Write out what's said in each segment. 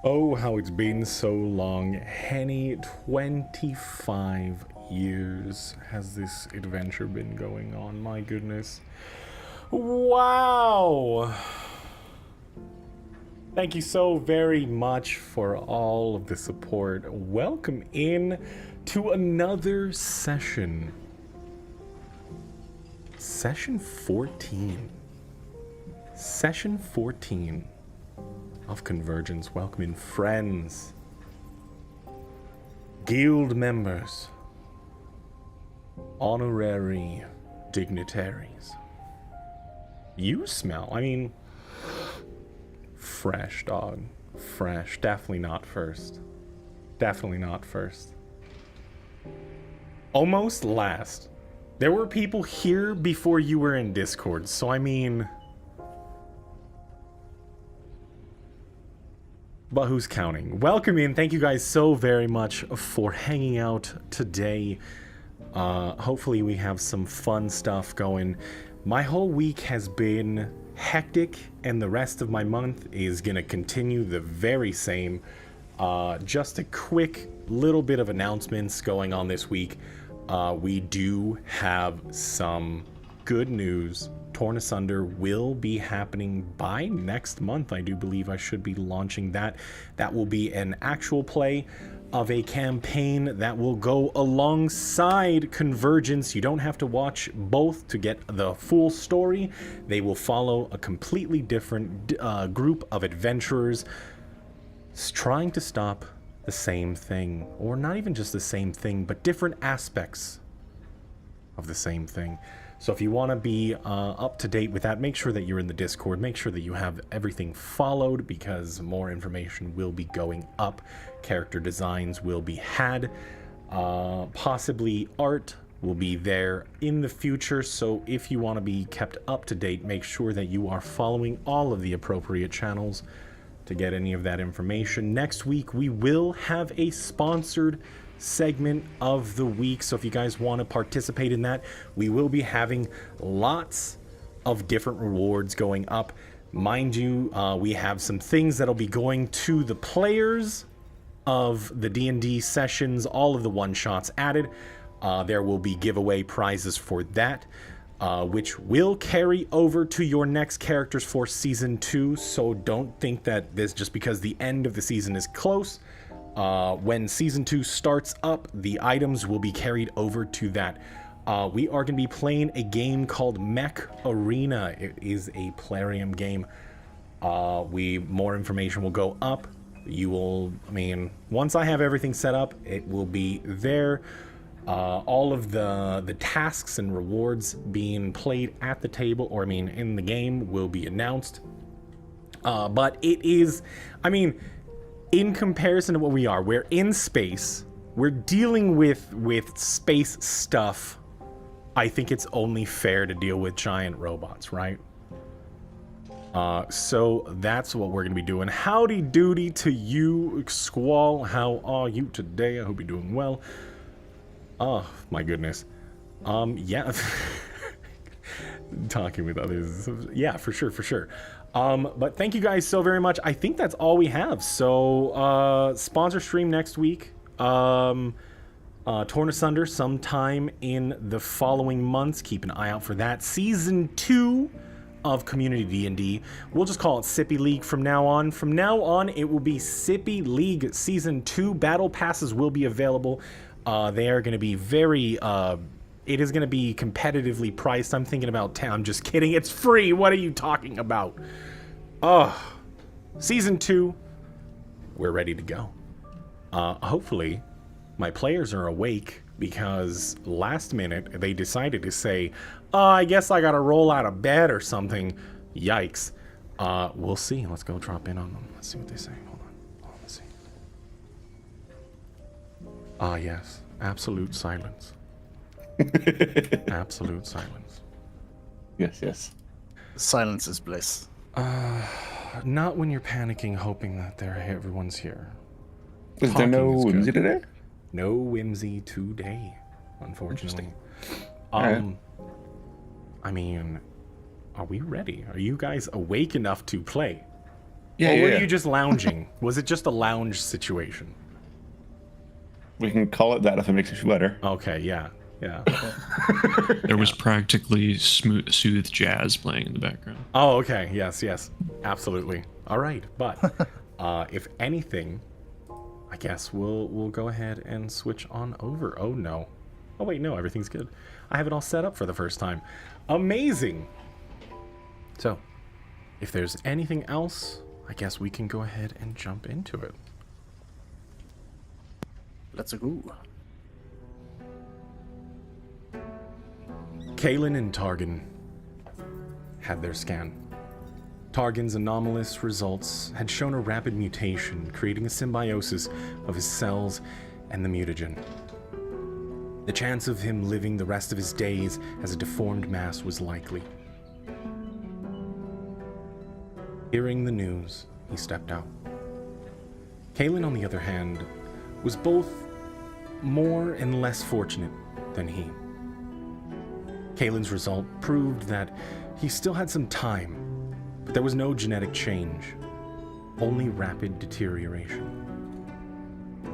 Oh, how it's been so long. Henny, 25 years has this adventure been going on. My goodness. Wow! Thank you so very much for all of the support. Welcome in to another session. Session 14. Session 14. Of Convergence. Welcome in, friends, guild members, honorary dignitaries. You smell, I mean, fresh, dog. Fresh. Definitely not first. Definitely not first. Almost last. There were people here before you were in Discord, so I mean... But who's counting? Welcome in. Thank you guys so very much for hanging out today. Hopefully we have some fun stuff going. My whole week has been hectic, and the rest of my month is going to continue the very same. Just a quick little bit of announcements going on this week. We do have some good news. Torn Asunder will be happening by next month. I do believe I should be launching that. That will be an actual play of a campaign that will go alongside Convergence. You don't have to watch both to get the full story. They will follow a completely different group of adventurers trying to stop the same thing, or not even just the same thing, but different aspects of the same thing. So if you want to be up to date with that, make sure that you're in the Discord. Make sure that you have everything followed, because more information will be going up. Character designs will be had. Possibly art will be there in the future. So if you want to be kept up to date, make sure that you are following all of the appropriate channels to get any of that information. Next week, we will have a sponsored segment of the week, so if you guys want to participate in that, we will be having lots of different rewards going up. Mind you, we have some things that'll be going to the players of the D&D sessions, all of the one-shots added. There will be giveaway prizes for that, which will carry over to your next characters for Season 2, so don't think that this, just because the end of the season is close, when Season 2 starts up, the items will be carried over to that. We are going to be playing a game called Mech Arena. It is a Plarium game. More information will go up. You will, I mean, once I have everything set up, it will be there. All of the tasks and rewards being played at the table, or I mean, in the game, will be announced. But it is, I mean, in comparison to what we are, we're in space, we're dealing with space stuff. I think it's only fair to deal with giant robots, right? So that's what we're gonna be doing. Howdy doody to you, Squall. How are you today? I hope you're doing well. Oh my goodness. Yeah. Talking with others, yeah, for sure. But thank you guys so very much. I think that's all we have. So sponsor stream next week, Torn Asunder sometime in the following months. Keep an eye out for that. Season 2 of Community D&D. We'll just call it Sippy League from now on. From now on, it will be Sippy League Season 2. Battle passes will be available. They are going to be very... it is going to be competitively priced. I'm thinking about 10. I'm just kidding. It's free. What are you talking about? Oh, Season 2. We're ready to go. Hopefully, my players are awake, because last minute they decided to say, I guess I got to roll out of bed or something. Yikes. We'll see. Let's go drop in on them. Let's see what they say. Hold on. Let's see. Ah, yes. Absolute silence. Absolute silence. Yes. Silence is bliss. Not when you're panicking, hoping that everyone's here. Is there no Talking is whimsy good. today? No whimsy today, unfortunately. Alright. I mean, are we ready? Are you guys awake enough to play? Yeah, Or were yeah. you just lounging? Was it just a lounge situation? We can call it that if it makes you feel better. Okay, yeah. There was practically soothed jazz playing in the background. Oh, okay. Yes. Absolutely. All right. But if anything, I guess we'll go ahead and switch on over. Oh, no. Oh, wait, no. Everything's good. I have it all set up for the first time. Amazing. So, if there's anything else, I guess we can go ahead and jump into it. Let's go. Kaelin and Targan had their scan. Targan's anomalous results had shown a rapid mutation, creating a symbiosis of his cells and the mutagen. The chance of him living the rest of his days as a deformed mass was likely. Hearing the news, he stepped out. Kaelin, on the other hand, was both more and less fortunate than he. Kaelin's result proved that he still had some time, but there was no genetic change, only rapid deterioration.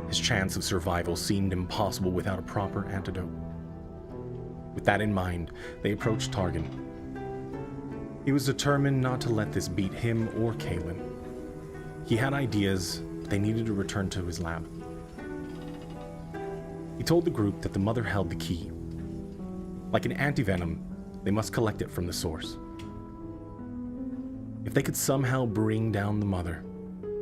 His chance of survival seemed impossible without a proper antidote. With that in mind, they approached Targan. He was determined not to let this beat him or Kaelin. He had ideas, but they needed to return to his lab. He told the group that the mother held the key. Like an antivenom, they must collect it from the source. If they could somehow bring down the mother,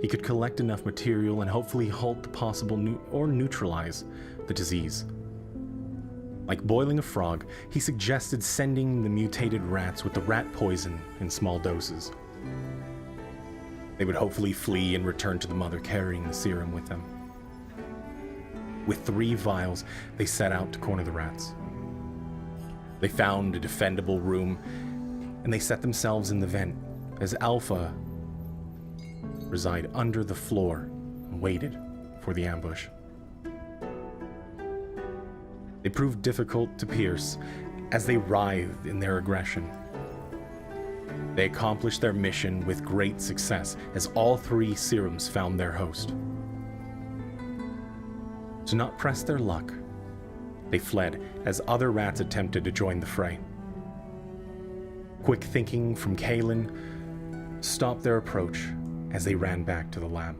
he could collect enough material and hopefully halt the possible or neutralize the disease. Like boiling a frog, he suggested sending the mutated rats with the rat poison in small doses. They would hopefully flee and return to the mother carrying the serum with them. With 3 vials, they set out to corner the rats. They found a defendable room, and they set themselves in the vent as Alpha reside under the floor and waited for the ambush. They proved difficult to pierce as they writhed in their aggression. They accomplished their mission with great success as all 3 serums found their host. To not press their luck, they fled as other rats attempted to join the fray. Quick thinking from Kaelin stopped their approach as they ran back to the lab.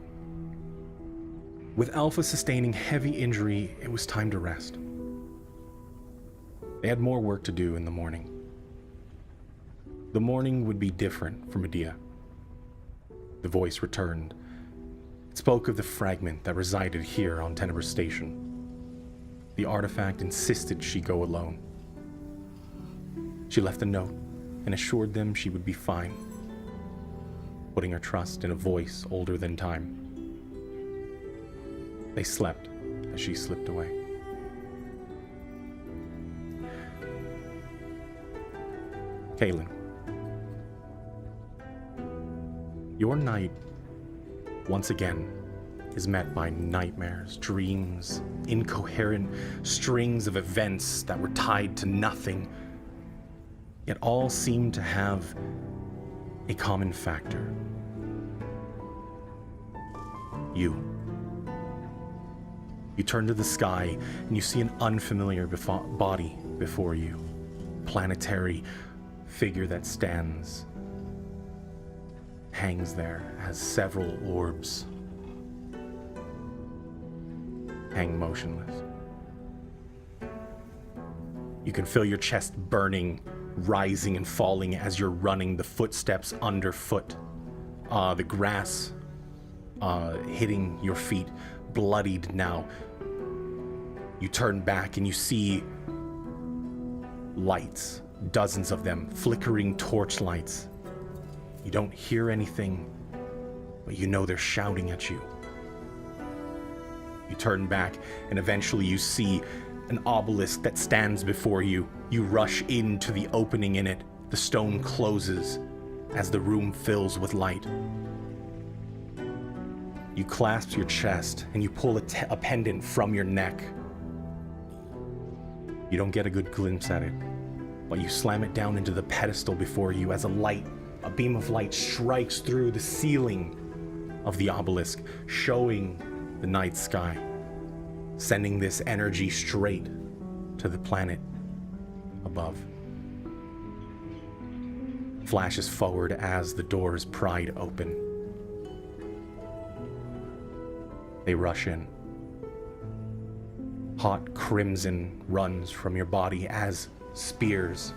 With Alpha sustaining heavy injury, it was time to rest. They had more work to do in the morning. The morning would be different for Medea. The voice returned. It spoke of the fragment that resided here on Tenebris Station. The artifact insisted she go alone. She left a note and assured them she would be fine, putting her trust in a voice older than time. They slept as she slipped away. Kaelin, your night, once again, is met by nightmares, dreams, incoherent strings of events that were tied to nothing, yet all seem to have a common factor. You. You turn to the sky and you see an unfamiliar body before you. Planetary figure that hangs there, has several orbs, hang motionless. You can feel your chest burning, rising and falling as you're running, the footsteps underfoot, the grass hitting your feet, bloodied now. You turn back and you see lights, dozens of them, flickering torch lights. You don't hear anything, but you know they're shouting at you. You turn back and eventually you see an obelisk that stands before you. You rush into the opening in it. The stone closes as the room fills with light. You clasp your chest and you pull a pendant from your neck. You don't get a good glimpse at it, but you slam it down into the pedestal before you as a beam of light strikes through the ceiling of the obelisk, showing the night sky, sending this energy straight to the planet above. Flashes forward as the doors pried open. They rush in. Hot crimson runs from your body as spears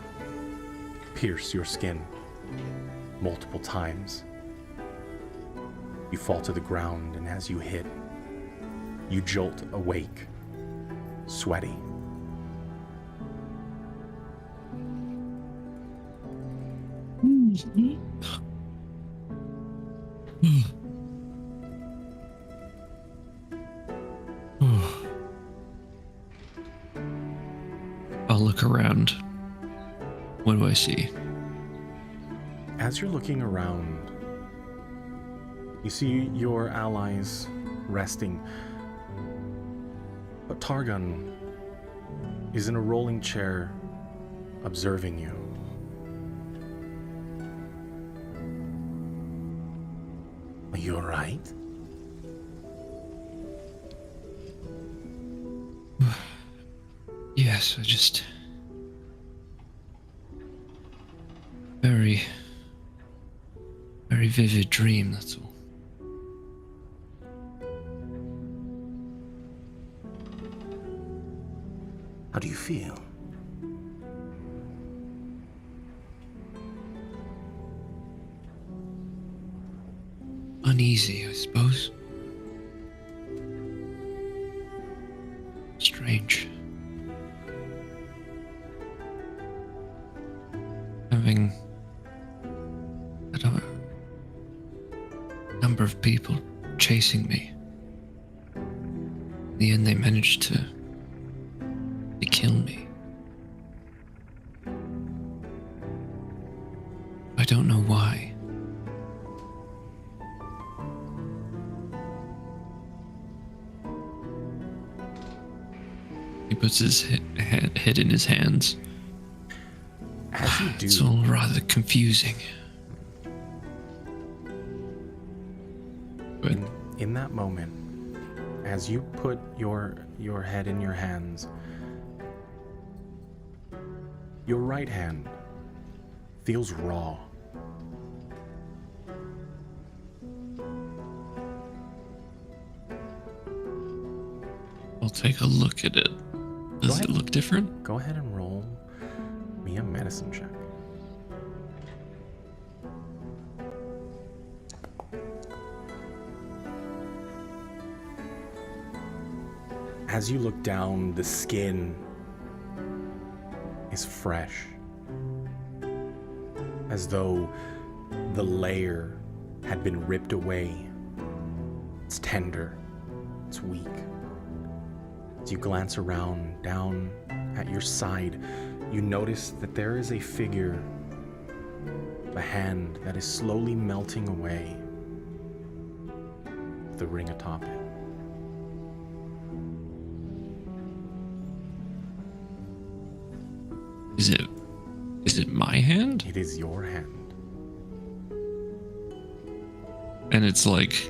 pierce your skin multiple times. You fall to the ground, and as you hit, you jolt awake, sweaty. I'll look around. What do I see? As you're looking around, you see your allies resting, but Targon is in a rolling chair observing you. Are you alright? Yes, I just... Very vivid dream, that's all. How do you feel? Uneasy, I suppose. Strange. Having a number of people chasing me. In the end, they managed to kill me. I don't know why. He puts his head in his hands. As you do, It's all rather confusing. But in that moment, as you put your head in your hands, your right hand feels raw. I'll take a look at it. Does it look different? Go ahead and roll me a medicine check. As you look down, the skin is fresh, as though the layer had been ripped away. It's tender, it's weak. As you glance around, down at your side, you notice that there is a figure, a hand that is slowly melting away, the ring atop it. Is it my hand? It is your hand. And it's like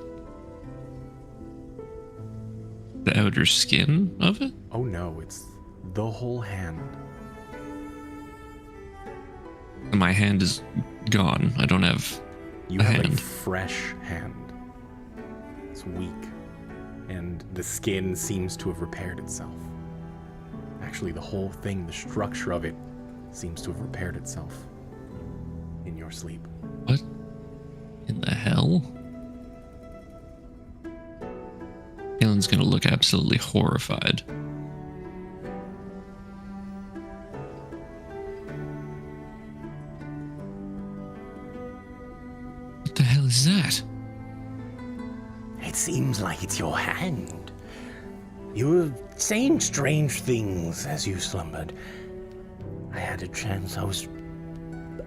the outer skin of it? Oh no, it's the whole hand. My hand is gone. I don't have You a have a hand. fresh hand. It's weak, and the skin seems to have repaired itself. Actually, the whole thing, the structure of it, seems to have repaired itself in your sleep. What in the hell? Kalen's gonna look absolutely horrified. What the hell is that? It seems like it's your hand. You were saying strange things as you slumbered. I had a chance. I was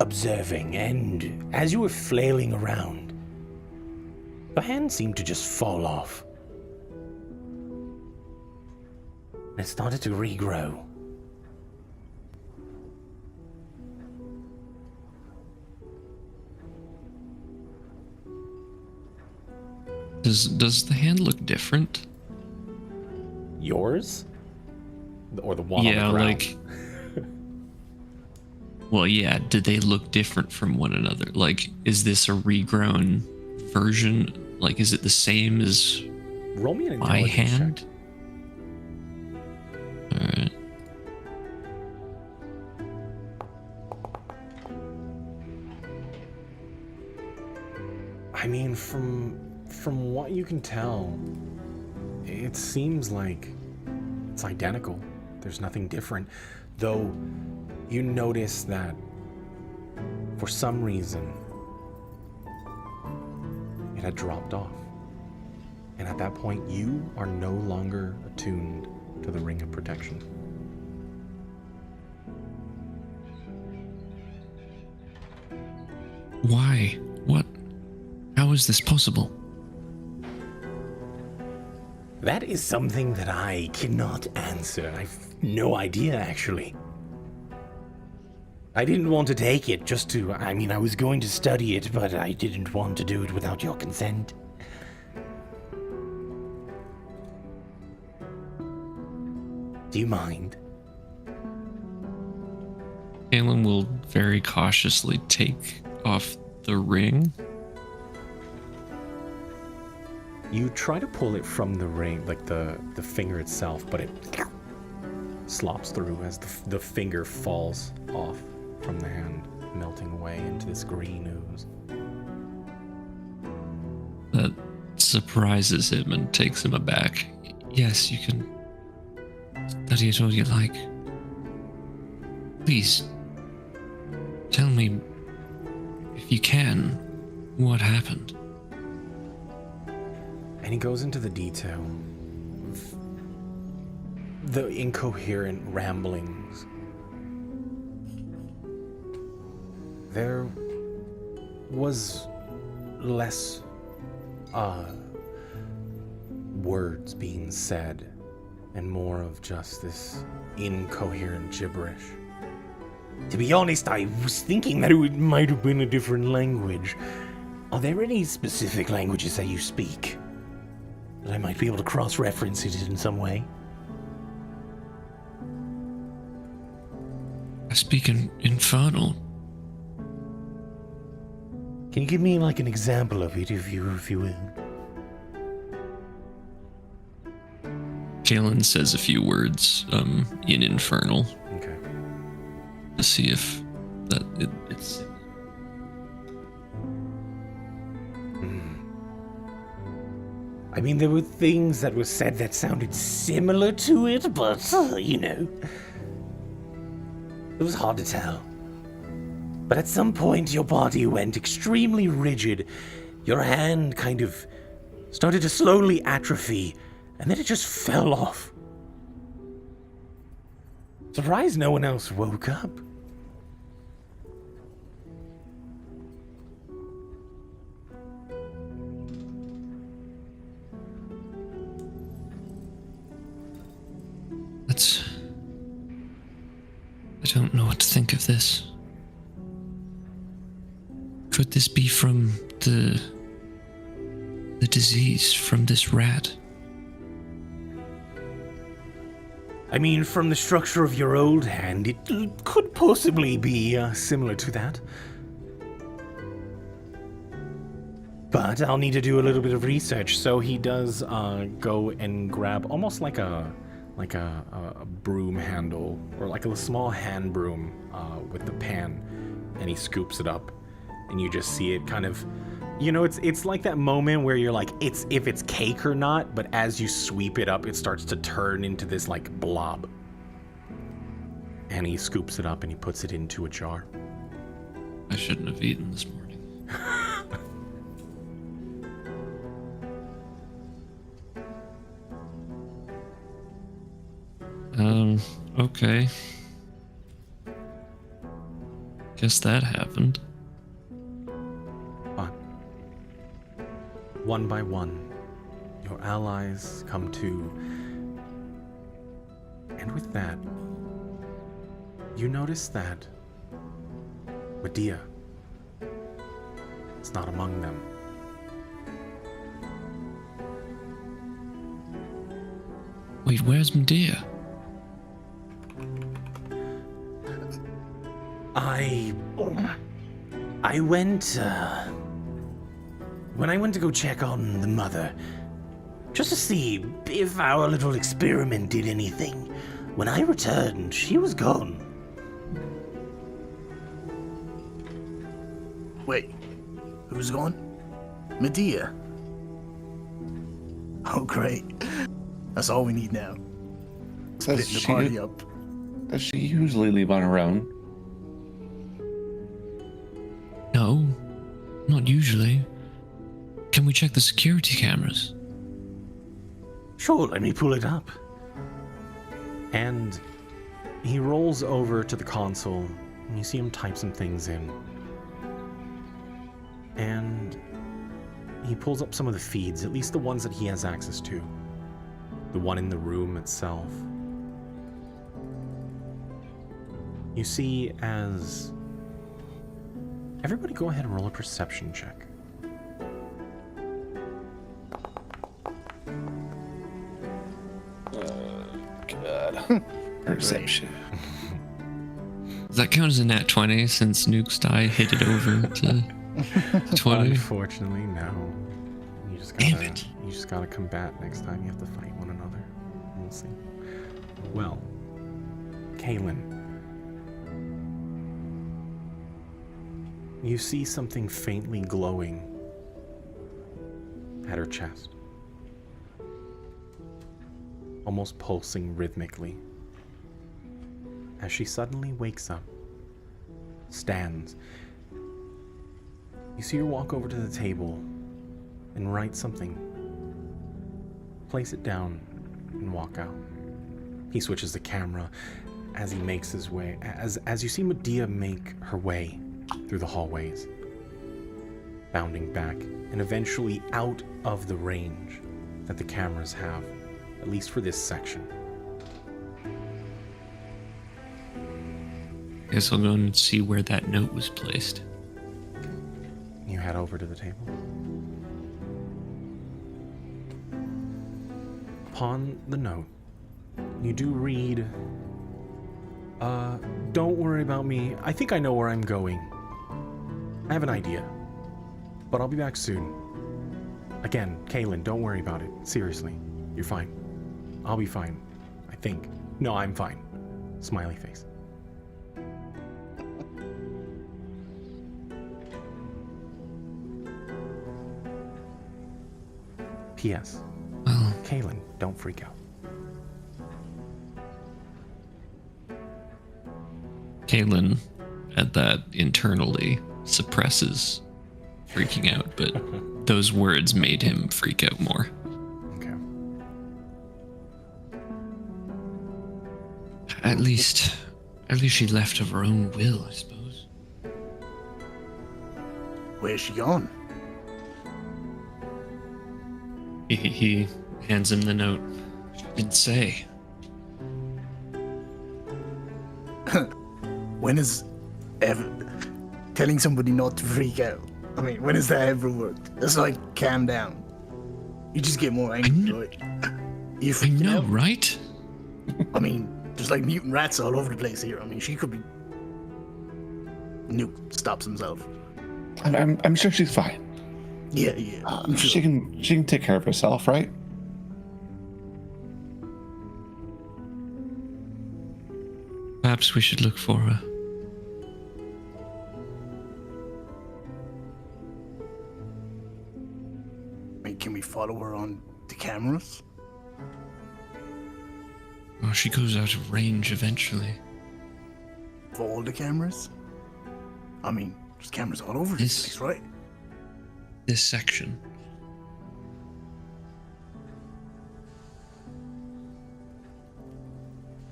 observing, and as you were flailing around, your hand seemed to just fall off. And it started to regrow. Does the hand look different? Yours? Or the one on Yeah, the ground? like. Well, yeah. Did they look different from one another? Like, is this a regrown version? Like, is it the same as Roll me an my intelligence hand? check. All right. I mean, from what you can tell, it seems like it's identical. There's nothing different. Though, you notice that for some reason, it had dropped off. And at that point, you are no longer attuned to the Ring of Protection. Why? What? How is this possible? That is something that I cannot answer. I've no idea, actually. I didn't want to take it just to... I mean, I was going to study it, but I didn't want to do it without your consent. Do you mind? Galen will very cautiously take off the ring. You try to pull it from the ring, like the finger itself, but it slops through as the finger falls off from the hand, melting away into this green ooze. That surprises him and takes him aback. Yes, you can study it all you like. Please, tell me, if you can, what happened? And he goes into the detail of the incoherent ramblings. There was less words being said and more of just this incoherent gibberish. To be honest, I was thinking that it might have been a different language. Are there any specific languages that you speak? That I might be able to cross-reference it in some way? I speak in Infernal. Can you give me like an example of it, if you will? Galen says a few words in Infernal Okay. to see if it's... I mean, there were things that were said that sounded similar to it, but, you know, it was hard to tell. But at some point, your body went extremely rigid. Your hand kind of started to slowly atrophy, and then it just fell off. Surprised no one else woke up. I don't know what to think of this. Could this be from the disease from this rat? I mean, from the structure of your old hand, it could possibly be similar to that. But I'll need to do a little bit of research. So he does go and grab almost like a broom handle, or like a small hand broom with the pan, and he scoops it up, and you just see it kind of, you know, it's like that moment where you're like, it's if it's cake or not, but as you sweep it up, it starts to turn into this like blob. And he scoops it up and he puts it into a jar. I shouldn't have eaten this morning. Okay. Guess that happened. But one by one, your allies come to. And with that, you notice that Medea is not among them. Wait, where's Medea? I went, when I went to go check on the mother, just to see if our little experiment did anything, when I returned, she was gone. Wait, who's gone? Medea. Oh, great. That's all we need now. Does Splitting the party up. does she usually leave on her own? No, not usually. Can we check the security cameras? Sure, let me pull it up. And he rolls over to the console, and you see him type some things in. And he pulls up some of the feeds, at least the ones that he has access to. The one in the room itself. You see as... Everybody go ahead and roll a perception check. God. Perception. Does that count as a nat 20 since Nuke's die hit it over to 20? Unfortunately, no. You just Damn gotta, it. You just gotta combat next time you have to fight one another. We'll see. Well, Kaylin. You see something faintly glowing at her chest. Almost pulsing rhythmically. As she suddenly wakes up, stands. You see her walk over to the table and write something. Place it down and walk out. He switches the camera as he makes his way, as you see Medea make her way through the hallways, bounding back and eventually out of the range that the cameras have, at least for this section. Guess I'll go and see where that note was placed. You head over to the table. Upon the note, you do read, don't worry about me. I think I know where I'm going. I have an idea, but I'll be back soon. Again, Kaylin, don't worry about it. Seriously, you're fine. I'll be fine. I think. No, I'm fine. Smiley face. P.S. Well, Kaylin, don't freak out. Kaylin, at that, internally suppresses freaking out, but those words made him freak out more. Okay. At least she left of her own will, I suppose. Where's she gone? He hands him the note. She didn't say. When is ever telling somebody not to freak out? I mean, when has that ever worked? It's like calm down. You just get more angry, right? You I freaking know, out. right? I mean, there's like mutant rats all over the place here. I mean, she could be. Nuke stops himself. I'm sure she's fine. Yeah, I'm sure. She can take care of herself, right? Perhaps we should look for her. I mean, can we follow her on the cameras? Well, she goes out of range eventually. For all the cameras? I mean, there's cameras all over this Yes. place, right? This section.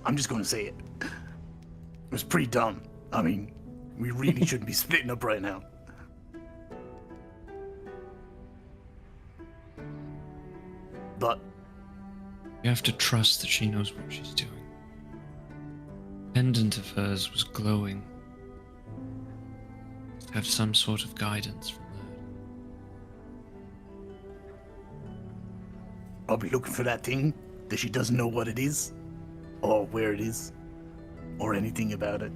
I'm just gonna say it. It was pretty dumb. I mean, we really shouldn't be splitting up right now. But You have to trust that she knows what she's doing. Pendant of hers was glowing. Have some sort of guidance from that. I'll be looking for that thing that she doesn't know what it is, or where it is, or anything about it.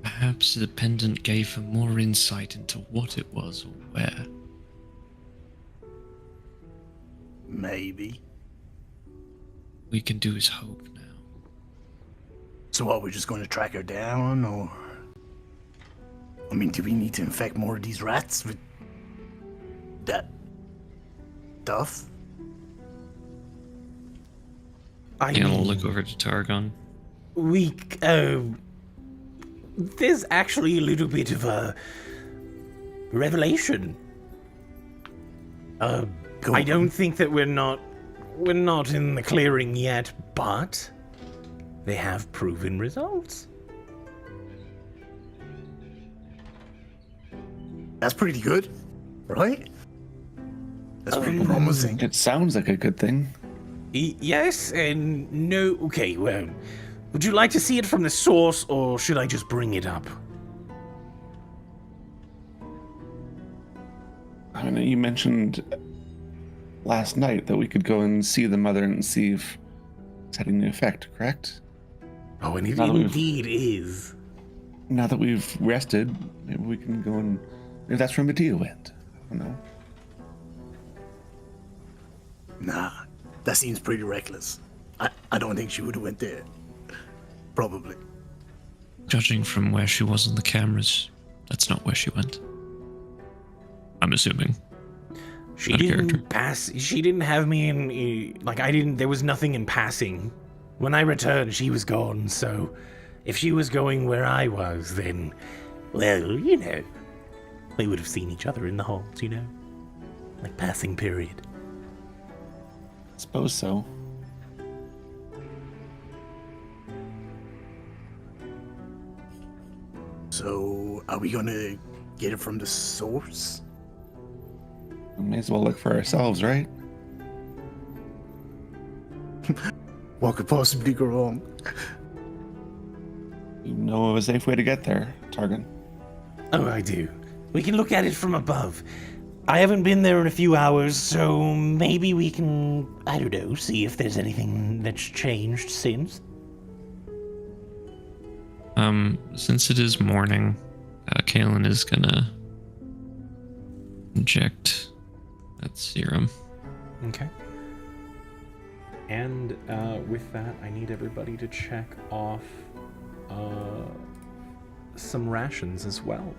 Perhaps the pendant gave her more insight into what it was or where. Maybe. We can do is hope now. So what, we're just going to track her down, or... I mean, do we need to infect more of these rats with that stuff? And I'll look over to Targon. There's actually a little bit of a revelation. I don't think that we're not in the clearing yet, but they have proven results. That's pretty good, right? That's pretty promising. It sounds like a good thing. Yes and no. Okay, well, would you like to see it from the source, or should I just bring it up? I know you mentioned last night that we could go and see the mother and see if it's having an effect, correct? Oh, and it Now that we've- indeed is. Now that we've rested, maybe we can go and... Maybe that's where Medea went. I don't know. Nah, that seems pretty reckless. I don't think she would have went there. Probably. Judging from where she was on the cameras, that's not where she went. I'm assuming. She Not a character. didn't pass. She didn't have me in. Like, I didn't. There was nothing in passing. When I returned, she was gone. So, if she was going where I was, then, well, you know, we would have seen each other in the halls, you know, like passing period. I suppose so. So, are we gonna get it from the source? We may as well look for ourselves, right? What could possibly go wrong? You know of a safe way to get there, Targon. Oh, I do. We can look at it from above. I haven't been there in a few hours, so maybe we can, I don't know, see if there's anything that's changed since. Since it is morning, Kaelin is gonna inject that serum. Okay. And with that, I need everybody to check off some rations as well.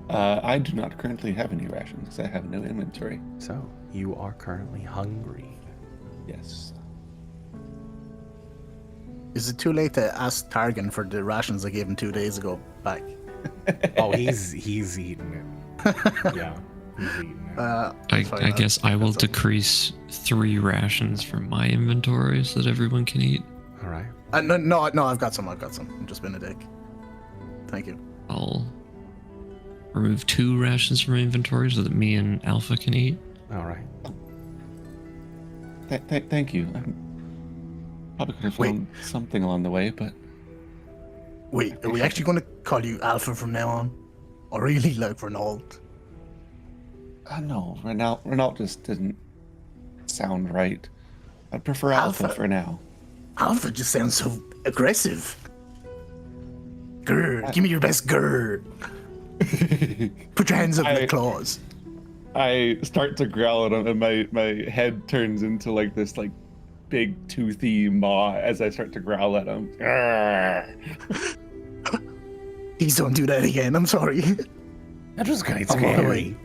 I do not currently have any rations because I have no inventory. So, you are currently hungry. Yes. Is it too late to ask Targan for the rations I gave him 2 days ago back? Oh, he's eating it. Yeah, he's eating it. I guess I will decrease 3 rations from my inventory so that everyone can eat. All right. No, I've got some. I'm just being a dick. Thank you. I'll remove 2 rations from my inventory so that me and Alpha can eat. All right. Thank you. I probably could have found something along the way, but... Wait, are we actually going to call you Alpha from now on? Or really, like, Renault? No, Renault just didn't sound right. I prefer Alpha for now. Alpha just sounds so aggressive. Grr, give me your best grr. Put your hands up in the claws. I start to growl at him, and my head turns into like this like big toothy maw as I start to growl at him. Please don't do that again. I'm sorry. That was quite scary.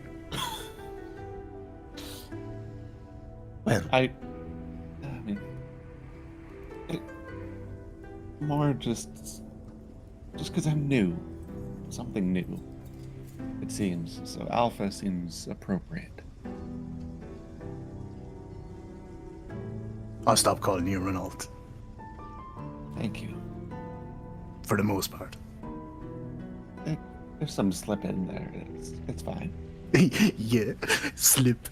Well, I mean, more just because I'm new, something new. It seems so. Alpha seems appropriate. I'll stop calling you Renault, Thank you. for the most part. There's some slip in there. It's fine. Yeah, slip.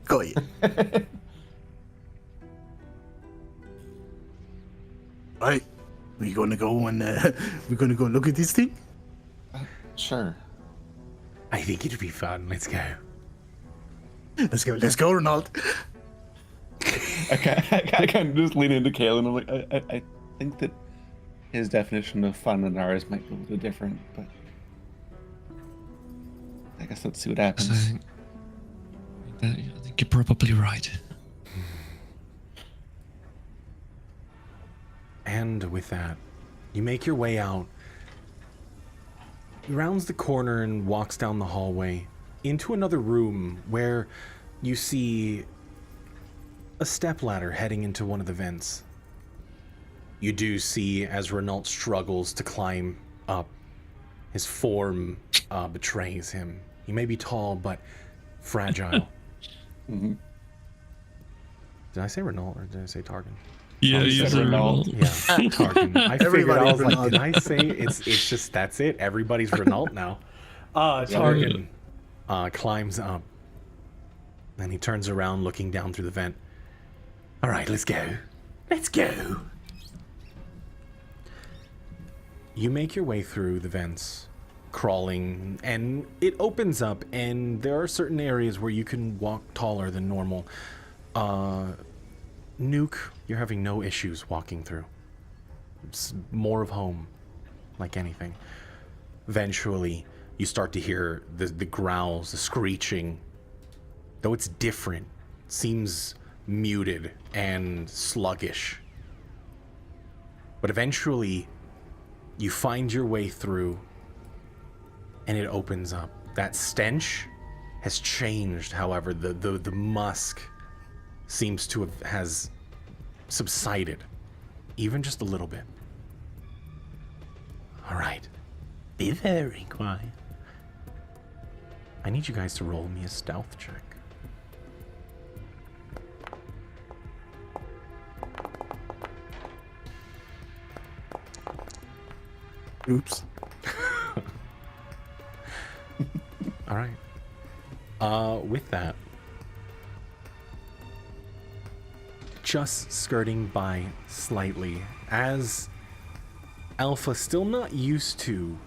Go ahead. Right, we gonna go and we're gonna go look at this thing. Sure. I think it'd be fun. Let's go. Let's go, Renault. I kind of just lean into Kalen. I'm like, I think that his definition of fun and ours might be a little different, but I guess let's see what happens. I think you're probably right. And with that, you make your way out. He rounds the corner and walks down the hallway into another room where you see a stepladder heading into one of the vents. You do see as Renault struggles to climb up. His form betrays him. He may be tall, but fragile. Mm-hmm. Did I say Renault or did I say Targan? Yeah, you you said said Renault. Yeah, Targan. I figured, I was like, Renault. did I say it's just, that's it? Everybody's Renault now. Targan climbs up. Then he turns around looking down through the vent. All right, let's go. Let's go. You make your way through the vents, crawling, and it opens up, and there are certain areas where you can walk taller than normal. Nuke, you're having no issues walking through. It's more of home, like anything. Eventually, you start to hear the growls, the screeching. Though it's different, seems muted and sluggish. But eventually, you find your way through, and it opens up. That stench has changed, however. The musk seems to has subsided, even just a little bit. All right, be very quiet. I need you guys to roll me a stealth check. Oops. All right. With that, just skirting by slightly, as Alpha, still not used to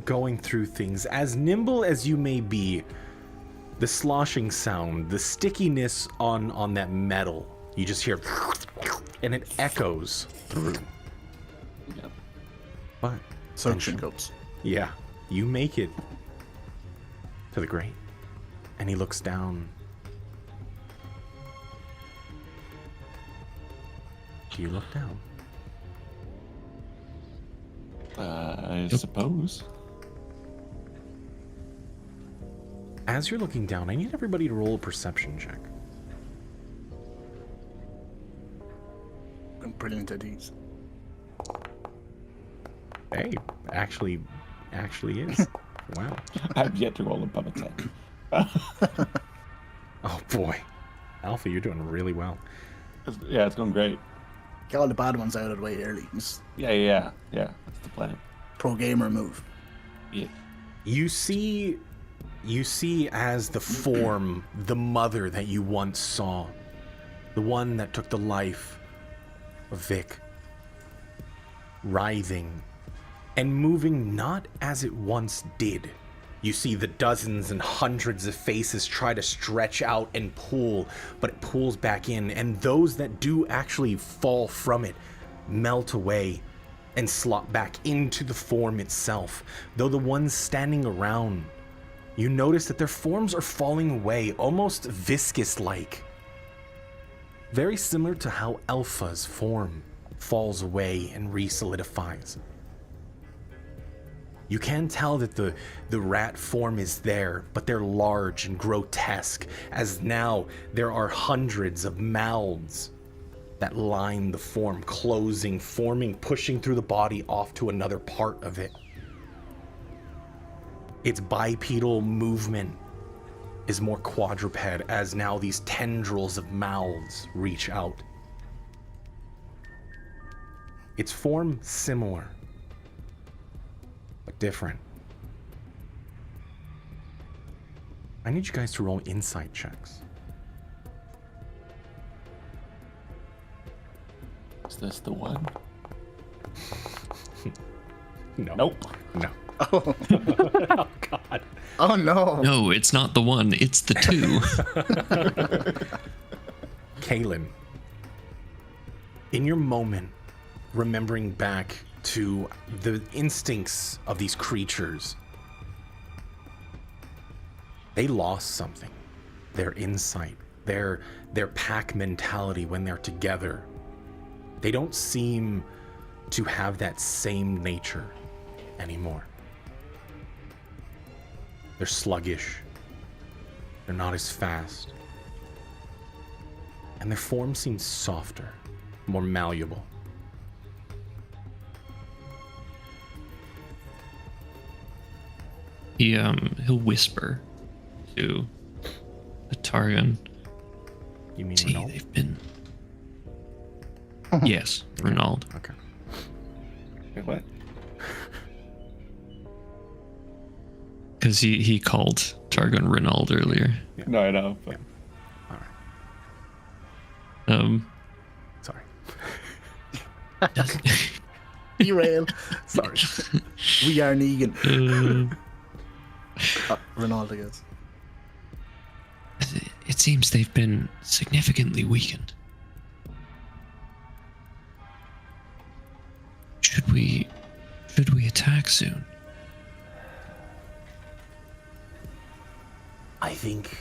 going through things, as nimble as you may be, the sloshing sound, the stickiness on that metal, you just hear, and it echoes through. Yep. But Suction cups. yeah, you make it to the grate, and he looks down. Do you look down? I suppose. As you're looking down, I need everybody to roll a perception check. I'm brilliant at these. Hey, actually is. Wow. I've yet to roll above a 10. Oh boy. Alpha, you're doing really well. Yeah, it's going great. Get all the bad ones out of the way early. Just Yeah. That's the plan. pro gamer move. Yeah. You see as the form, the mother that you once saw, the one that took the life of Vic, writhing and moving not as it once did. You see the dozens and hundreds of faces try to stretch out and pull, but it pulls back in, and those that do actually fall from it melt away and slot back into the form itself. Though the ones standing around, you notice that their forms are falling away, almost viscous-like. Very similar to how Alpha's form falls away and re-solidifies. You can tell that the rat form is there, but they're large and grotesque, as now there are hundreds of mouths that line the form, closing, forming, pushing through the body off to another part of it. Its bipedal movement is more quadruped as now these tendrils of mouths reach out. Its form similar, but different. I need you guys to roll insight checks. Is this the one? No. Nope. No. Oh, Oh, God. oh no. No, it's not the one, it's the two. Kaylin, in your moment, remembering back to the instincts of these creatures, they lost something. Their insight, their pack mentality when they're together. They don't seem to have that same nature anymore. They're sluggish. They're not as fast. And their form seems softer, more malleable. He'll whisper to the Targon. You mean See, Renault? they've been. Yes, Renaud. Okay. Wait, what? Because he called Targon Renaud earlier. No, I know. But All right. Sorry. Derail. Sorry. We are Negan. Ronaldo, I guess. It seems they've been significantly weakened. Should we attack soon? I think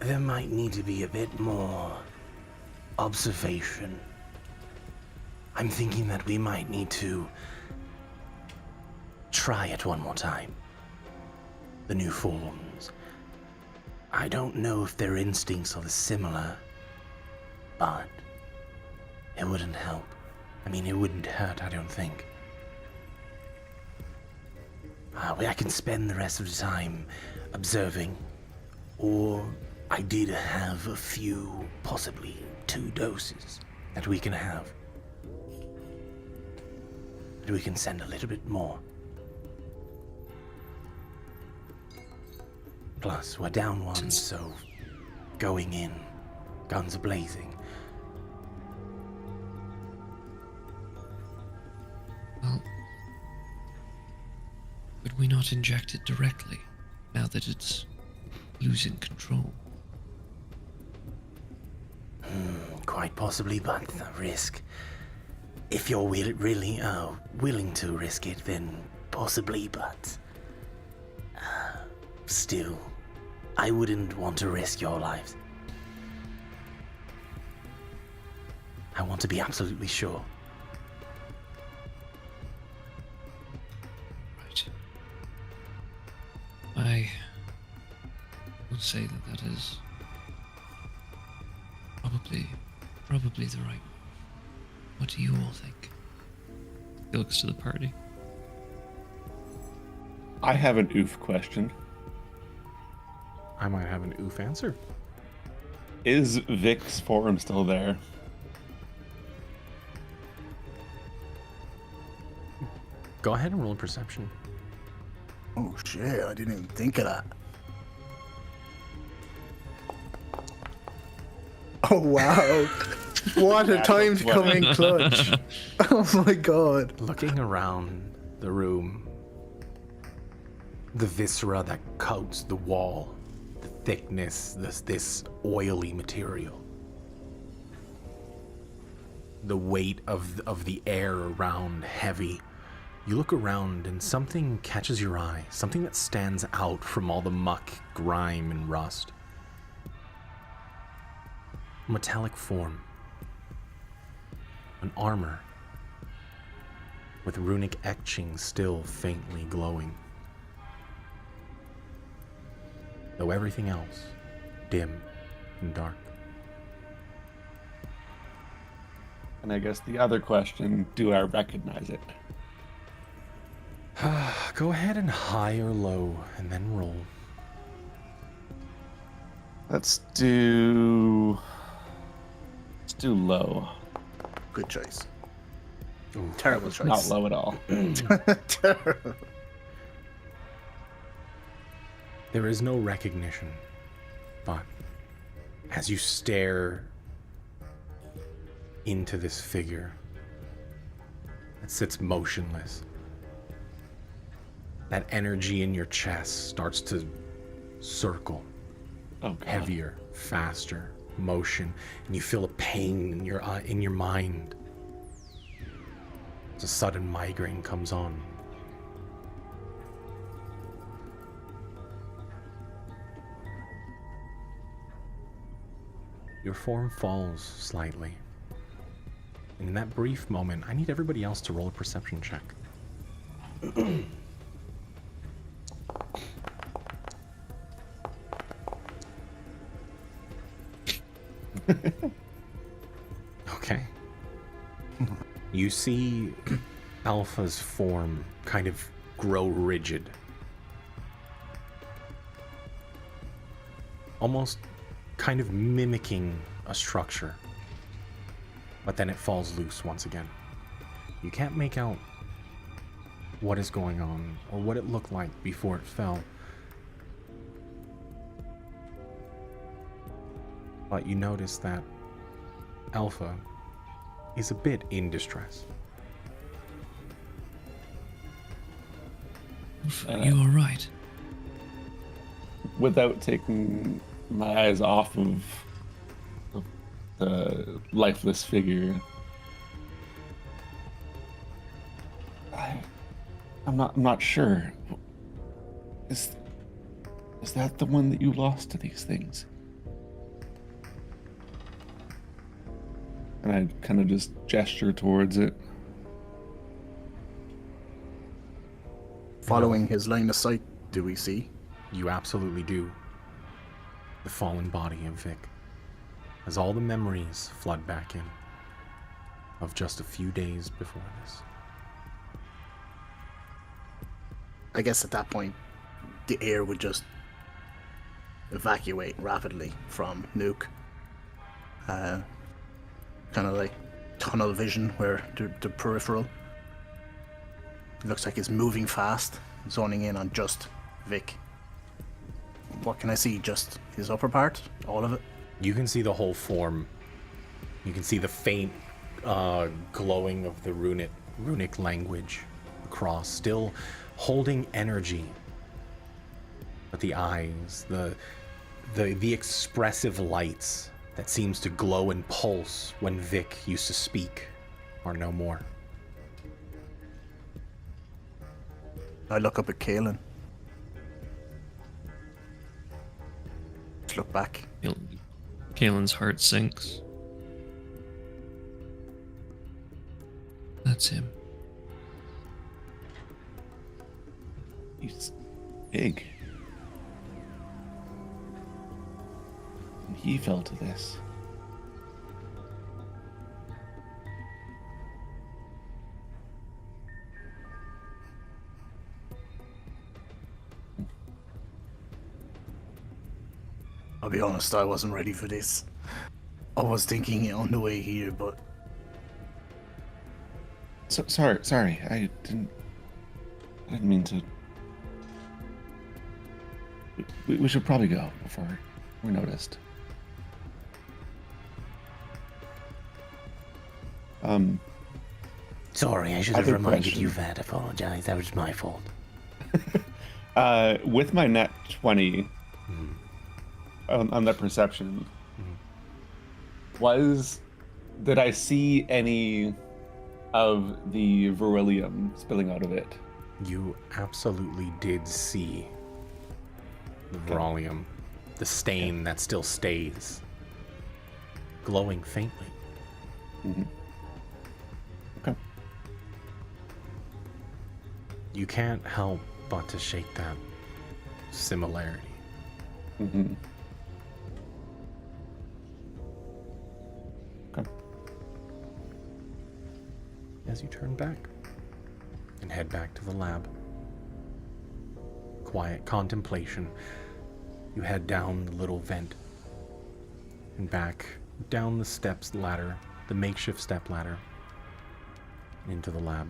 there might need to be a bit more observation. I'm thinking that we might need to try it one more time. The new forms. I don't know if their instincts are similar, but it wouldn't help. I mean, it wouldn't hurt, I don't think. I can spend the rest of the time observing, or I did have a few, possibly 2 doses that we can have. And we can send a little bit more. Plus, we're down one, so going in, guns a-blazing. Well, could we not inject it directly, now that it's losing control? Quite possibly, but the risk. If you're really willing to risk it, then possibly, but still, I wouldn't want to risk your lives. I want to be absolutely sure. Right. I would say that is probably the right move. What do you all think? He looks to the party. I have an oof question. I might have an oof answer. Is Vic's form still there? Go ahead and roll a perception. Oh shit, I didn't even think of that. Oh wow. What a time to come in clutch. Oh my god. Looking around the room, the viscera that coats the wall, the thickness, this oily material, the weight of the air around heavy. You look around and something catches your eye, something that stands out from all the muck, grime, and rust. Metallic form. An armor with runic etchings still faintly glowing. Though everything else dim and dark. And I guess the other question, do I recognize it? Go ahead and high or low, and then roll. Let's do low. Good choice. Terrible choice. Not low at all. Terrible. There is no recognition, but as you stare into this figure that sits motionless, that energy in your chest starts to circle, Oh, God. heavier, faster motion, and you feel a pain in your mind. As a sudden migraine comes on. Your form falls slightly. And in that brief moment, I need everybody else to roll a perception check. Okay. You see Alpha's form kind of grow rigid. Almost kind of mimicking a structure. But then it falls loose once again. You can't make out what is going on or what it looked like before it fell. But you notice that Alpha is a bit in distress. Are you alright? Without taking my eyes off of the lifeless figure, I'm not sure. Is that the one that you lost to these things? And I kind of just gesture towards it. Following his line of sight, do we see? You absolutely do. The fallen body of Vic. As all the memories flood back in of just a few days before this. I guess at that point, the air would just evacuate rapidly from Nuke. Kind of like tunnel vision where the peripheral looks like it's moving fast, zoning in on just Vic. What can I see? Just his upper part? All of it? You can see the whole form. You can see the faint glowing of the runic language across, still holding energy. But the eyes, the expressive lights that seems to glow and pulse when Vic used to speak are no more. I look up at Kaelin. Just look back. Kaelin's heart sinks. That's him. He's big. And he fell to this. I'll be honest, I wasn't ready for this. I was thinking it on the way here, but Sorry. I didn't mean to. We should probably go before we're noticed. Sorry, I should I have have a reminded question. you of that. Apologize. That was my fault. With my net 20 on that perception, did I see any of the beryllium spilling out of it? You absolutely did see the beryllium, the stain that still stays, glowing faintly. Okay. You can't help but to shake that similarity. Mm-hmm. Okay. As you turn back and head back to the lab. Quiet contemplation. You head down the little vent and back down the steps ladder, the makeshift step ladder, into the lab.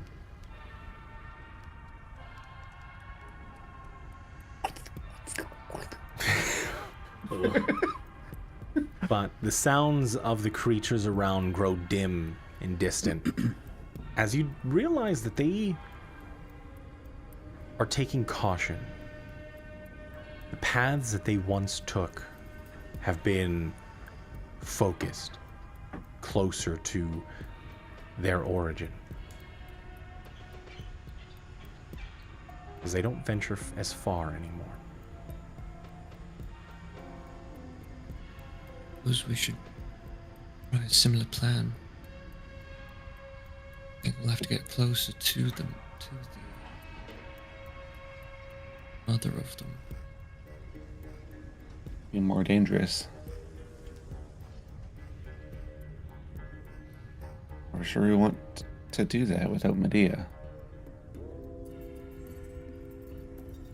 But the sounds of the creatures around grow dim and distant as you realize that they are taking caution. The paths that they once took have been focused closer to their origin, because they don't venture as far anymore. Suppose we should try a similar plan. I think we'll have to get closer to them, to the mother of them. Be more dangerous. We're sure we want to do that without Medea.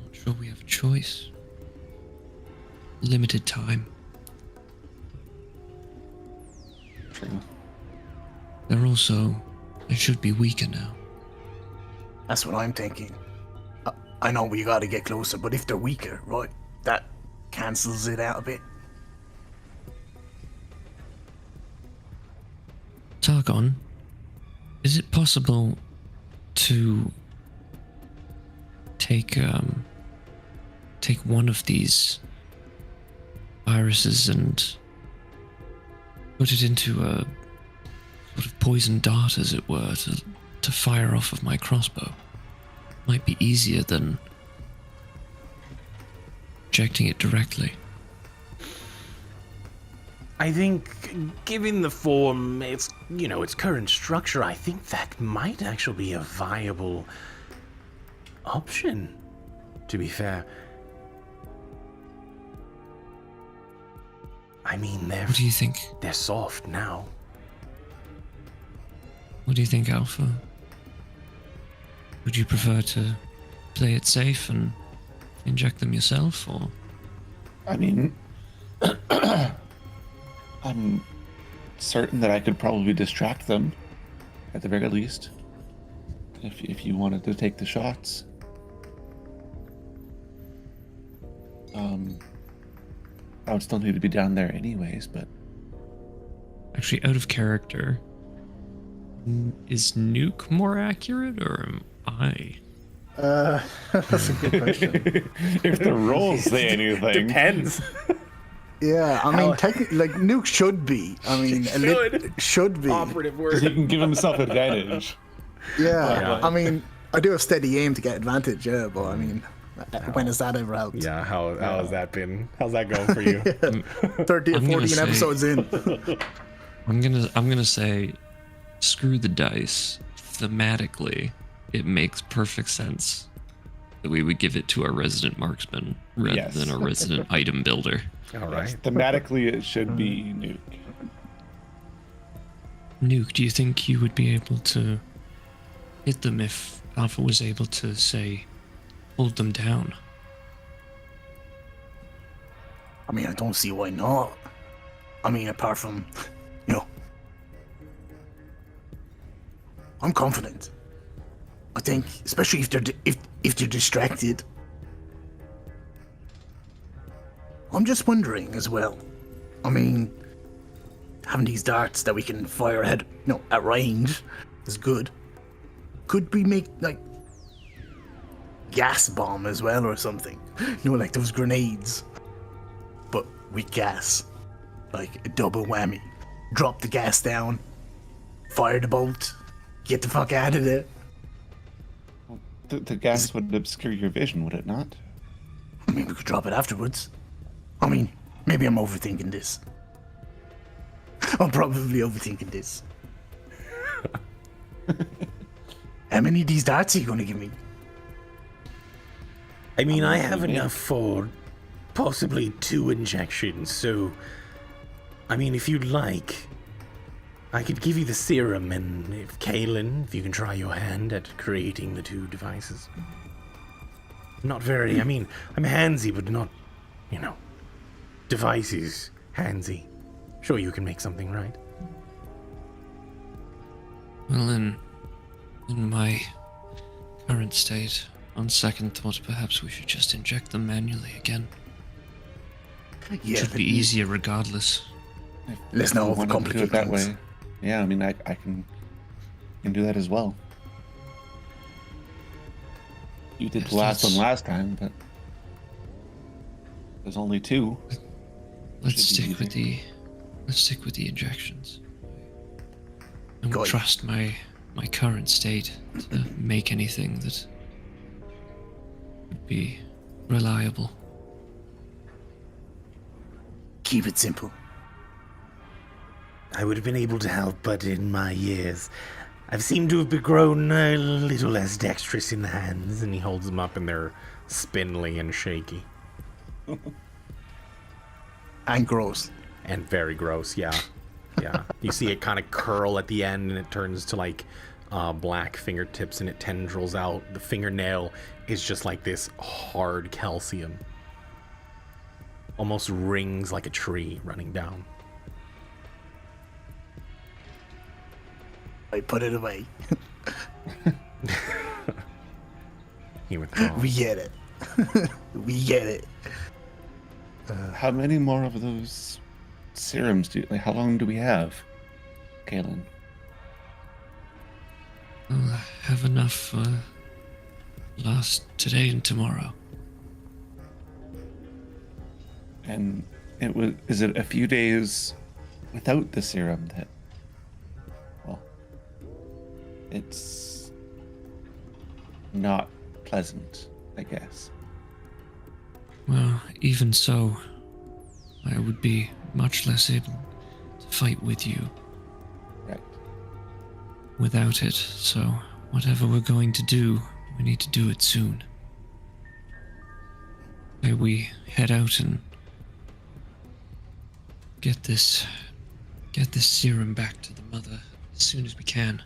Not sure we have a choice. Limited time. True. They should be weaker now. That's what I'm thinking. I know we gotta get closer, but if they're weaker, right, that cancels it out a bit. Targon, is it possible to take one of these viruses and put it into a sort of poison dart, as it were, to fire off of my crossbow? Might be easier than injecting it directly. I think, given the form, its current structure, I think that might actually be a viable option, to be fair. I mean, What do you think? they're soft now. What do you think, Alpha? Would you prefer to play it safe and inject them yourself, or? I mean, I'm certain that I could probably distract them, at the very least, if you wanted to take the shots. I would still need to be down there anyways, but Actually, out of character, is Nuke more accurate, or am I? That's a good question. if the rolls say anything, Depends. Yeah, I mean, technically, like, Nuke should be. I mean, should be. Operative because he word. can give himself advantage. Yeah, I mean, I do have steady aim to get advantage, yeah, but I mean, when has that ever helped? Yeah, how has that been? How's that going for you? 30 or I'm gonna 14 say- episodes in. I'm gonna say, screw the dice. Thematically, it makes perfect sense that we would give it to our resident marksman rather Yes. than a resident item builder. All right. Thematically, it should be Nuke. Nuke, do you think you would be able to hit them if Alpha was able to, say, hold them down? I mean, I don't see why not. I mean, apart from, you know, I'm confident. I think, especially if they're distracted. I'm just wondering as well. I mean, having these darts that we can fire at range is good. Could we make like gas bomb as well or something? You know, like those grenades, but with gas, like a double whammy. Drop the gas down, fire the bolt, get the fuck out of there. The gas would obscure your vision, would it not? I mean, we could drop it afterwards. I mean, maybe I'm overthinking this. I'm probably overthinking this. How many of these darts are you going to give me? I mean, I have enough for possibly 2 injections, so... I mean, if you'd like, I could give you the serum, and if Kaelin, if you can try your hand at creating the 2 devices. Not very, I mean, I'm handsy, but not, devices handsy. Sure, you can make something right. Well, in my current state, on second thought, perhaps we should just inject them manually again. Yeah, Should be easier regardless. Let's If not we wanted to do overcomplicate it that things. way. Yeah, I mean, I can do that as well. You did Yes, the last one let's- last time, but there's only two. Let's Should be stick with the injections. I Got would it. trust my current state to make anything that would be reliable. Keep it simple. I would have been able to help, but in my years, I've seemed to have grown a little less dexterous in the hands. And he holds them up, and they're spindly and shaky. And gross. And very gross, yeah. Yeah. You see it kind of curl at the end, and it turns to like black fingertips, and it tendrils out. The fingernail is just like this hard calcium. Almost rings like a tree running down. I put it away. He withdraws. We get it. We get it. How many more of those serums like, how long do we have, Kalen? I'll have enough for last today and tomorrow. And is it a few days without the serum that, well, it's not pleasant, I guess. Well, even so, I would be much less able to fight with you Right. without it, so whatever we're going to do, we need to do it soon. May we head out and get this serum back to the mother as soon as we can.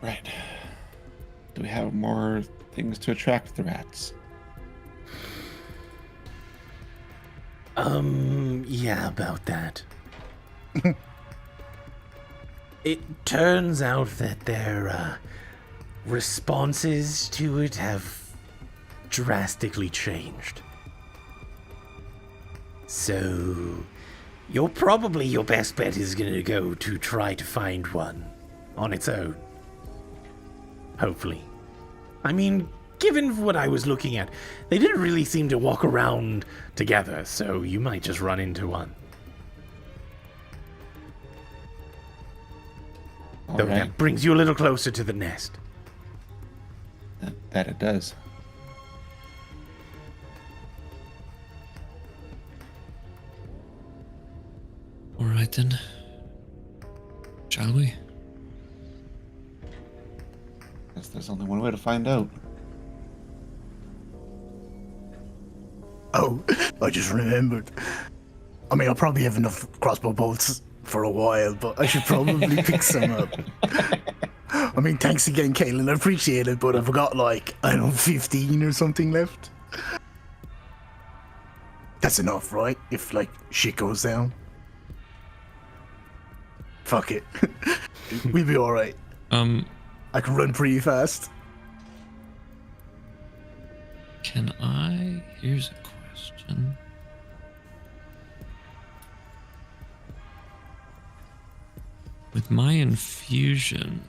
Right. Do we have more things to attract the rats? Yeah, about that. It turns out that their responses to it have drastically changed. So, your best bet is gonna go to try to find one on its own. Hopefully. I mean, given what I was looking at, they didn't really seem to walk around together, so you might just run into one. All Though right. that brings you a little closer to the nest. That it does. All right then. Shall we? Guess there's only one way to find out. Oh, I just remembered. I mean, I'll probably have enough crossbow bolts for a while, but I should probably pick some up. I mean, thanks again, Kaylin. I appreciate it, but I've got like, I don't know, 15 or something left. That's enough, right? If like shit goes down. Fuck it. We'll be alright. I can run pretty fast. Can I? Here's a question. With my infusion.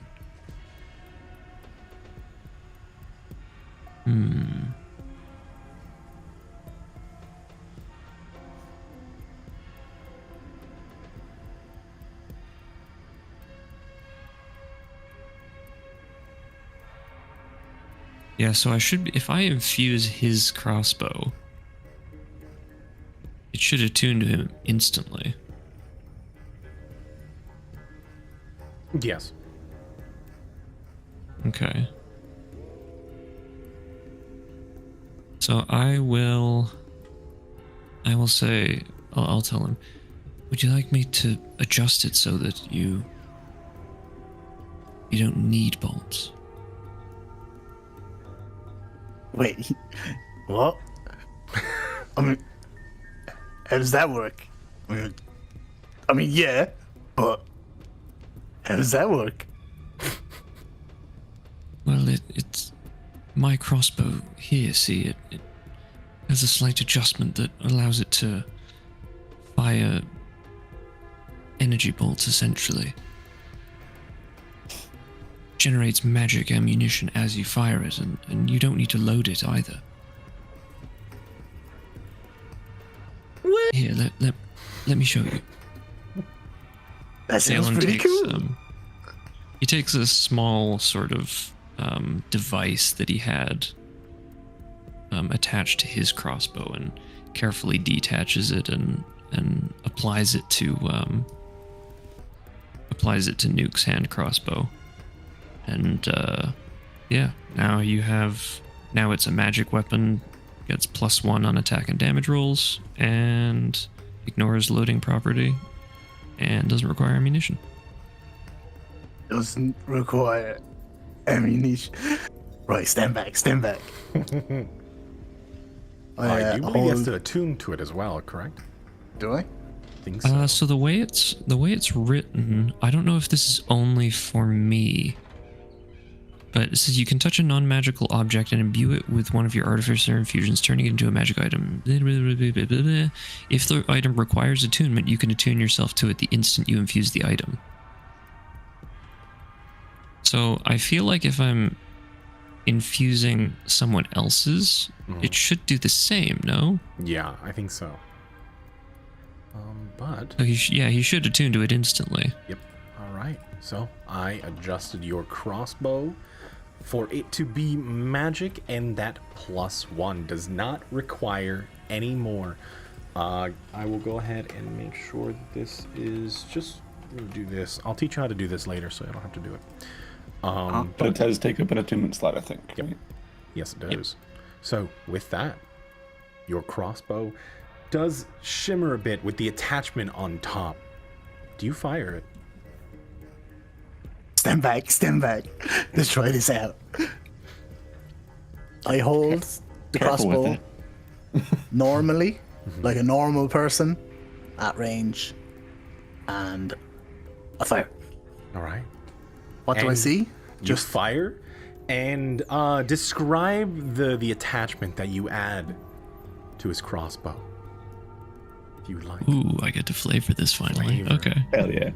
Yeah, so I should, if I infuse his crossbow, it should attune to him instantly. Yes. Okay. So I will say, I'll tell him, would you like me to adjust it so that you don't need bolts? Wait, what? I mean, How does that work? I mean, yeah, but how does that work? Well, it's my crossbow here, see, it has a slight adjustment that allows it to fire energy bolts, essentially. Generates magic ammunition as you fire it, and you don't need to load it either. Here, let me show you. That sounds Dalen pretty takes, cool. he takes a small sort of device that he had attached to his crossbow and carefully detaches it and applies it to Nuke's hand crossbow. And yeah, now it's a magic weapon, gets +1 on attack and damage rolls, and ignores loading property, and doesn't require ammunition. Doesn't require ammunition. Right, stand back. I do believe he has to attune to it as well, correct? Do I? I think so. So the way it's written, I don't know if this is only for me, but it says you can touch a non-magical object and imbue it with one of your artificer infusions, turning it into a magic item. If the item requires attunement, you can attune yourself to it the instant you infuse the item. So I feel like if I'm infusing someone else's, it should do the same, no? Yeah, I think so. But So he should attune to it instantly. yep. All right. So I adjusted your crossbow for it to be magic, and that +1 does not require any more. I will go ahead and make sure that this is just do this. I'll teach you how to do this later, so I don't have to do it. But it does take up an attunement slot, I think. Yep. Right? Yes, it does. So with that, your crossbow does shimmer a bit with the attachment on top. Do you fire it? Stand back. Let's try this out. I hold the Careful with crossbow it. normally, like a normal person, at range, and I fire. All right. What do I And see? Just fire, and describe the attachment that you add to his crossbow, if you would like. Ooh, I get to flavor this finally. Flavor. Okay. Hell yeah.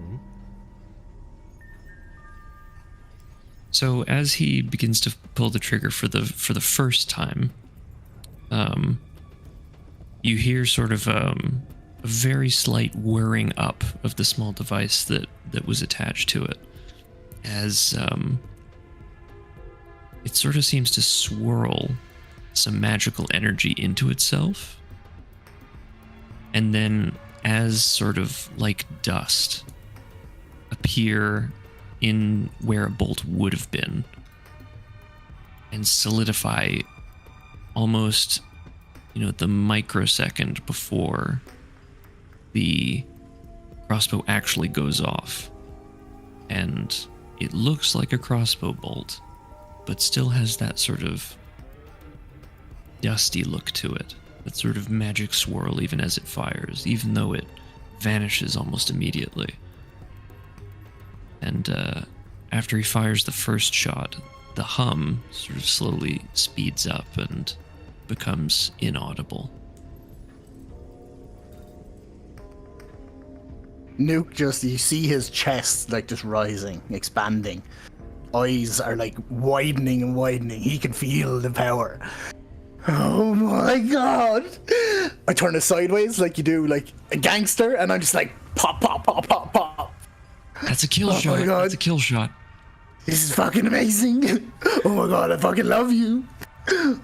So as he begins to pull the trigger for the first time, you hear sort of a very slight whirring up of the small device that was attached to it, as it sort of seems to swirl some magical energy into itself, and then as sort of like dust appear in where a bolt would have been and solidify almost, the microsecond before the crossbow actually goes off. And it looks like a crossbow bolt, but still has that sort of dusty look to it, that sort of magic swirl even as it fires, even though it vanishes almost immediately. And after he fires the first shot, the hum sort of slowly speeds up and becomes inaudible. Nuke you see his chest like just rising, expanding. Eyes are like widening and widening. He can feel the power. Oh my god! I turn it sideways like you do like a gangster, and I'm just like pop, pop, pop, pop, pop. That's a kill Oh my shot. God. That's a kill shot. This is fucking amazing. Oh my god, I fucking love you.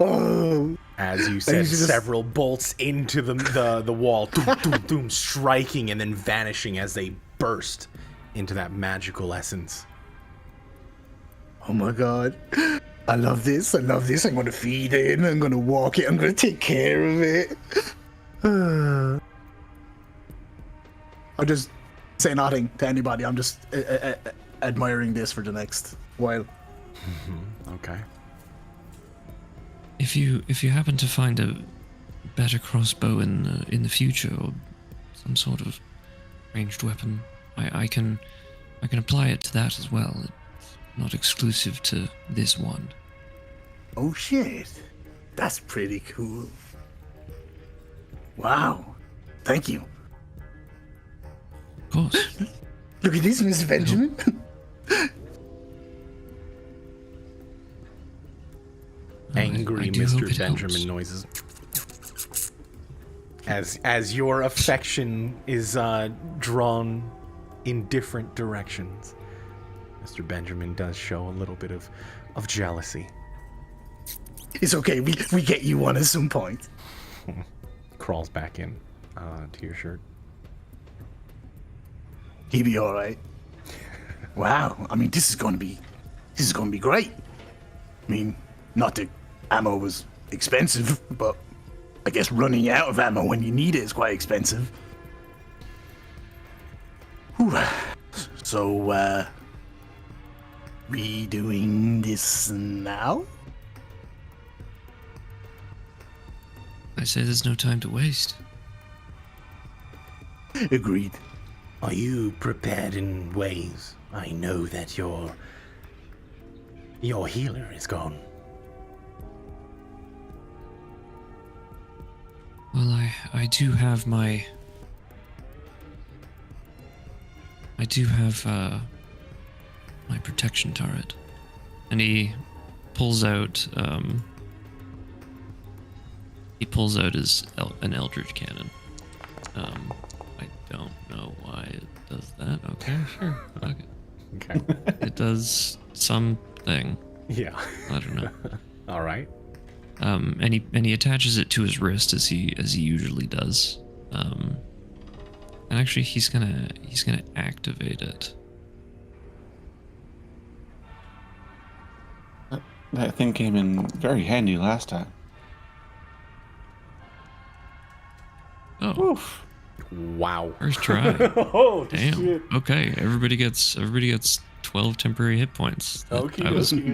Oh. As you said, you just- several bolts into the wall, doom, doom, doom, striking and then vanishing as they burst into that magical essence. Oh my god. I love this. I'm gonna feed it. I'm gonna walk it. I'm gonna take care of it. I just say nothing to anybody. I'm just admiring this for the next while. Okay. If you happen to find a better crossbow in the future, or some sort of ranged weapon, I can apply it to that as well. It's not exclusive to this one. Oh shit. That's pretty cool. Wow. Thank you. Of course. Look at this, Mr. Benjamin. Angry I do hope Mr. it Benjamin helps. noises. As your affection is drawn in different directions, Mr. Benjamin does show a little bit of jealousy. It's okay. We get you one at some point. Crawls back in to your shirt. He'll be all right. Wow. I mean, this is going to be great. I mean, not that ammo was expensive, but I guess running out of ammo when you need it is quite expensive. Whew. So, we doing this now? I say there's no time to waste. Agreed. Are you prepared in ways? I know that your healer is gone. Well, I do have my protection turret, and he pulls out an eldritch cannon. I don't know why it does that. Okay, sure. Okay. Okay. It does something. Yeah. I don't know. All right. And he attaches it to his wrist as he usually does. And actually, he's gonna activate it. That thing came in very handy last time. Oh, Oof. Wow. first try. Oh, Damn. shit. Okay, everybody gets 12 temporary hit points. Okay,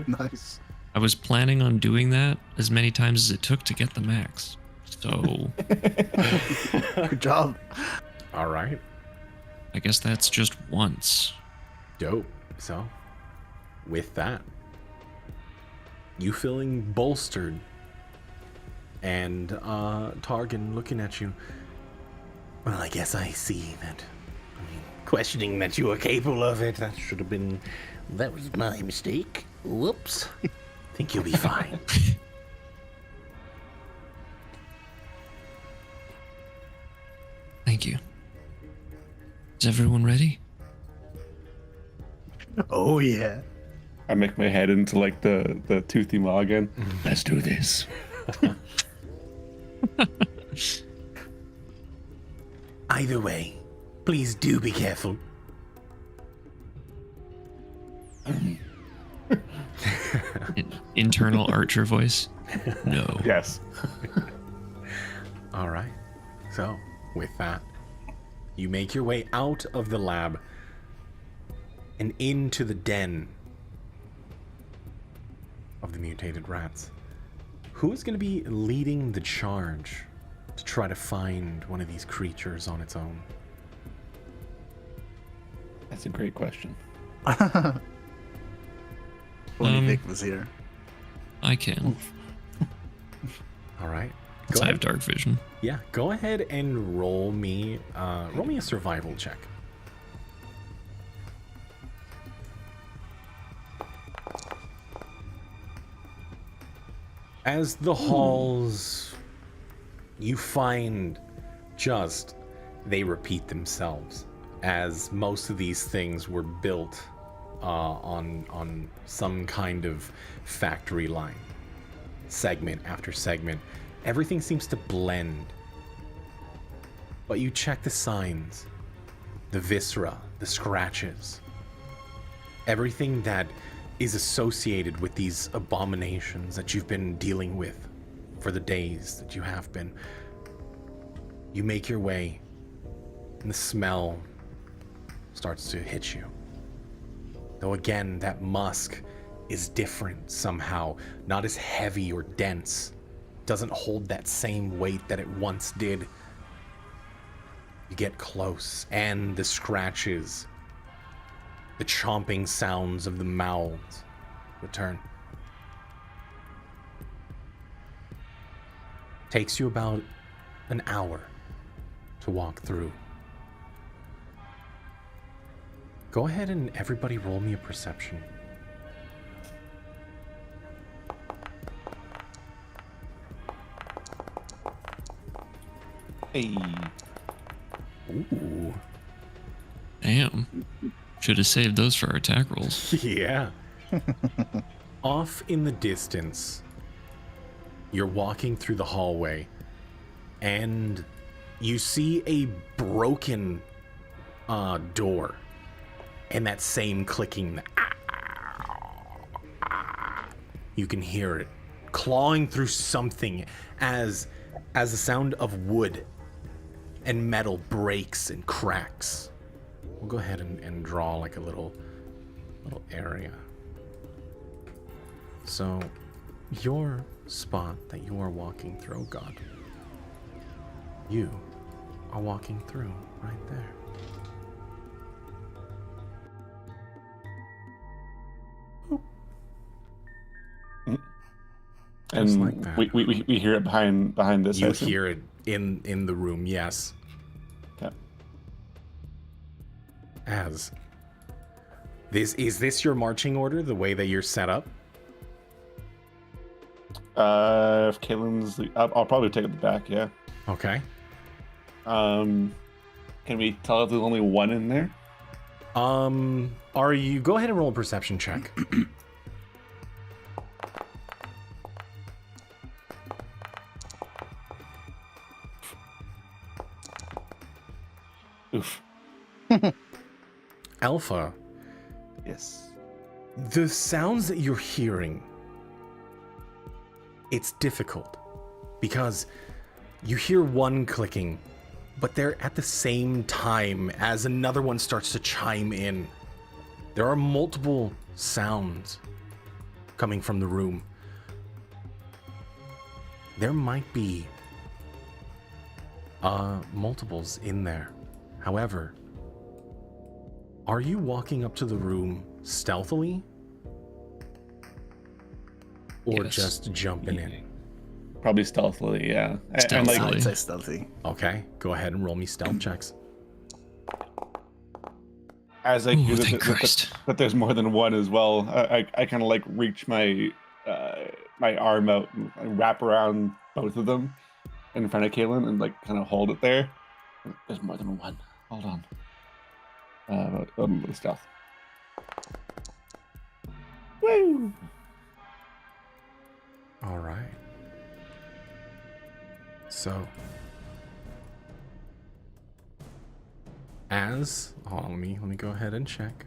Nice. I was planning on doing that as many times as it took to get the max. So Good job. All right. I guess that's just once. Dope. So, with that, you feeling bolstered, and Targan looking at you. Well, I guess I see that. I mean, questioning that you were capable of it, that should have been. That was my mistake. Whoops. Think you'll be fine. Thank you. Is everyone ready? Oh yeah. I make my head into like the toothy maw again. Let's do this. Either way, please do be careful. Internal Archer voice. No. Yes. All right. So, with that, you make your way out of the lab and into the den of the mutated rats. Who is going to be leading the charge to try to find one of these creatures on its own? That's a great question. Only Vic was here. I can. All right. Since I have dark vision. Yeah, go ahead and roll me a survival check. As the halls, you find just they repeat themselves, as most of these things were built on some kind of factory line, segment after segment. Everything seems to blend. But you check the signs, the viscera, the scratches, everything that is associated with these abominations that you've been dealing with for the days that you have been. You make your way, and the smell starts to hit you. Though again, that musk is different somehow, not as heavy or dense doesn't hold that same weight that it once did. You get close, and the scratches, the chomping sounds of the mouths return. Takes you about an hour to walk through. Go ahead and everybody roll me a perception. Hey. Ooh. Damn. Should have saved those for our attack rolls. Yeah. Off in the distance, you're walking through the hallway, and you see a broken door, and that same clicking. You can hear it clawing through something as the sound of wood and metal breaks and cracks. We'll go ahead and draw like a little area. So, your spot that you are walking through, oh God, you are walking through right there. And like that. we hear it behind this. You I assume? hear it in the room, yes. Okay. As is this your marching order, the way that you're set up? If Caitlin's, I'll probably take it back. Yeah. Okay. Can we tell if there's only one in there? Are you go ahead and roll a perception check? Oof. Alpha, Yes. the sounds that you're hearing, it's difficult because you hear one clicking, but they're at the same time as another one starts to chime in. There are multiple sounds coming from the room. There might be multiples in there. However, are you walking up to the room stealthily? Or Yes. just jumping in? Probably stealthily. Yeah. And Stealthily. like, I'd say stealthy. Okay, go ahead and roll me stealth checks. as I Ooh, hear thank Christ. that there's more than one as well, I kind of like reach my my arm out and wrap around both of them in front of Caitlin and like kind of hold it there. There's more than one. Hold on. With stealth. Woo! All right. So, hold on, let me go ahead and check.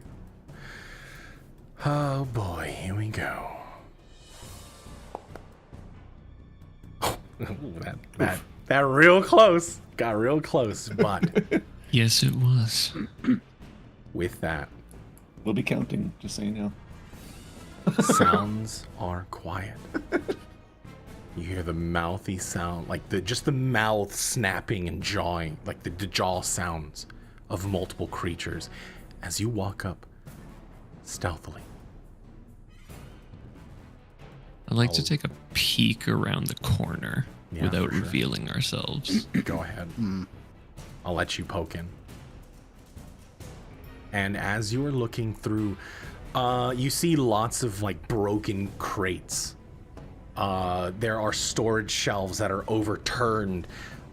Oh boy, here we go. that real close. Got real close, but Yes, it was. with that, We'll be counting, just so you know. sounds are quiet. You hear the mouthy sound, like just the mouth snapping and jawing, like the jaw sounds of multiple creatures as you walk up stealthily. I'd like to take a peek around the corner Yeah, without for sure. revealing ourselves. Go ahead. I'll let you poke in. And as you are looking through, you see lots of like broken crates. There are storage shelves that are overturned.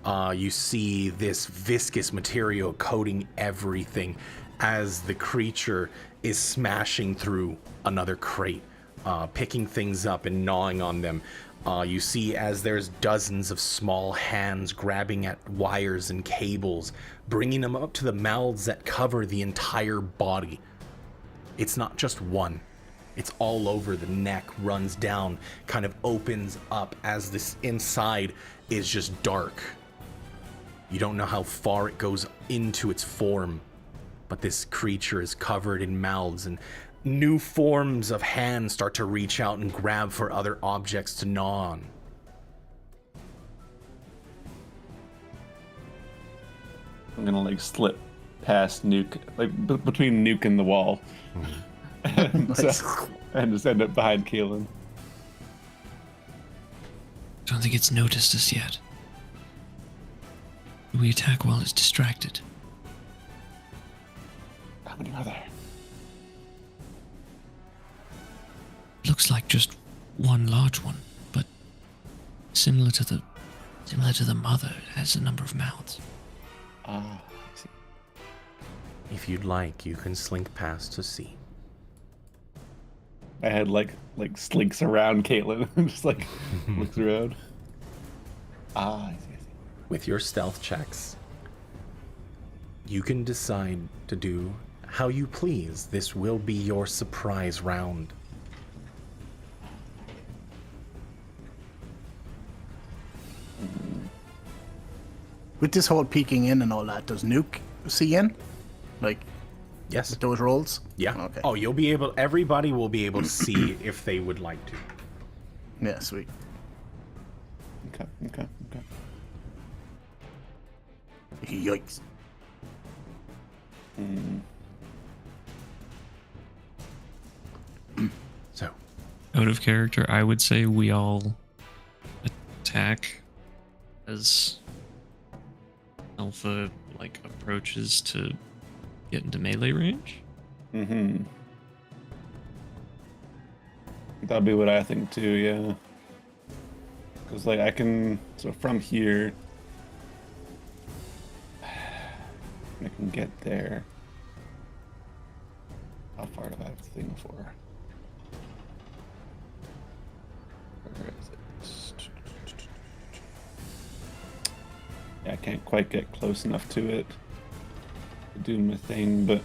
You see this viscous material coating everything as the creature is smashing through another crate, picking things up and gnawing on them. You see as there's dozens of small hands grabbing at wires and cables, bringing them up to the mouths that cover the entire body. It's not just one. It's all over. The neck runs down, kind of opens up as this inside is just dark. You don't know how far it goes into its form, but this creature is covered in mouths, and new forms of hands start to reach out and grab for other objects to gnaw on. I'm gonna like slip past Nuke, like between Nuke and the wall, and, and just end up behind Kaelin. Don't think it's noticed us yet. We attack while it's distracted. How many are there? Looks like just one large one, but similar to the mother, it has a number of mouths. Ah, I see. If you'd like, you can slink past to see. My head like slinks around Caitlin and just like looks around. Ah, I see. With your stealth checks, you can decide to do how you please. This will be your surprise round. With this whole peeking in and all that, does Nuke see in? Like, Yes. with those rolls? Yeah. Okay. Oh, you'll be able. Everybody will be able to see if they would like to. Yeah, sweet. Okay. Yikes. So, Out of character, I would say we all attack as Alpha like approaches to get into melee range. Mm-hmm. That'd be what I think too, yeah. Because like I can, so from here, I can get there. How far do I have to thing for? Where is it? Yeah, I can't quite get close enough to it to do my thing, but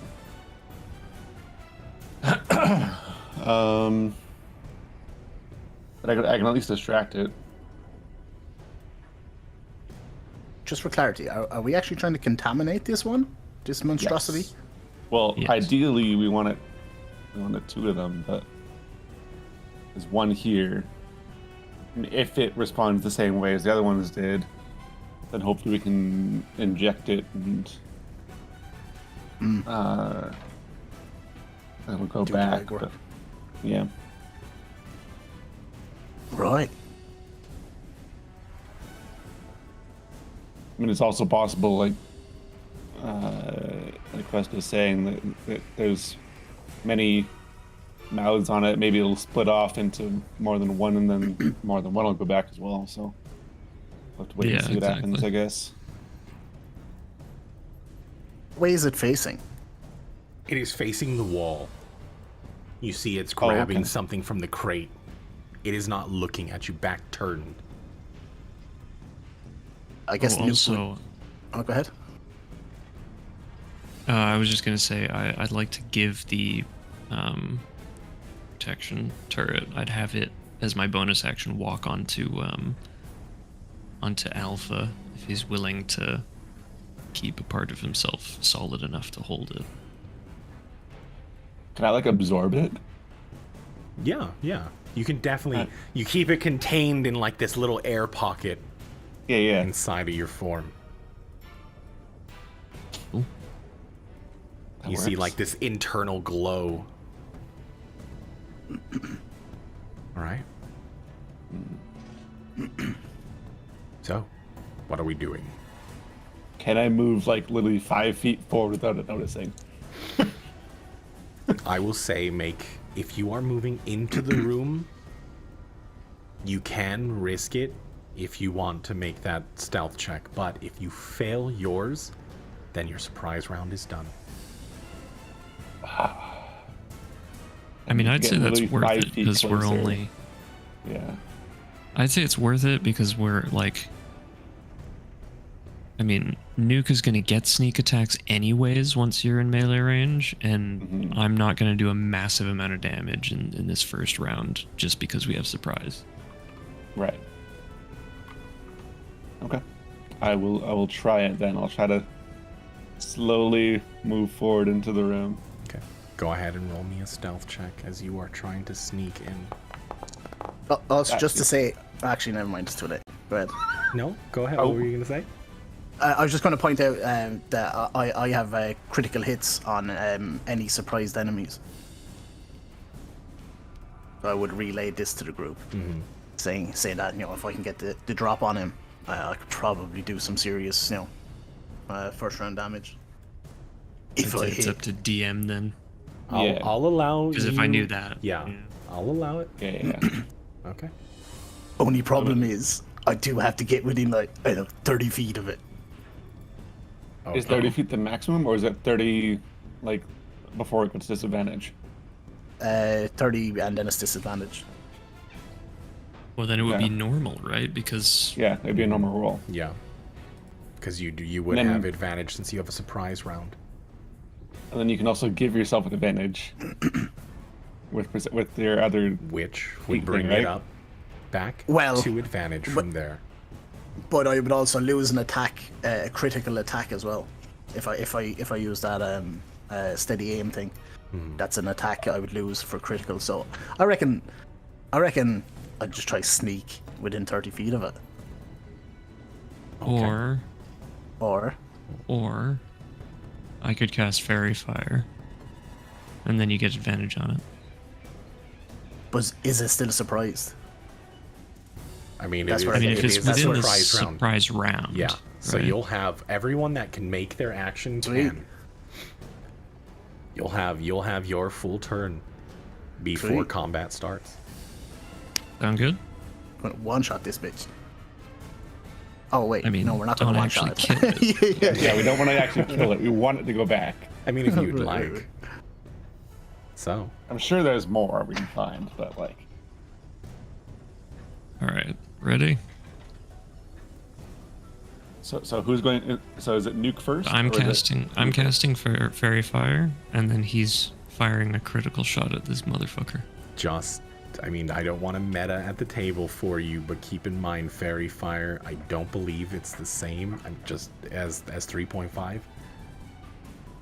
but I can at least distract it. Just for clarity, are we actually trying to contaminate this one? This monstrosity? Yes. Well, Yes. ideally we wanted two of them, but there's one here. And if it responds the same way as the other ones did, then hopefully we can inject it and it'll go Do the back. legwork. But, yeah. Right. I mean, it's also possible, like Quest was saying, that there's many mouths on it. Maybe it'll split off into more than one, and then more than one will go back as well. So we'll have to wait and Yeah, see what happens, exactly. I guess. What way is it facing? it is facing the wall. You see it's Oh, grabbing okay. something from the crate. It is not looking at you, back turned. I guess Nuke also, would... Oh, go ahead. I was just gonna say I'd like to give the protection turret. I'd have it as my bonus action walk onto Alpha if he's willing to keep a part of himself solid enough to hold it. Can I like absorb it? Yeah. You can definitely... You keep it contained in like this little air pocket Yeah. inside of your form. Cool. That You see works. like this internal glow. All right. So, what are we doing? Can I move like literally 5 feet forward without it noticing? I will say if you are moving into the room, you can risk it if you want to make that stealth check, but if you fail yours, then your surprise round is done. I mean, I'd Get say that's literally worth 5 it feet because we're closer. only. Yeah. I'd say it's worth it because we're like. I mean, Nuke is going to get sneak attacks anyways once you're in melee range, and I'm not going to do a massive amount of damage in this first round just because we have surprise. Right. Okay. I will try it then. I'll try to slowly move forward into the room. Okay. Go ahead and roll me a stealth check as you are trying to sneak in. Also, just to say... Actually, never mind. It's too late. Go ahead. No? Go ahead. Oh. What were you going to say? I was just going to point out that I have critical hits on any surprised enemies. So I would relay this to the group, saying that, you know, if I can get the drop on him, I could probably do some serious, you know, first round damage. If I It's hit. up to DM then. I'll allow Because if I knew that. Yeah, I'll allow it. Yeah. Okay. Only problem is I do have to get within like 30 feet of it. Is 30 feet the maximum, or is it 30, like, before it gets disadvantage? 30 and then it's disadvantage. Well, then it would Yeah. be normal, right? Because Yeah, it'd be a normal roll. Yeah. Because you would Then- have advantage since you have a surprise round. And then you can also give yourself an advantage with your other. Which would Feet bring thing, it right? up back Well, to advantage from there. But I would also lose an attack, a critical attack as well, if I use that steady aim thing. That's an attack I would lose for critical. So I reckon I'd just try sneak within 30 feet of it, or or I could cast Fairy Fire, and then you get advantage on it. but is it still a surprise? I mean, That's it what is, I I think mean, if it it's is. That's within the what surprise round. surprise round. Yeah. So right? you'll have everyone that can make their action Sweet. can. You'll have your full turn before Sweet. combat starts. Sound good? I'm gonna one shot this bitch. Oh wait, I mean, no, we're not don't gonna one actually shot kill it. Yeah, we don't want to actually kill it. We want it to go back. I mean, if you'd Right, like. right. So, I'm sure there's more we can find, but like. All right, ready? So who's going? So is it Nuke first? I'm or is it- casting. I'm casting for Fairy Fire, and then he's firing a critical shot at this motherfucker. I mean, I don't want to meta at the table for you, but keep in mind, Fairy Fire, I don't believe it's the same. I'm just as 3.5.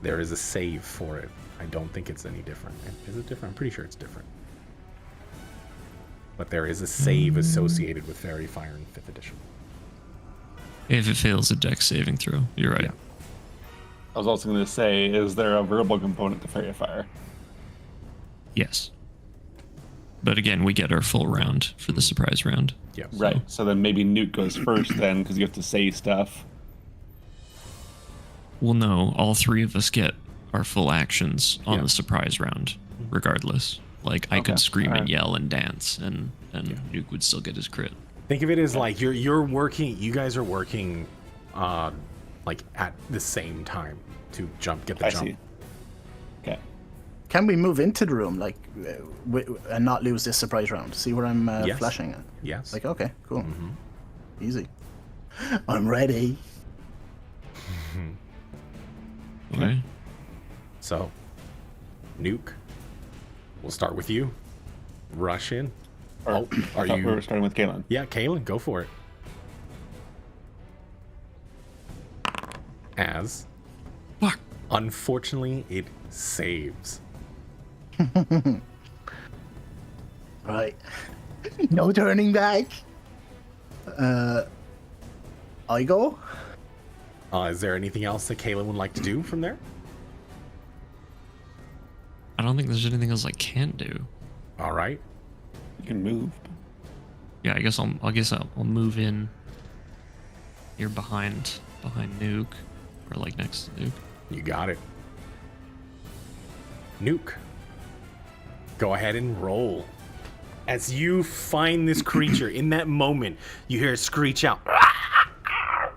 There is a save for it. I don't think it's any different. Is it different? I'm pretty sure it's different. But there is a save associated with Fairy Fire in 5th edition. If it fails a dex saving throw, you're right. Yeah. I was also going to say, is there a verbal component to Fairy Fire? Yes. But again, we get our full round for the surprise round. Yeah. Right. So then maybe Nuke goes first then, because you have to say stuff. Well, no, all three of us get our full actions on Yeah. the surprise round, regardless. Like, I Okay, could scream and alright. yell and dance, and Nuke would still get his crit. Think of it as like you're working. You guys are working, like at the same time to get the I jump. see. Okay. Can we move into the room like and not lose this surprise round? See where I'm Yes. flashing at? Yes. Like, okay, cool, easy. I'm ready. Okay? So, Nuke, we'll start with you. Rush in. Or, Oh, I are thought you? we were starting with Kalen. Yeah, Kaylin, go for it. As, Fuck. unfortunately, it saves. Right. No turning back. I go. Is there anything else that Kaylin would like to do from there? I don't think there's anything else I can do. All right. You can move. Yeah, I guess I'll move in here behind Nuke, or like next to Nuke. You got it. Nuke, go ahead and roll. As you find this creature, in that moment, you hear it screech out.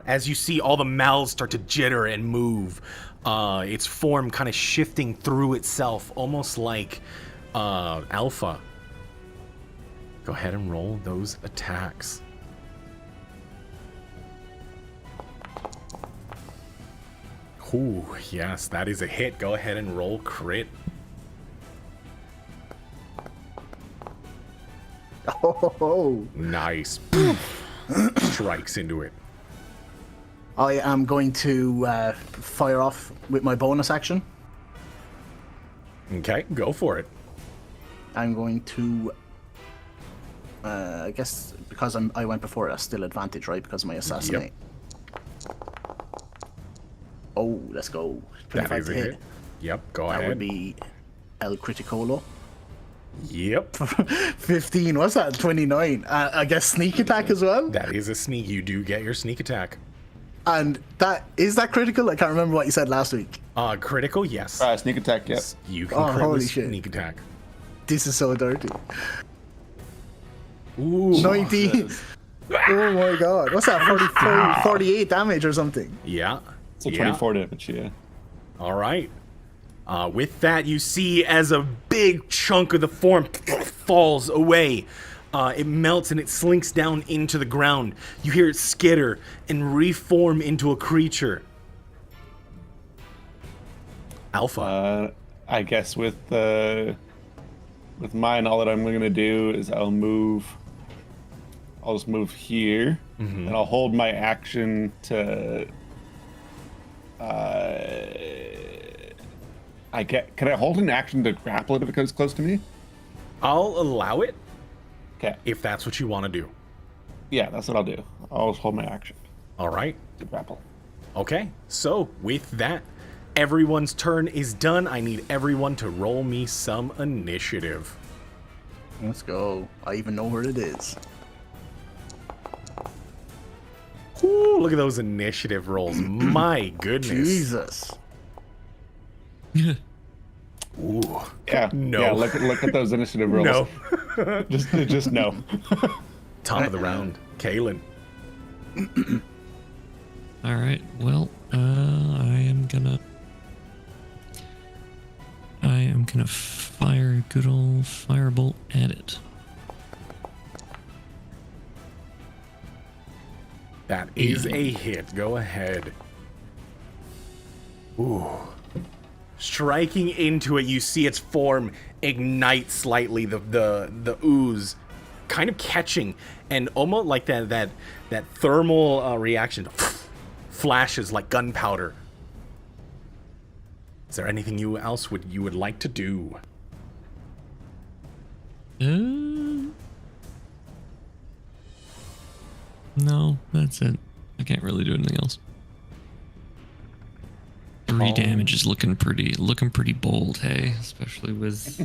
As you see all the mouths start to jitter and move, its form kind of shifting through itself, almost like Alpha. Go ahead and roll those attacks. Ooh, yes, that is a hit. Go ahead and roll crit. Oh. Nice. Strikes into it. I am going to fire off with my bonus action. Okay, go for it. I'm going to. I guess because I went before, that's still advantage, right? Because of my assassinate. Oh, let's go. That 25 is to a hit. Yep, go That ahead. would be El Criticolo. Yep. 15. What's that? 29. I guess sneak attack as well. That is a sneak. You do get your sneak attack. And is that critical? I can't remember what you said last week. Critical, yes. Sneak attack, yep. You can Oh, crit holy with shit. sneak attack. This is so dirty. Ooh. 19. Oh my god. What's that? 48 damage or something. Yeah. So yeah. 24 damage, yeah. All right. With that, you see as a big chunk of the form falls away. It melts and it slinks down into the ground. You hear it skitter and reform into a creature. Alpha. I guess with mine, all that I'm gonna do is I'll just move here, and I'll hold my action to. Can I hold an action to grapple it if it comes close to me? I'll allow it Okay. if that's what you want to do. Yeah, that's what I'll do. I'll just hold my action All right. to grapple. Okay. So with that, everyone's turn is done. I need everyone to roll me some initiative. Let's go. I even know where it is. Ooh, look at those initiative rolls. My goodness. Jesus. Ooh. Yeah. No. Yeah. Look at those initiative rolls. No. Just no. Top of the round. Kaylin. All right. Well, I am gonna fire a good old firebolt at it. That is a hit. Go ahead. Ooh. Striking into it, you see its form ignite slightly, the ooze kind of catching, and almost like that thermal reaction flashes like gunpowder. Is there anything you would like to do? No, that's it. I can't really do anything else. 3 damage is looking pretty bold, hey? Especially with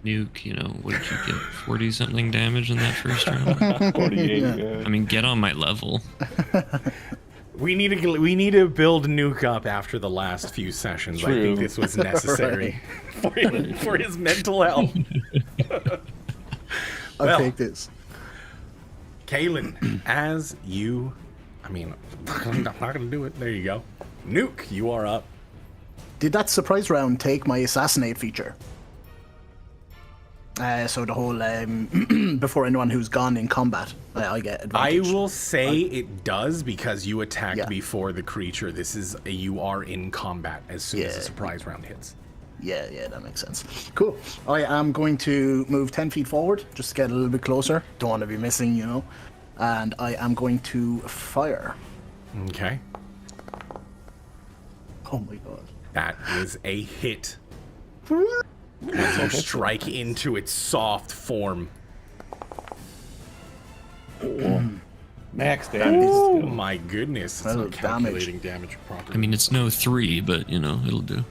Nuke, you know, what did you get? 40 something damage in that first round? 48. Yeah. I mean, get on my level. We need to build Nuke up after the last few sessions. I think True. this was necessary for his mental health. I'll Well. take this. Kaylin, I'm not gonna do it. There you go. Nuke, you are up. Did that surprise round take my assassinate feature? So the whole before anyone who's gone in combat, I get I advantage. will say it does because you attacked Yeah. before the creature. You are in combat as soon as the Yeah. surprise round hits. Yeah, that makes sense. Cool. I am going to move 10 feet forward, just to get a little bit closer. Don't want to be missing, you know. And I am going to fire. Okay. Oh my god. That is a hit. As you strike into its soft form. Max damage. Oh my goodness. It's Well, not calculating damage properly. I mean, it's no 3, but, you know, it'll do.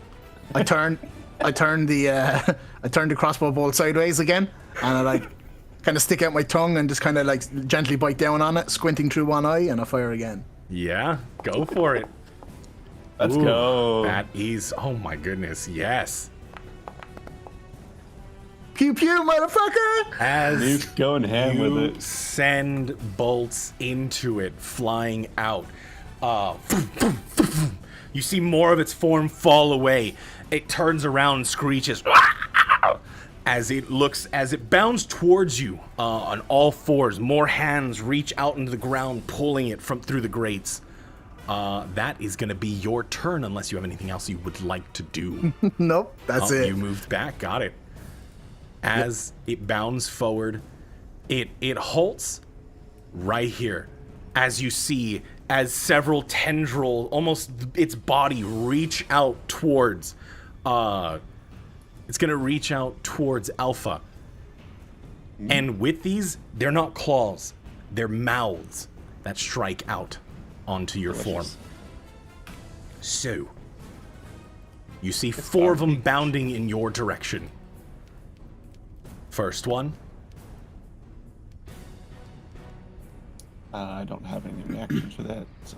I turn the crossbow bolt sideways again, and I like kind of stick out my tongue and just kind of like gently bite down on it, squinting through one eye, and I fire again. Yeah, go for it. Let's Ooh, go. That is, oh my goodness, yes. Pew pew, motherfucker! As Nuke going ham you with it. send bolts into it, flying out. You see more of its form fall away. It turns around and screeches as it bounds towards you on all fours. More hands reach out into the ground, pulling it through the grates. That is going to be your turn, unless you have anything else you would like to do. Nope, that's it. You moved back. Got it. As it bounds forward, it halts right here. As you see, as several tendrils, almost its body, reach out towards. It's gonna reach out towards Alpha. And with these, they're not claws; they're mouths that strike out onto your form. So, You see 4 of them bounding in your direction. First one. I don't have any reactions for that, so.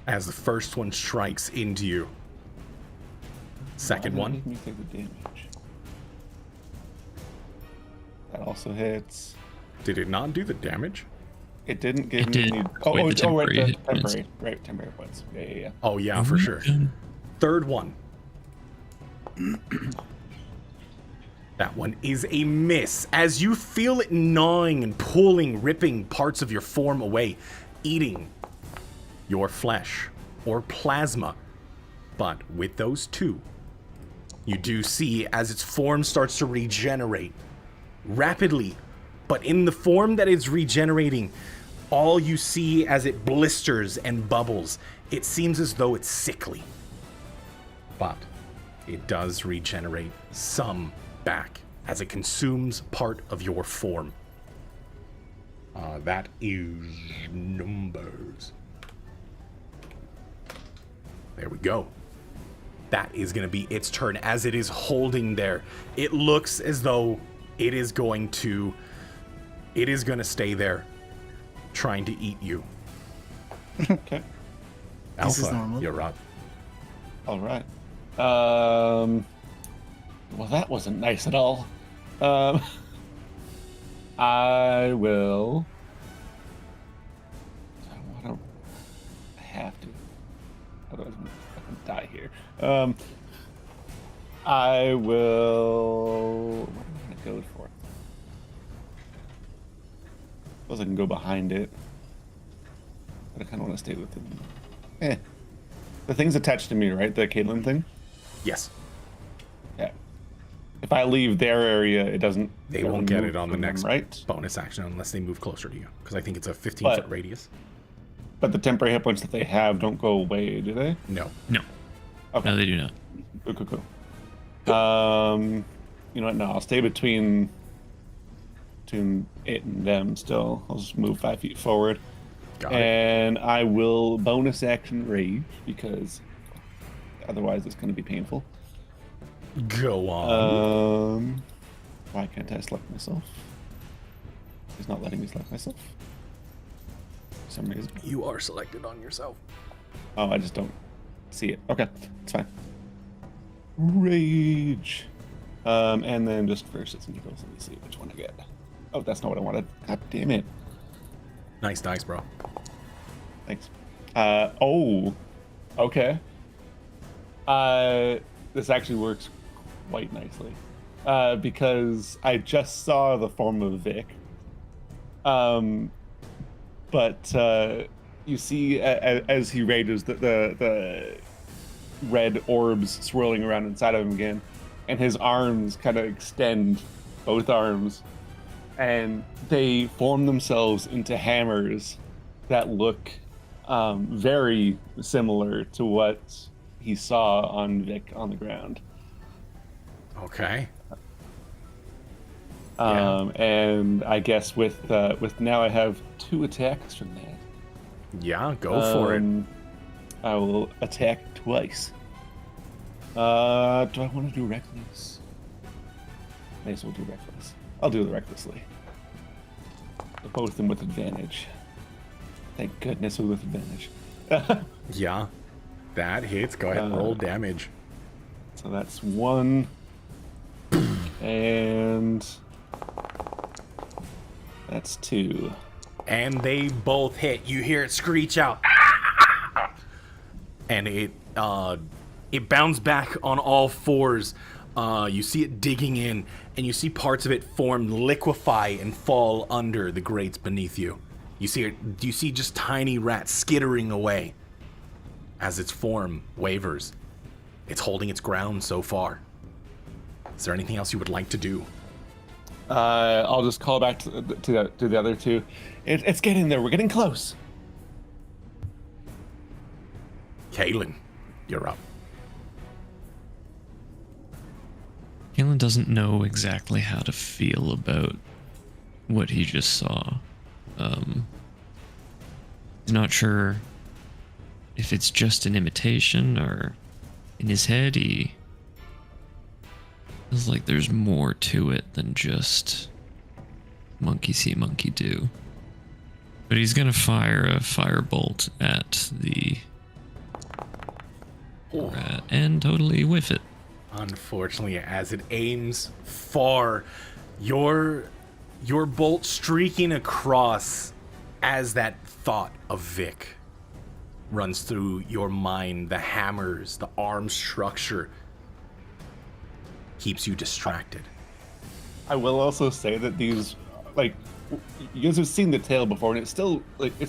As the first one strikes into you. Second Why one. did it make me take the damage? That also hits. Did it not do the damage? It didn't give It me did. any. Wait, the temporary right, hit points. temporary points. Yeah. Oh yeah, for sure. Third one. That one is a miss. As you feel it gnawing and pulling, ripping parts of your form away, eating your flesh or plasma. But with those 2, you do see as its form starts to regenerate rapidly. But in the form that it's regenerating, all you see as it blisters and bubbles, it seems as though it's sickly. But it does regenerate some back as it consumes part of your form. That is numbers. There we go. That is going to be its turn as it is holding there. It looks as though it is going to stay there trying to eat you. Okay. This is Alpha, normal. you're up. All right. Well, that wasn't nice at all. I will. I don't have to. Otherwise, I'm gonna die here. I will. What am I gonna go for? Suppose I can go behind it, but I kind of want to stay with it. The thing's attached to me, right? The Caitlyn thing. Yes. Yeah. If I leave their area, it doesn't. They won't get it on the from them, next right? bonus action unless they move closer to you. Because I think it's a 15-foot But- radius. But the temporary hit points that they have don't go away, do they? No. No. Okay. No, they do not. Cool. You know what? No, I'll stay between it and them still. I'll just move 5 feet forward. Got it. And I will bonus action rage because otherwise it's going to be painful. Go on. Why can't I select myself? He's not letting me select myself. For some reason. You are selected on yourself. Oh, I just don't see it. Okay, it's fine. Rage. And then just for shits and giggles, let me see which one I get. Oh, that's not what I wanted. God damn it. Nice dice, bro. Thanks. Oh, okay. This actually works quite nicely. Because I just saw the form of Vic. But you see as he rages the red orbs swirling around inside of him again, and his arms kind of extend, both arms, and they form themselves into hammers that look very similar to what he saw on Vic on the ground. Okay. And I guess with now I have 2 attacks from that. Yeah, go for it. I will attack twice. Do I want to do reckless? May as well do reckless. I'll do it recklessly. Both of them with advantage. Thank goodness with advantage. Yeah. That hits. Go ahead and roll damage. So that's 1. And that's 2. And they both hit. You hear it screech out. And it bounds back on all 4s. You see it digging in, and you see parts of it form, liquefy, and fall under the grates beneath you. You see just tiny rats skittering away as its form wavers. It's holding its ground so far. Is there anything else you would like to do? I'll just call back to the other 2. It's getting there. We're getting close. Kaylin, you're up. Kalen doesn't know exactly how to feel about what he just saw. He's not sure if it's just an imitation or in his head, he feels like there's more to it than just monkey see, monkey do. But he's gonna fire a firebolt at the rat and totally whiff it. Unfortunately, as it aims far, your bolt streaking across as that thought of Vic runs through your mind. The hammers, the arm structure keeps you distracted. I will also say that these, like, you guys have seen the tail before, and it's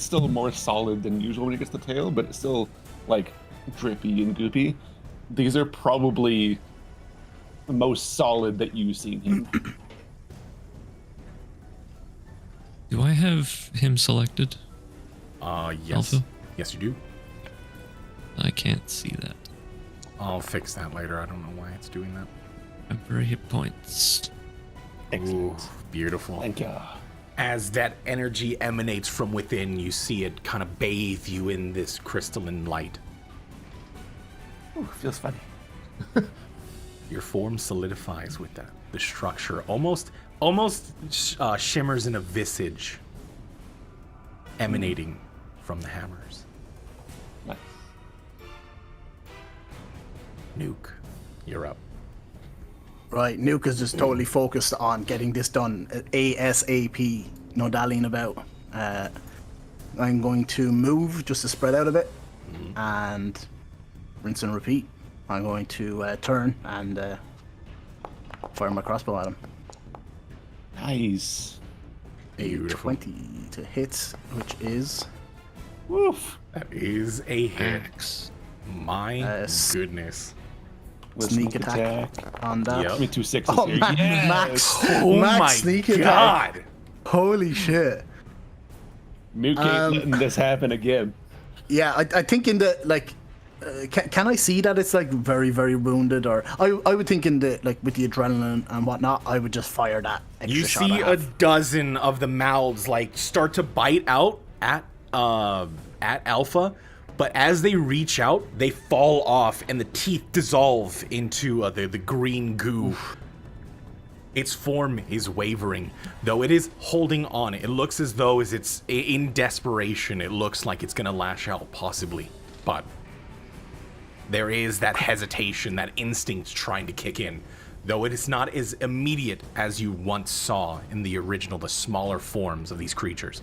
still more solid than usual when it gets the tail, but it's still like drippy and goopy. These are probably the most solid that you've seen him. Do I have him selected? Yes. Alpha? Yes, you do. I can't see that. I'll fix that later. I don't know why it's doing that. Temporary hit points. Ooh, beautiful. Thank you. As that energy emanates from within, you see it kind of bathe you in this crystalline light. Ooh, feels funny. Your form solidifies with that. The structure almost shimmers in a visage emanating from the hammers. Nice. Nuke, you're up. Right, Nuke is just totally focused on getting this done ASAP. No dallying about. I'm going to move just to spread out a bit, and rinse and repeat. I'm going to turn and fire my crossbow at him. Nice. Beautiful. A 20 to hit, which is Woof. That is a hit. Axe. My goodness. With sneak attack on that. Yep. Give me 2 sixes Oh, here. Max! Oh Max my sneak attack. god! Holy shit! Nuke ain't letting this happen again. Yeah, I think in the like, can I see that it's like very very wounded, or I would think in the like with the adrenaline and whatnot, I would just fire that extra You shot. see a dozen of the mouths like start to bite out at Alpha, but as they reach out, they fall off and the teeth dissolve into the green goo. Its form is wavering, though it is holding on. It looks as though as it's in desperation. It looks like it's gonna lash out, possibly, but there is that hesitation, that instinct trying to kick in, though it is not as immediate as you once saw in the original, the smaller forms of these creatures.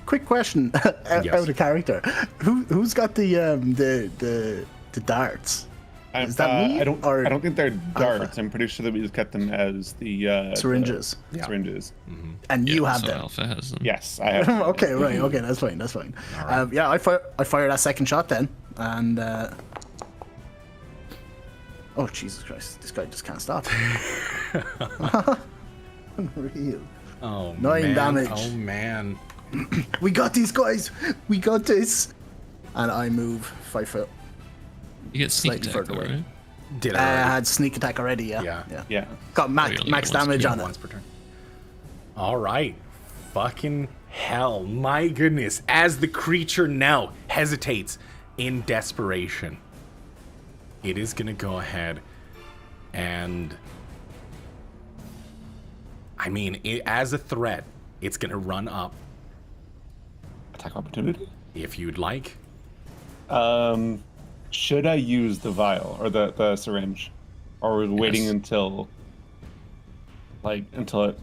Quick question, Yes. out of character. Who's got the darts? Is that me? I don't or think they're darts. I'm pretty sure that we just kept them as the syringes? the syringes. And you have so them. Alpha has them. Yes, I have. Okay, right. Okay, that's fine. That's fine. Yeah, I fire that second shot then, and oh Jesus Christ, this guy just can't stop. Unreal. Oh, 9 man. damage. Oh, man. We got these guys. We got this. And I move 5 foot. You get sneak Slightly attack, further though, away. right? Did I I already? had sneak attack already. Yeah. Yeah. Yeah. Got max Oh, you only max get once damage per on Once it. per turn. All right. Fucking hell. My goodness. As the creature now hesitates in desperation, it is going to go ahead and... I mean, as a threat, it's going to run up Attack opportunity. if you'd like. Should I use the vial or the syringe, or are we waiting Yes. until it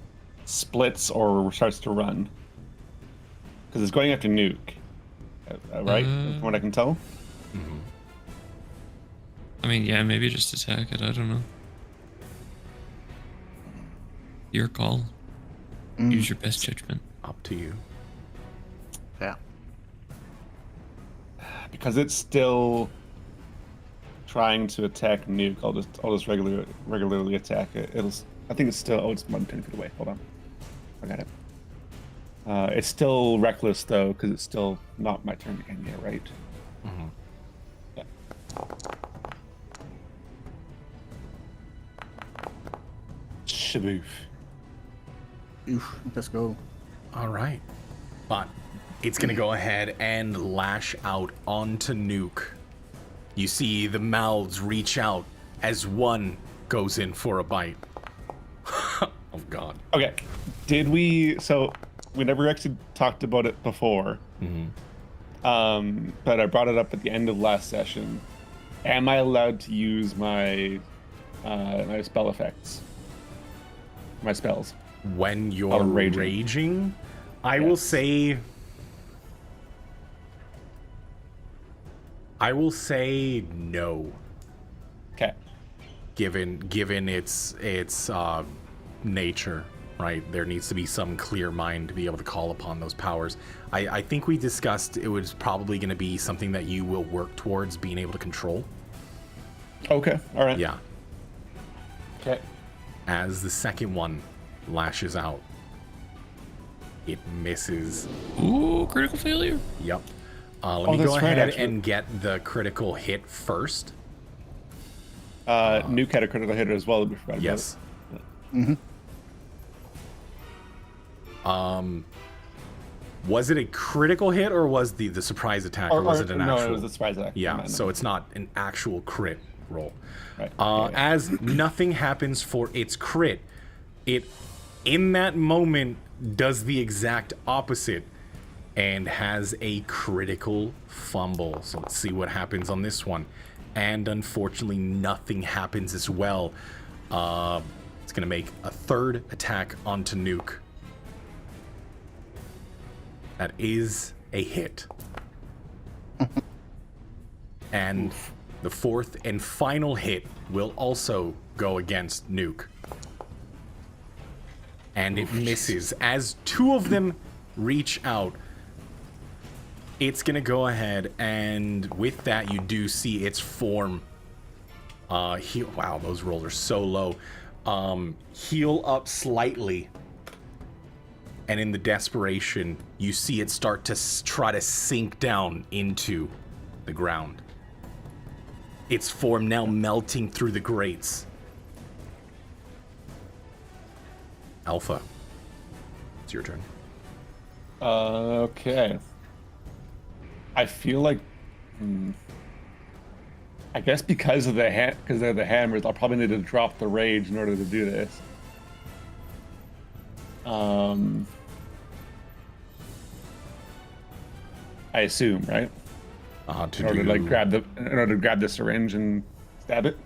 splits or starts to run? Because it's going after Nuke, right? From what I can tell. I mean, yeah, maybe just attack it. I don't know. Your call. Use your best judgment. Up to you. Yeah. Because it's still trying to attack Nuke, I'll just regularly attack it. I think it's still it's 10 feet away. Hold on, I got it. It's still reckless though, because it's still not my turn again yet, right? Mm-hmm. Yeah. Shaboof. Oof, let's go. All right. But It's going to go ahead and lash out onto Nuke. You see the mouths reach out as one goes in for a bite. Oh, God. Okay. So we never actually talked about it before. But I brought it up at the end of last session. Am I allowed to use my my spell effects? My spells. When you're raging, I will say no. Okay. Given its nature, right? There needs to be some clear mind to be able to call upon those powers. I think we discussed it was probably going to be something that you will work towards being able to control. Okay. All right. Yeah. Okay. As the second one lashes out, it misses. Ooh, critical failure. Yep. Let me go that's right, ahead actually. and get the critical hit first. Nuke had a critical hitter as well. That we forgot about. Yes. Was it a critical hit or was the surprise attack, or was it an actual? No, it was a surprise attack. Yeah, No. so it's not an actual crit roll. Right. As nothing happens for its crit, it in that moment does the exact opposite and has a critical fumble. So let's see what happens on this one. And unfortunately, nothing happens as well. It's going to make a third attack onto Nuke. That is a hit. And the fourth and final hit will also go against Nuke. And it misses. As two of them reach out, it's going to go ahead, and with that, you do see its form. Wow, those rolls are so low. Heal up slightly. And in the desperation, you see it start to try to sink down into the ground. Its form now melting through the grates. Alpha, it's your turn. Okay. I feel like, I guess because of because they're the hammers, I'll probably need to drop the rage in order to do this. I assume, right? In order to grab the syringe and stab it.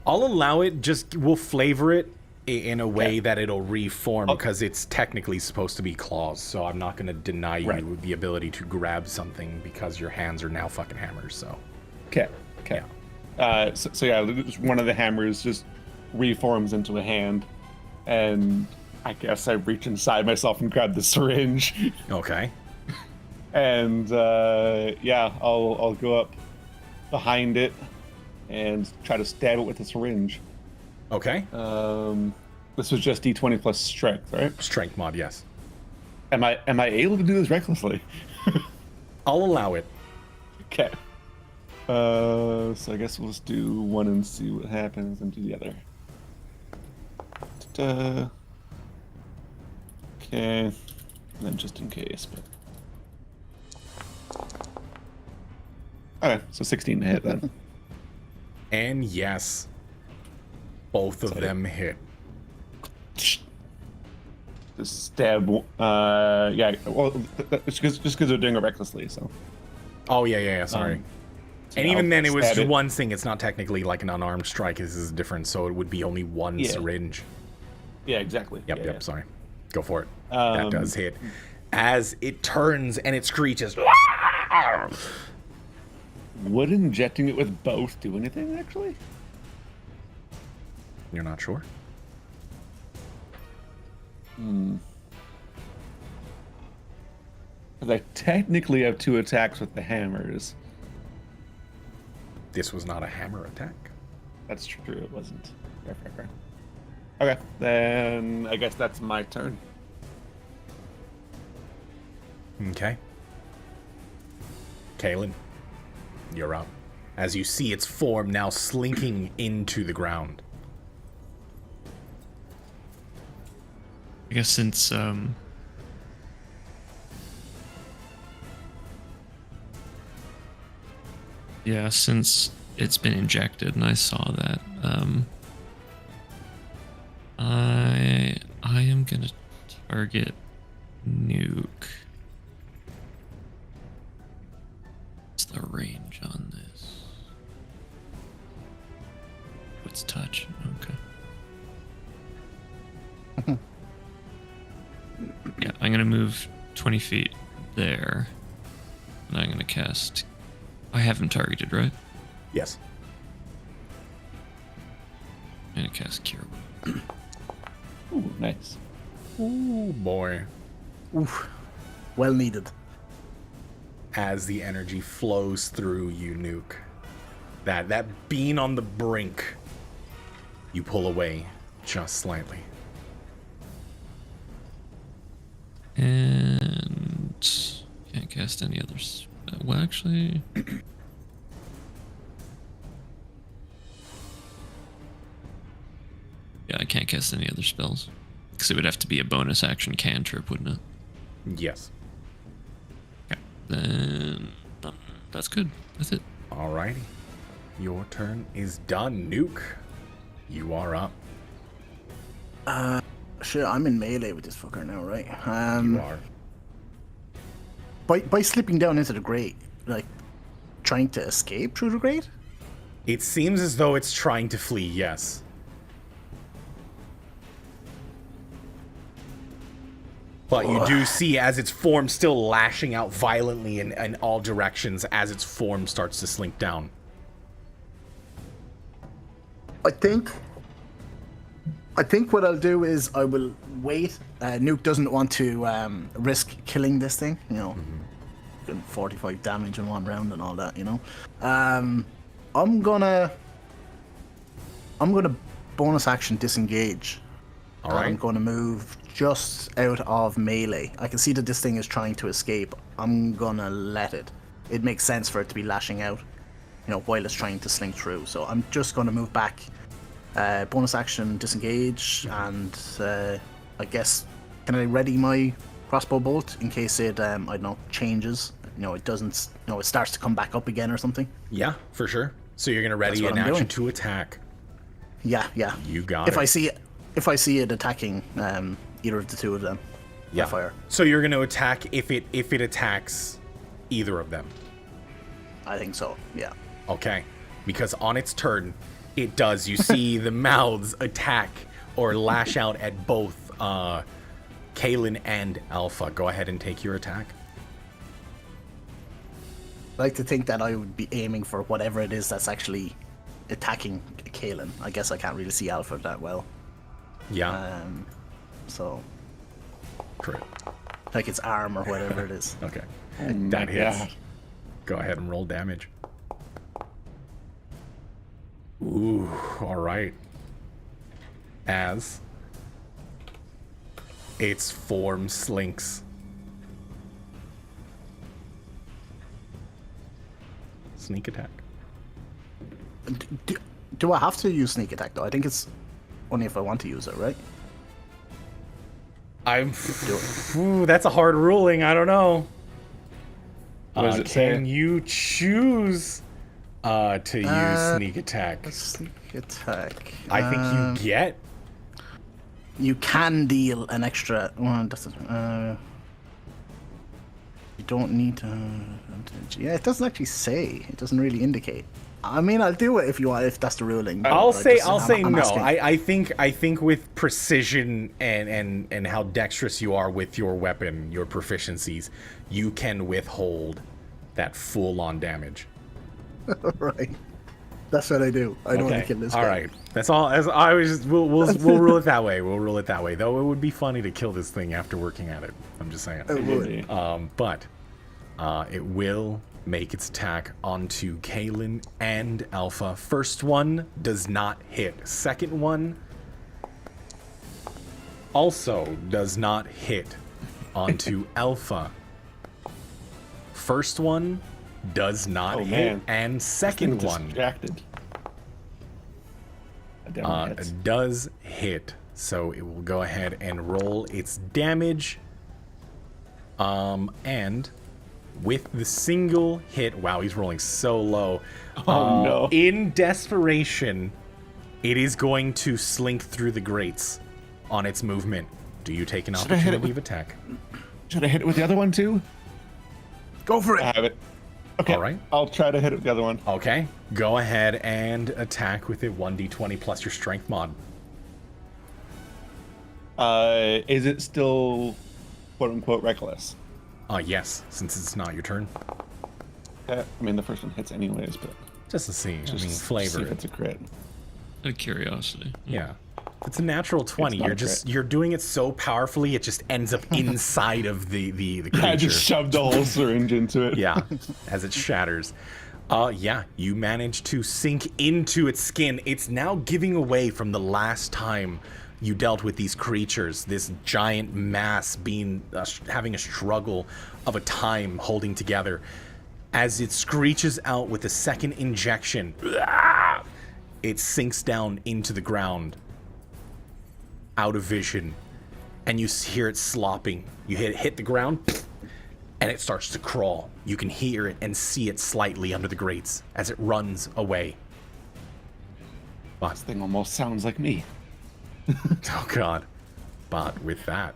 I'll allow it. Just we'll flavor it in a way Okay. that it'll reform because it's technically supposed to be claws. So I'm not going to deny you the ability to grab something because your hands are now fucking hammers. So Okay. Okay. So yeah, just one of the hammers just reforms into a hand, and I guess I reach inside myself and grab the syringe. okay. And yeah, I'll go up behind it and try to stab it with a syringe. Okay. This was just D20 plus strength, right? Strength mod, yes. Am I able to do this recklessly? I'll allow it. Okay. So I guess we'll just do one and see what happens, and do the other. Ta-da. Okay. And then just in case, but. Okay, so 16 to hit then. And yes, both of them hit. Just stab. Yeah. Well, just because they're doing it recklessly, so. Oh yeah. Sorry. So and even I'll then, it was stab just one thing. It's not technically like an unarmed strike. This is different, so it would be only one Yeah. syringe. Yeah, exactly. Yep. Yeah. Sorry. Go for it. That does hit. As it turns and it screeches. Would injecting it with both do anything, actually? You're not sure? Because I technically have 2 attacks with the hammers. This was not a hammer attack. That's true, it wasn't. Fair. Okay, then I guess that's my turn. Okay. Kaylin, you're up. As you see its form now slinking into the ground. I guess since Yeah, since it's been injected and I saw that, I am gonna target Nuke. What's the range on this? What's touch? Okay. Yeah, I'm gonna move 20 feet there. And I'm gonna cast. I have him targeted, right? Yes. I'm gonna cast Cure. Ooh, nice. Ooh, boy. Oof. Well needed. As the energy flows through you, Nuke. That being on the brink, you pull away just slightly. And can't cast any others. Well, actually, yeah, I can't cast any other spells because it would have to be a bonus action cantrip, wouldn't it? Yes. Okay. Then that's good. That's it. Alrighty. Your turn is done, Nuke. You are up. Shit, I'm in melee with this fucker now, right? You are. By slipping down into the grate, like trying to escape through the grate? It seems as though it's trying to flee, yes. But you do see as its form still lashing out violently in all directions as its form starts to slink down. I think what I'll do is I will wait. Nuke doesn't want to risk killing this thing, you know. 45 damage in one round and all that, you know. I'm gonna bonus action disengage. All right. I'm gonna move just out of melee. I can see that this thing is trying to escape. I'm gonna let it. It makes sense for it to be lashing out, you know, while it's trying to slink through. So I'm just gonna move back. Bonus action disengage, and I guess can I ready my crossbow bolt in case it I don't know, changes. You know, it doesn't. You know, it starts to come back up again or something. Yeah, for sure. So you're gonna ready That's an what I'm action doing. to attack. Yeah. You got If it. I see it attacking either of the two of them, Yeah. I fire. So you're gonna attack if it attacks either of them. I think so. Yeah. Okay. Because on its turn, it does. You see the mouths attack or lash out at both Kalen and Alpha. Go ahead and take your attack. I like to think that I would be aiming for whatever it is that's actually attacking Kalen. I guess I can't really see Alpha that well. Yeah. So, Correct. like its arm or whatever it is. Okay. Oh my That hits. God. Go ahead and roll damage. Ooh, all right. As its form slinks. Sneak attack. Do I have to use sneak attack though? I think it's only if I want to use it, right? Ooh, that's a hard ruling. I don't know. What does it say? Can you choose to use sneak attack? Sneak attack. I think you get. You can deal an extra. Well, you don't need to. Yeah, it doesn't actually say. It doesn't really indicate. I mean, I'll do it if you want. If that's the ruling. I'll say I'm no. asking. I think with precision and how dexterous you are with your weapon, your proficiencies, you can withhold that full-on damage. Right. That's what I do. I don't want to Okay. kill this All guy. right. That's all. As I was, we'll rule it that way. We'll rule it that way. Though it would be funny to kill this thing after working at it. I'm just saying. It would. But it will make its attack onto Kalen and Alpha. First one does not hit. Second one also does not hit onto Alpha. First one does not Oh, hit, man. and second one Distracted. Damn hits. does hit. So it will go ahead and roll its damage. And with the single hit. Wow, he's rolling so low. Oh, no. In desperation, it is going to slink through the grates on its movement. Do you take an Should I hit it opportunity with- of attack? Should I hit it with the other one too? Go for I it. have it. Okay. All right. I'll try to hit it with the other one. Okay, go ahead and attack with it 1d20 plus your strength mod. Is it still quote unquote reckless? Yes, since it's not your turn. I mean, the first one hits anyways, but Just to see, just I mean, see flavor if it. it's a crit. Out of curiosity. Yeah. If it's a natural 20, not a you're just you're doing it so powerfully it just ends up inside of the creature. I just shoved the whole syringe into it. Yeah, as it shatters. Yeah, you manage to sink into its skin. It's now giving away from the last time you dealt with these creatures. This giant mass being having a struggle of a time holding together. As it screeches out with a second injection, it sinks down into the ground, out of vision, and you hear it slopping. You hit the ground, and it starts to crawl. You can hear it and see it slightly under the grates as it runs away. But, This thing almost sounds like me. oh god. But with that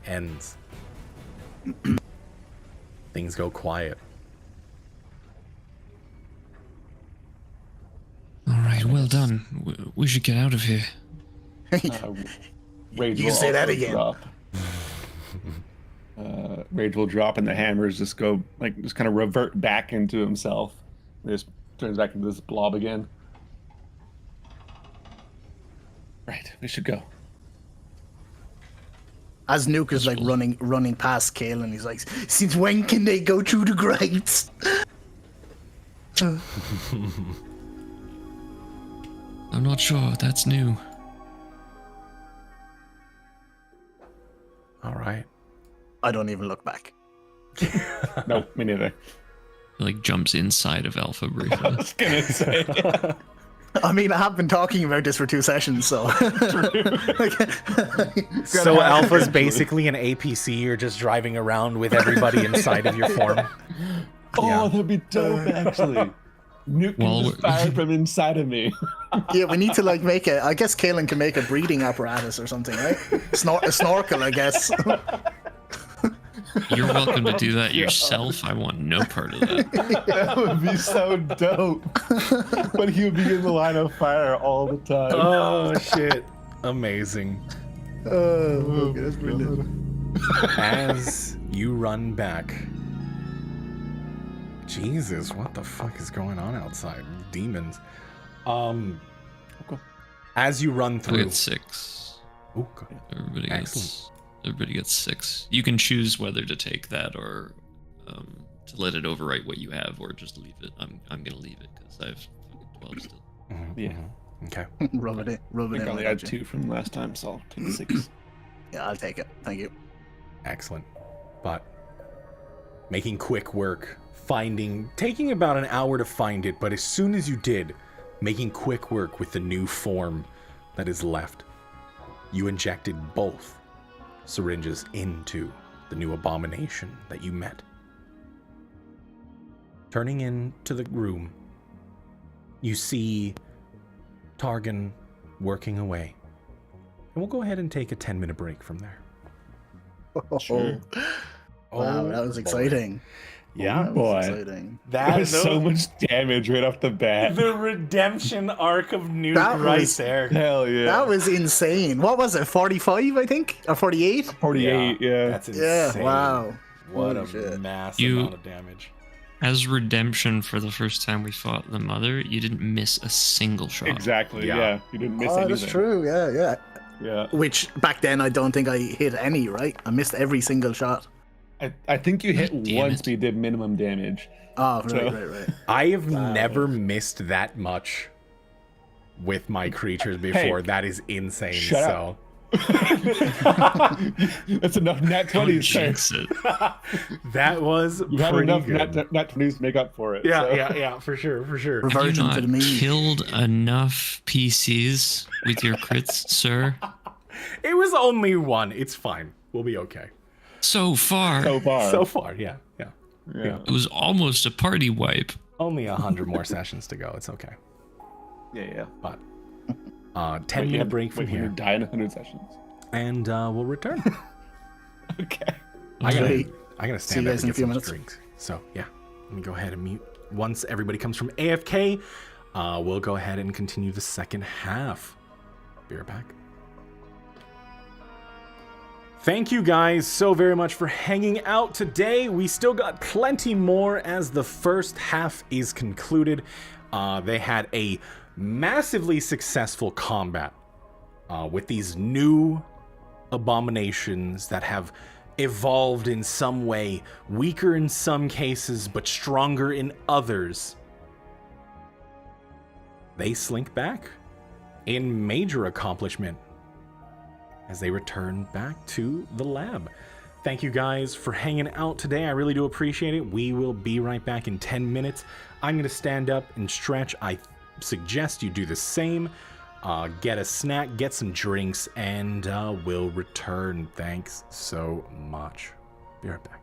ends. Things go quiet. All right, well done. We should get out of here. Rage You will say that also again. Drop. Rage will drop, and the hammers just go just kind of revert back into himself. He just turns back into this blob again. Right, we should go. As Nuke is like running past Kale, and he's like, "Since when can they go through the grates?" I'm not sure. That's new. All right. I don't even look back. No, me neither. Like jumps inside of Alpha I briefly. was gonna say. I mean, I have been talking about this for 2 sessions, so. So Alpha's basically an APC. You're just driving around with everybody inside of your form. Oh, Yeah. that'd be dope, actually. Nuke Well, can just fire from inside of me. Yeah, we need to like make a. I guess Kalen can make a breathing apparatus or something, right? A snorkel, I guess. You're welcome to do that yourself. I want no part of that. That would be so dope. But he would be in the line of fire all the time. Oh shit. Amazing. Oh, okay, that's brilliant. As you run back. Jesus, what the fuck is going on outside? Demons. As you run I through. get 6. Oh, God. Everybody gets 6. You can choose whether to take that or to let it overwrite what you have, or just leave it. I'm gonna leave it because I have fucking 12 still. Yeah. Okay. Rub it I in. think I only like had that. 2 from last time, so I'll take 6. Yeah, I'll take it. Thank you. Excellent. But making quick work, taking about an hour to find it, but as soon as you did, making quick work with the new form that is left, you injected both syringes into the new abomination that you met. Turning into the room, you see Targan working away. And we'll go ahead and take a 10-minute break from there. Sure. Wow, that was boy. exciting. Yeah, That boy. was exciting. That There's so much damage right off the bat. the redemption arc of Nuke That right was- there. Hell yeah. That was insane. What was it? 45, I think, or 48? 48, yeah. That's Yeah. insane. Wow. What Holy a shit. massive You- amount of damage. As redemption for the first time we fought the mother, you didn't miss a single shot. Exactly, Yeah. yeah. You didn't miss Oh, anything. that's true. Yeah. Yeah. Which back then I don't think I hit any. Right? I missed every single shot. I think you hit Damn once, it. but you did minimum damage. Oh, right, So- right. I have never missed that much with my creatures before. That is insane. Shut so That's enough nat Don't 20s, sir. jinx it. that was You have pretty enough good. nat 20s to make up for it. yeah, so. yeah, for sure. Have you Reversion to not the mean. killed enough PCs with your crits, sir? It was only one. It's fine. We'll be okay. So far. So far. So far, yeah. Yeah. It was almost a party wipe. Only 100 more sessions to go. It's okay. Yeah. But 10-minute break from Wait, when you here, die in 100 sessions. and we'll return. Okay. I gotta Sweet. stand See you up guys and in a get few some minutes. drinks. So yeah, let me go ahead and mute. Once everybody comes from AFK, we'll go ahead and continue the second half. Be right back. Thank you guys so very much for hanging out today. We still got plenty more as the first half is concluded. They had a massively successful combat with these new abominations that have evolved in some way, weaker in some cases, but stronger in others. They slink back in major accomplishment as they return back to the lab. Thank you guys for hanging out today. I really do appreciate it. We will be right back in 10 minutes. I'm going to stand up and stretch. I suggest you do the same. Get a snack, get some drinks, and we'll return. Thanks so much. Be right back.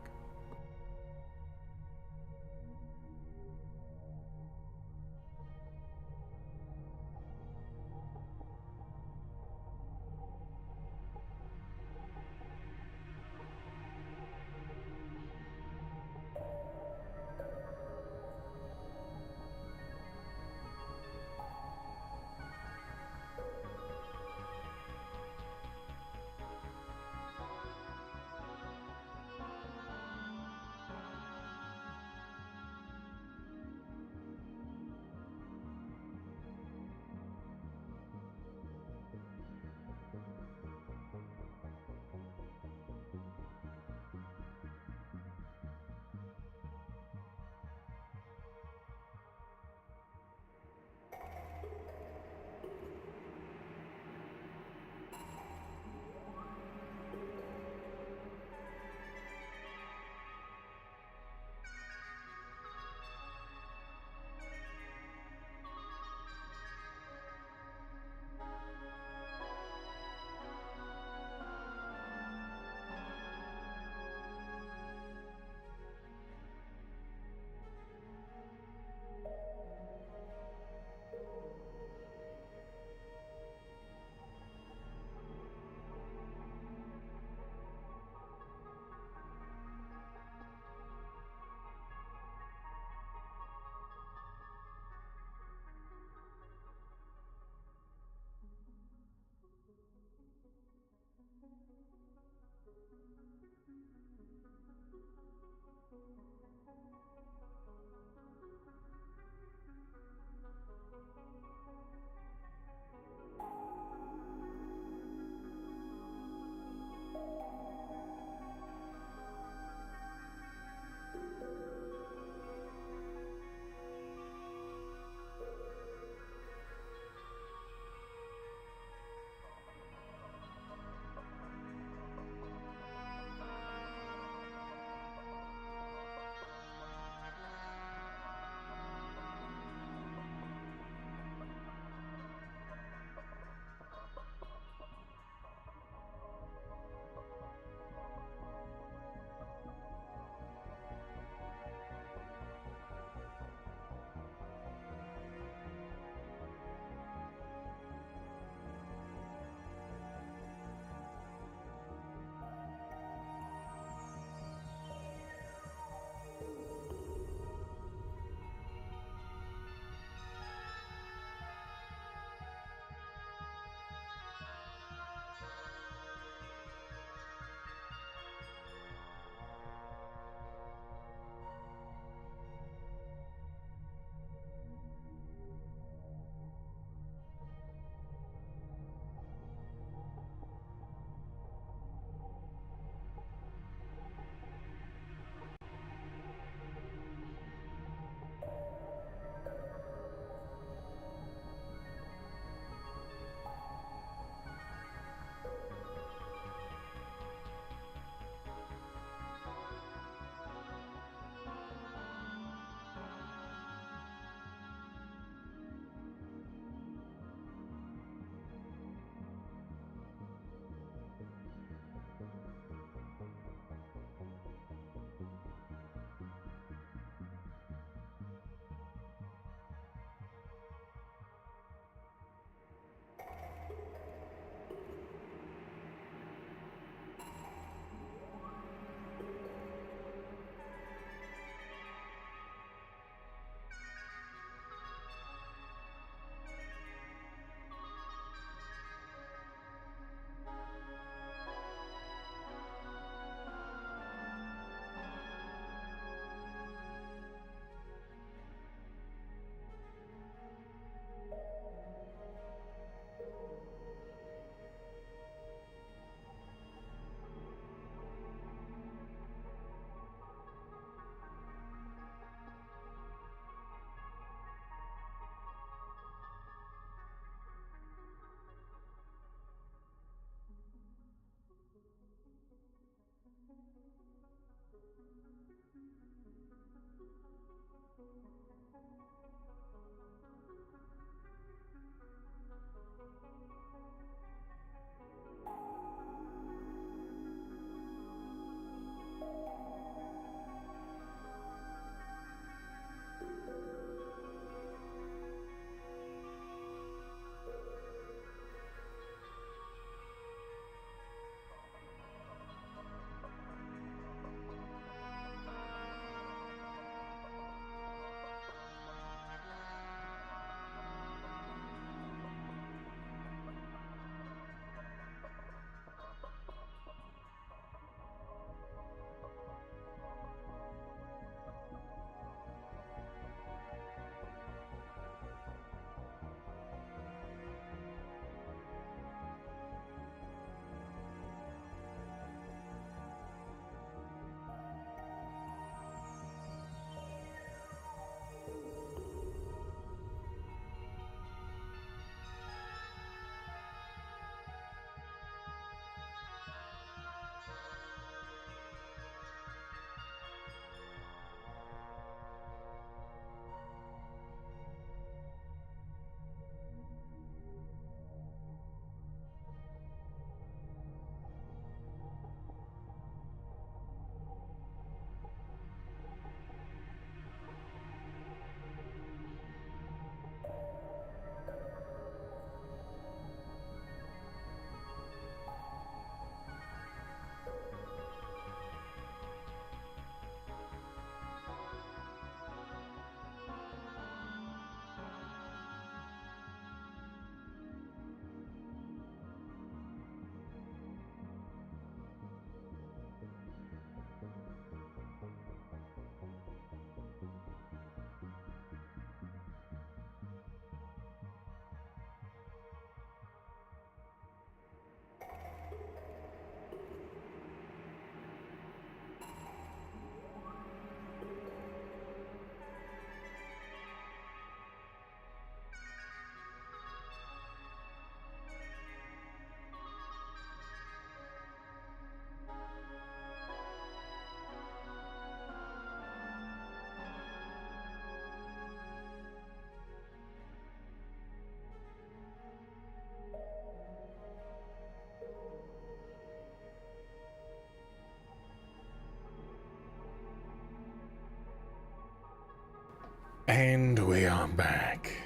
And we are back.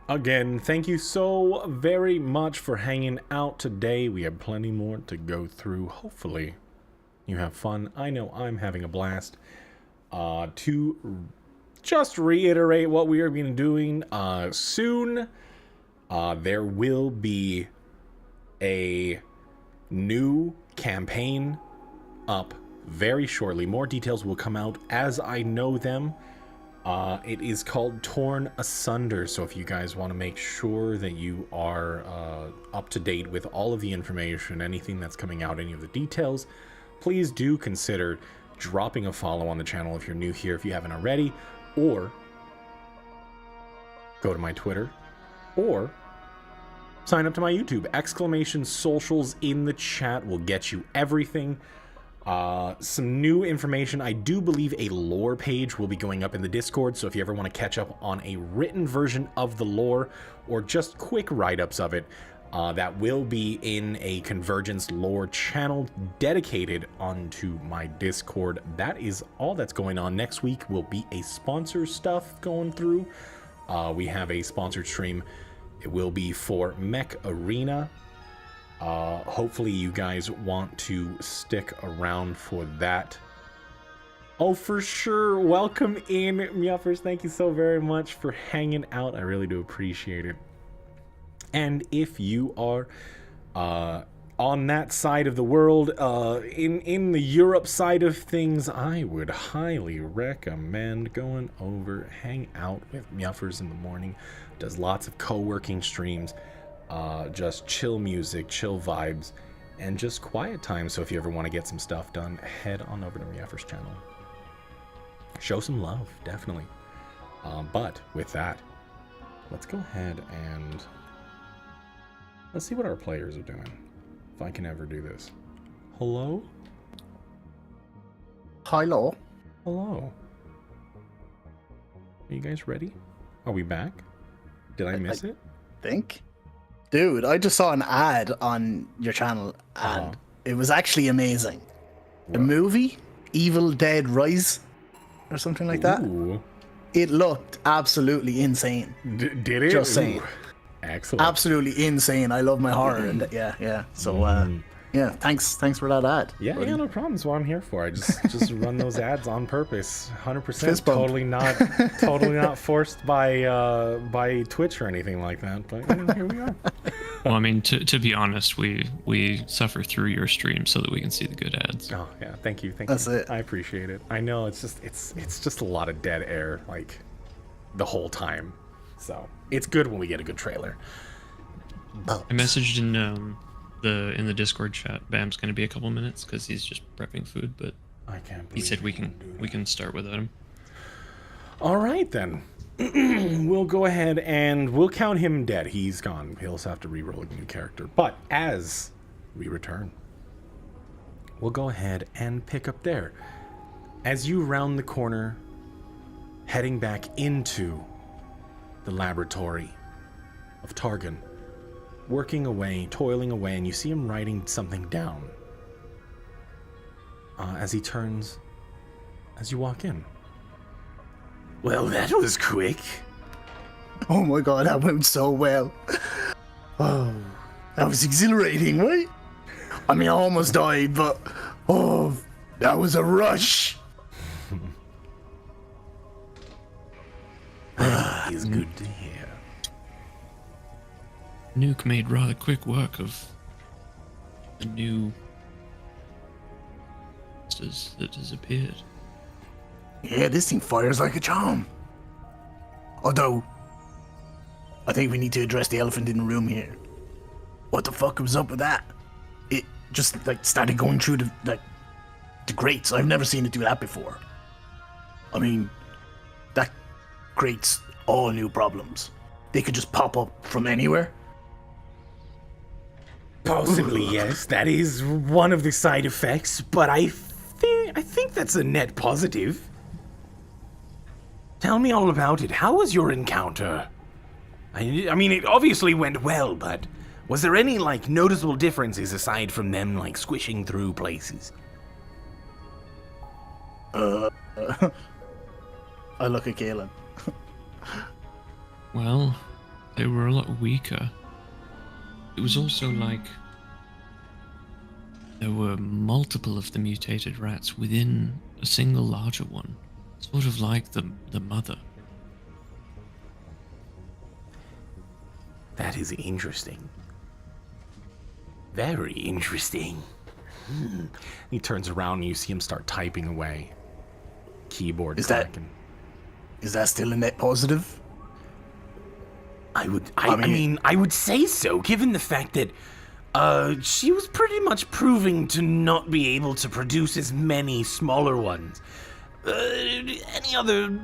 Again, thank you so very much for hanging out today. We have plenty more to go through. Hopefully, you have fun. I know I'm having a blast. To just reiterate what we are going to be doing, soon, there will be a new campaign up very shortly. More details will come out as I know them. It is called Torn Asunder, so if you guys want to make sure that you are up to date with all of the information, anything that's coming out, any of the details, please do consider dropping a follow on the channel if you're new here, if you haven't already, or go to my Twitter, or sign up to my YouTube. Exclamation socials in the chat will get you everything. Some new information. I do believe a lore page will be going up in the Discord, so if you ever want to catch up on a written version of the lore or just quick write-ups of it, that will be in a Convergence lore channel dedicated onto my Discord. That is all that's going on. Next week will be a sponsor stuff going through. We have a sponsored stream. It will be for Mech Arena. Hopefully you guys want to stick around for that. Oh, for sure. Welcome in, Muffers. Thank you so very much for hanging out. I really do appreciate it. And if you are on that side of the world, in the Europe side of things, I would highly recommend going over, hang out with Muffers in the morning. Does lots of co-working streams. Just chill music, chill vibes, and just quiet time. So if you ever want to get some stuff done, head on over to Miaffer's channel. Show some love, definitely. But with that, let's go ahead and let's see what our players are doing. If I can ever do this. Hello? Hello. Hello. Are you guys ready? Are we back? Did I miss it? Think. Dude, I just saw an ad on your channel and it was actually amazing. What? A movie, Evil Dead Rise, or something like that. Ooh. It looked absolutely insane. Did it? Just saying. Ooh. Excellent. Absolutely insane. I love my horror and yeah. So yeah, thanks for that ad. Yeah, buddy. no problem. That's what I'm here for. I just run those ads on purpose. 100%. Fist bump. Totally not forced by Twitch or anything like that. But here we are. Well, I mean, to be honest, we suffer through your stream so that we can see the good ads. Oh yeah, thank you. That's it. I appreciate it. I know it's just a lot of dead air like the whole time. So it's good when we get a good trailer. I messaged in the Discord chat. Bam's going to be a couple minutes because he's just prepping food, but I can't. He said we can start without him. All right then. We'll go ahead and we'll count him dead. He's gone. He'll also have to re-roll a new character. But as we return, we'll go ahead and pick up there. As you round the corner, heading back into the laboratory of Targon, working away, toiling away, and you see him writing something down. As he turns, as you walk in. Well, that was quick. Oh my god, that went so well. Oh, that was exhilarating, right? I mean, I almost died, but oh, that was a rush. That is good to hear. Nuke made rather quick work of the new monsters that has appeared. Yeah, this thing fires like a charm. Although, I think we need to address the elephant in the room here. What the fuck was up with that? It just like started going through the grates. I've never seen it do that before. I mean, that creates all new problems. They could just pop up from anywhere. Possibly, yes. That is one of the side effects, but I think that's a net positive. Tell me all about it. How was your encounter? I mean, it obviously went well, but was there any, like, noticeable differences aside from them, like, squishing through places? I look at Galen. Well, they were a lot weaker. It was also like there were multiple of the mutated rats within a single larger one, sort of like the mother. That is interesting. Very interesting. He turns around and you see him start typing away. Keyboard Is that- cracking. Is that still a net positive? I mean, I would say so, given the fact that she was pretty much proving to not be able to produce as many smaller ones. Any other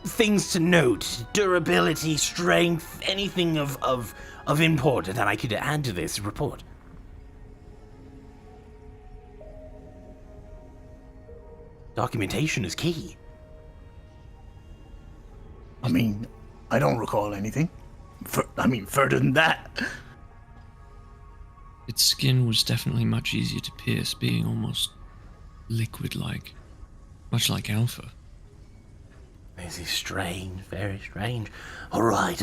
things to note? Durability, strength, anything of import that I could add to this report? Documentation is key. I mean, I don't recall anything. Further than that. Its skin was definitely much easier to pierce, being almost liquid-like, much like Alpha. This is strange, very strange. All right.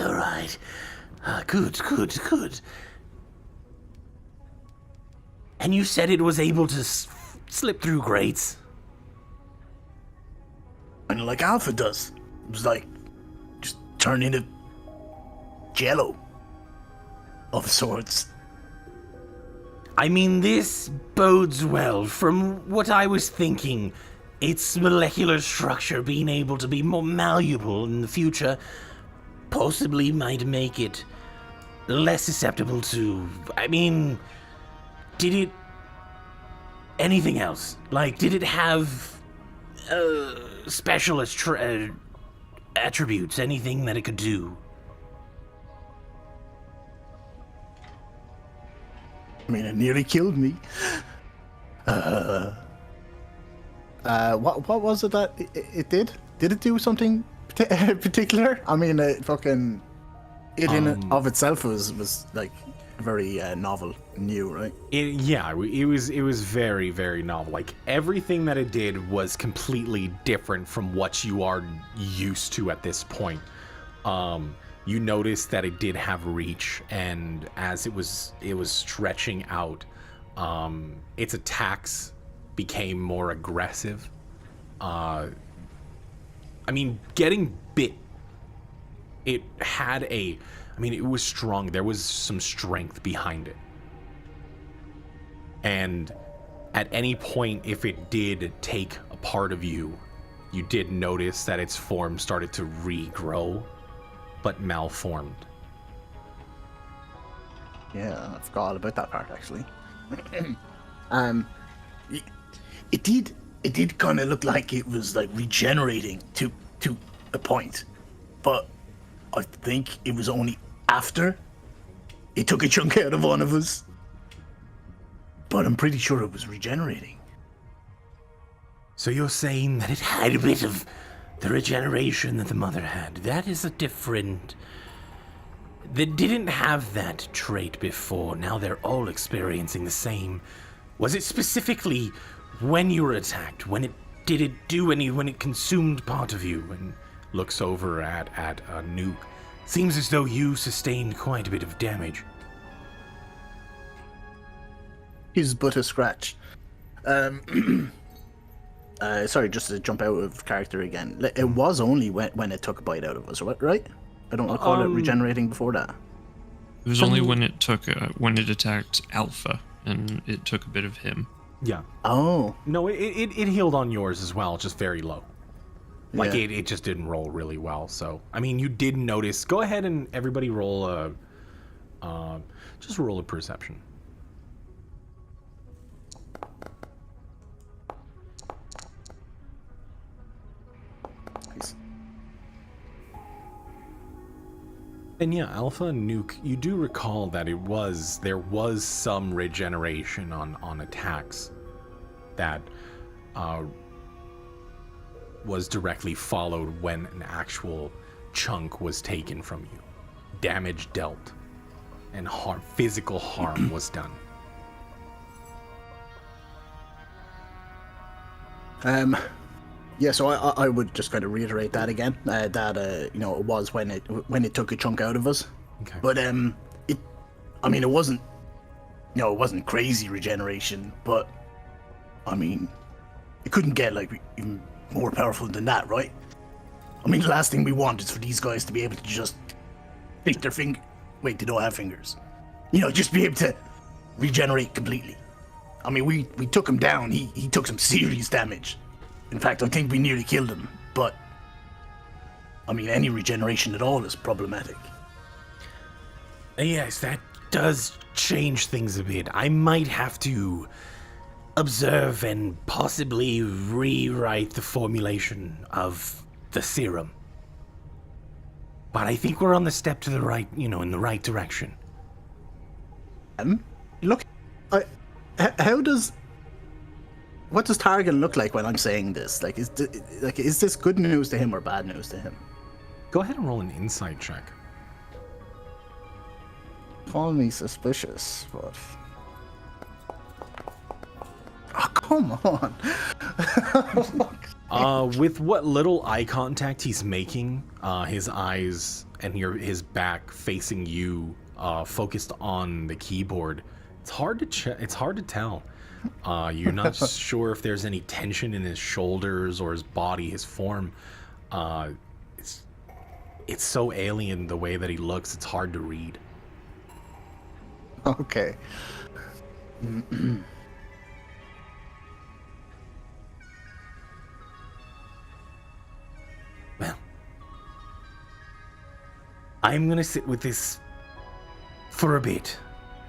Good. And you said it was able to slip through grates? And like Alpha does. It was like, just turn into jello. Of sorts. I mean, this bodes well. From what I was thinking, its molecular structure being able to be more malleable in the future possibly might make it less susceptible to... I mean, did it... anything else? Like, did it have specialist attributes? Anything that it could do? I mean, it nearly killed me. What was it that it did? Did it do something particular? I mean, in and of itself was like very novel, new, right? It was very, very novel. Like, everything that it did was completely different from what you are used to at this point. You noticed that it did have reach, and as it was stretching out, its attacks became more aggressive. I mean, getting bit, it was strong. There was some strength behind it. And at any point, if it did take a part of you, you did notice that its form started to regrow, but malformed. Yeah, I forgot all about that part actually. It did kind of look like it was like regenerating to a point, but I think it was only after it took a chunk out of one of us. But I'm pretty sure it was regenerating. So you're saying that it had a bit of the regeneration that the mother had. That is a different... They didn't have that trait before. Now they're all experiencing the same. Was it specifically when you were attacked? When it consumed part of you? And looks over at Nuke. Seems as though you sustained quite a bit of damage. He's but a scratch. Sorry, just to jump out of character again. It was only when it took a bite out of us, right? I don't recall it regenerating before that. It was only when it attacked Alpha, and it took a bit of him. Yeah. Oh. No, it healed on yours as well, just very low. Like, Yeah. it just didn't roll really well. So, I mean, you did notice. Go ahead and everybody roll just roll a perception. Nice. And yeah, Alpha and Nuke, you do recall that there was some regeneration on attacks that was directly followed when an actual chunk was taken from you. Damage dealt and physical harm was done. Yeah, so I would just kind of reiterate that again. That you know, it was when it took a chunk out of us. Okay. But it wasn't, you know, it wasn't crazy regeneration, but I mean, it couldn't get like even more powerful than that, right? I mean, the last thing we want is for these guys to be able to just take their finger. Wait, they don't have fingers. You know, just be able to regenerate completely. I mean, we took him down. He took some serious damage. In fact, I think we nearly killed him. But I mean, any regeneration at all is problematic. Yes, that does change things a bit. I might have to observe and possibly rewrite the formulation of the serum. But I think we're on the step to the right, you know, in the right direction. Look, what does Targan look like when I'm saying this? Like, is this good news to him or bad news to him? Go ahead and roll an insight check. Call me suspicious, but oh, come on. With what little eye contact he's making, his eyes and his back facing you, focused on the keyboard, it's hard to tell. You're not sure if there's any tension in his shoulders or his body, his form. It's so alien the way that he looks. It's hard to read. Okay. Well, I'm gonna sit with this for a bit,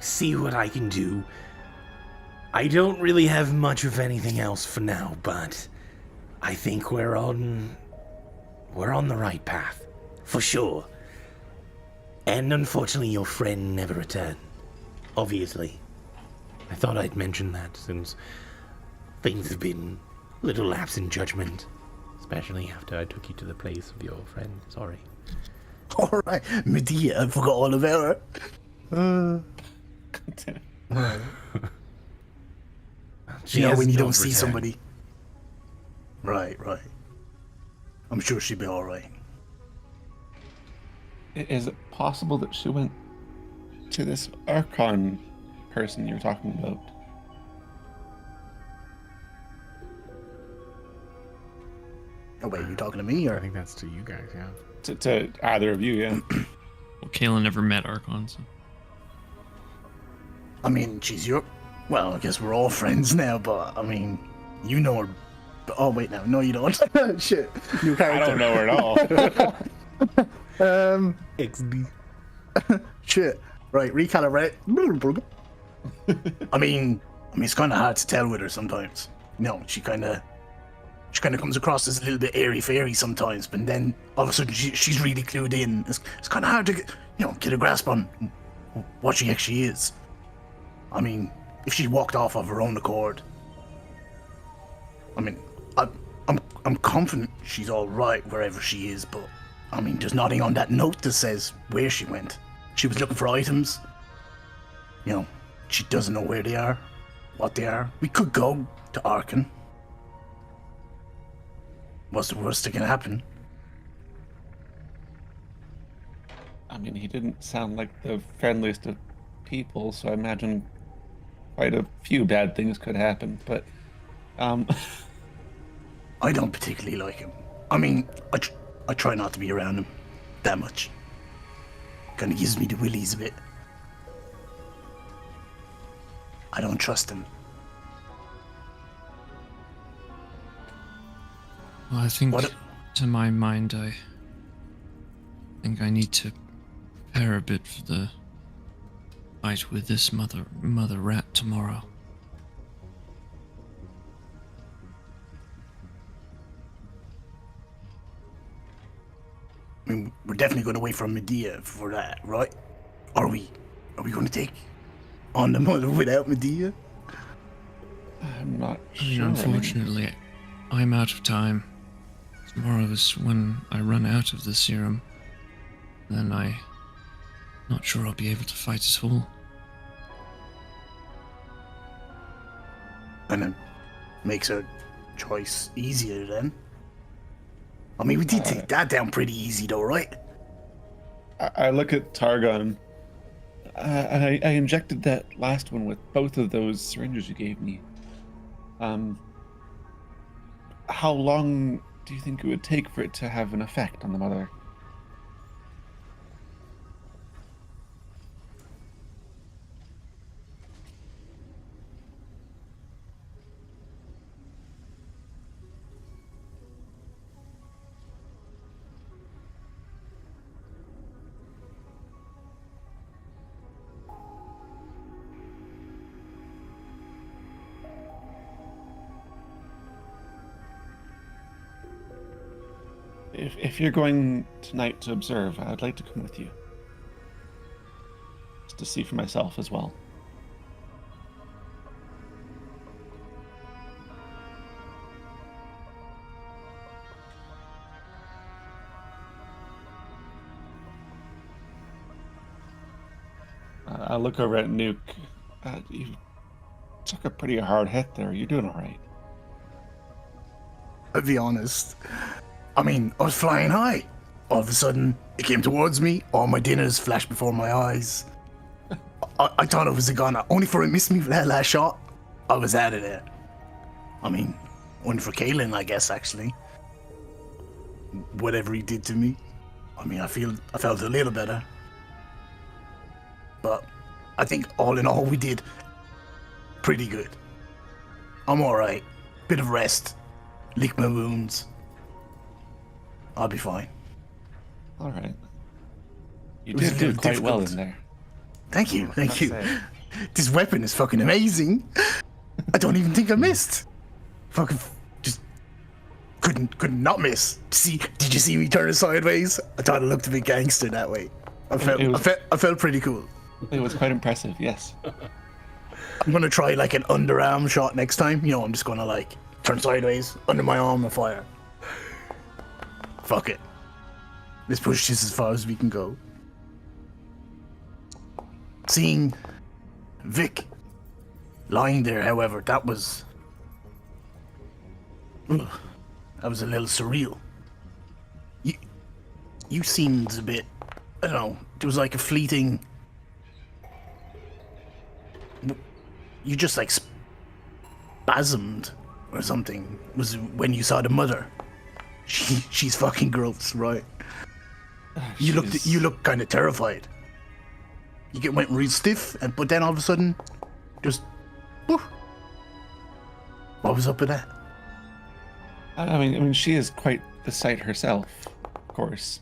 see what I can do. I don't really have much of anything else for now, but I think we're on the right path, for sure. And unfortunately, your friend never returned. Obviously. I thought I'd mention that since things have been a little lapse in judgment. Especially after I took you to the place of your friend. Sorry. Alright, Medea, I forgot all about her. She You know, has when you not don't see returned. somebody. Right. I'm sure she'll be alright. Is it possible that she went to this Archon person you're talking about? Oh wait, you talking to me I or? think that's to you guys, yeah. To either of you, yeah. Well, Kayla never met Archon, so. I mean, she's your. Well, I guess we're all friends now, but I mean, you know her. Oh wait, no, you don't. Shit, new I character. don't know her at all. XD. Shit. Right, recalibrate. I mean, it's kind of hard to tell with her sometimes. No, she kind of comes across as a little bit airy-fairy sometimes, but then all of a sudden she's really clued in. It's kind of hard to get a grasp on what she actually is. I mean, if she walked off of her own accord, I mean, I'm confident she's all right wherever she is, but I mean, there's nothing on that note that says where she went. She was looking for items. You know, she doesn't know where they are, what they are. We could go to Archon. What's the worst that can happen? I mean, he didn't sound like the friendliest of people, so I imagine quite a few bad things could happen, but I don't particularly like him. I mean, I try not to be around him that much. Kind of gives me the willies a bit. I don't trust him. Well, I think, What- to my mind, I think I need to prepare a bit for the fight with this mother rat tomorrow. I mean, we're definitely going to wait for Medea for that, right? Are we going to take on the mother without Medea? I'm not I mean, sure. unfortunately, I'm out of time. Tomorrow is when I run out of the serum. Then not sure I'll be able to fight at all. And it makes our choice easier then. I mean, we did take that down pretty easy, though, right? I look at Targon. I injected that last one with both of those syringes you gave me. How long do you think it would take for it to have an effect on the mother? If you're going tonight to observe, I'd like to come with you. Just to see for myself as well. I look over at Nuke. You took a pretty hard hit there. You're doing all right. I'll be honest. I mean, I was flying high. All of a sudden, it came towards me. All my dinners flashed before my eyes. I thought it was a gunner. Only for it missed me for that last shot. I was out of there. I mean, only for Kalen, I guess, actually. Whatever he did to me. I mean, I felt a little better. But I think all in all, we did pretty good. I'm alright. Bit of rest. Lick my wounds. I'll be fine. All right. You It was did do quite difficult. well in there. Thank you, thank Must you. say. This weapon is fucking amazing. I don't even think I missed. Fucking just couldn't not miss. Did you see me turn sideways? I thought it looked a bit gangster that way. I felt pretty cool. It was quite impressive, yes. I'm gonna try like an underarm shot next time. You know, I'm just gonna like turn sideways, under my arm and fire. Fuck it. Let's push this as far as we can go. Seeing Vic lying there, however, that was a little surreal. You seemed a bit, I don't know, it was like a fleeting, you just like spasmed or something. Was it when you saw the mother? She's fucking gross, right? You looked kind of terrified. You went real stiff, but then all of a sudden, just, woof. What was up with that? I mean, she is quite the sight herself, of course.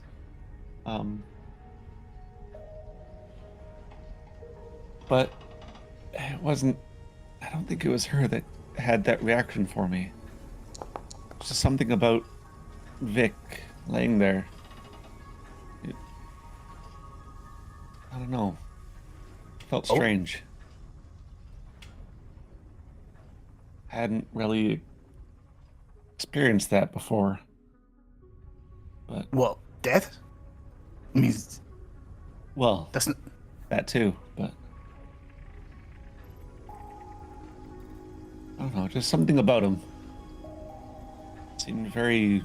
But it wasn't. I don't think it was her that had that reaction for me. Just something about Vic laying there. I don't know. Felt strange. Hadn't really experienced that before. But What, death? I mean, well, that's not, that too, but I don't know, just something about him seemed very,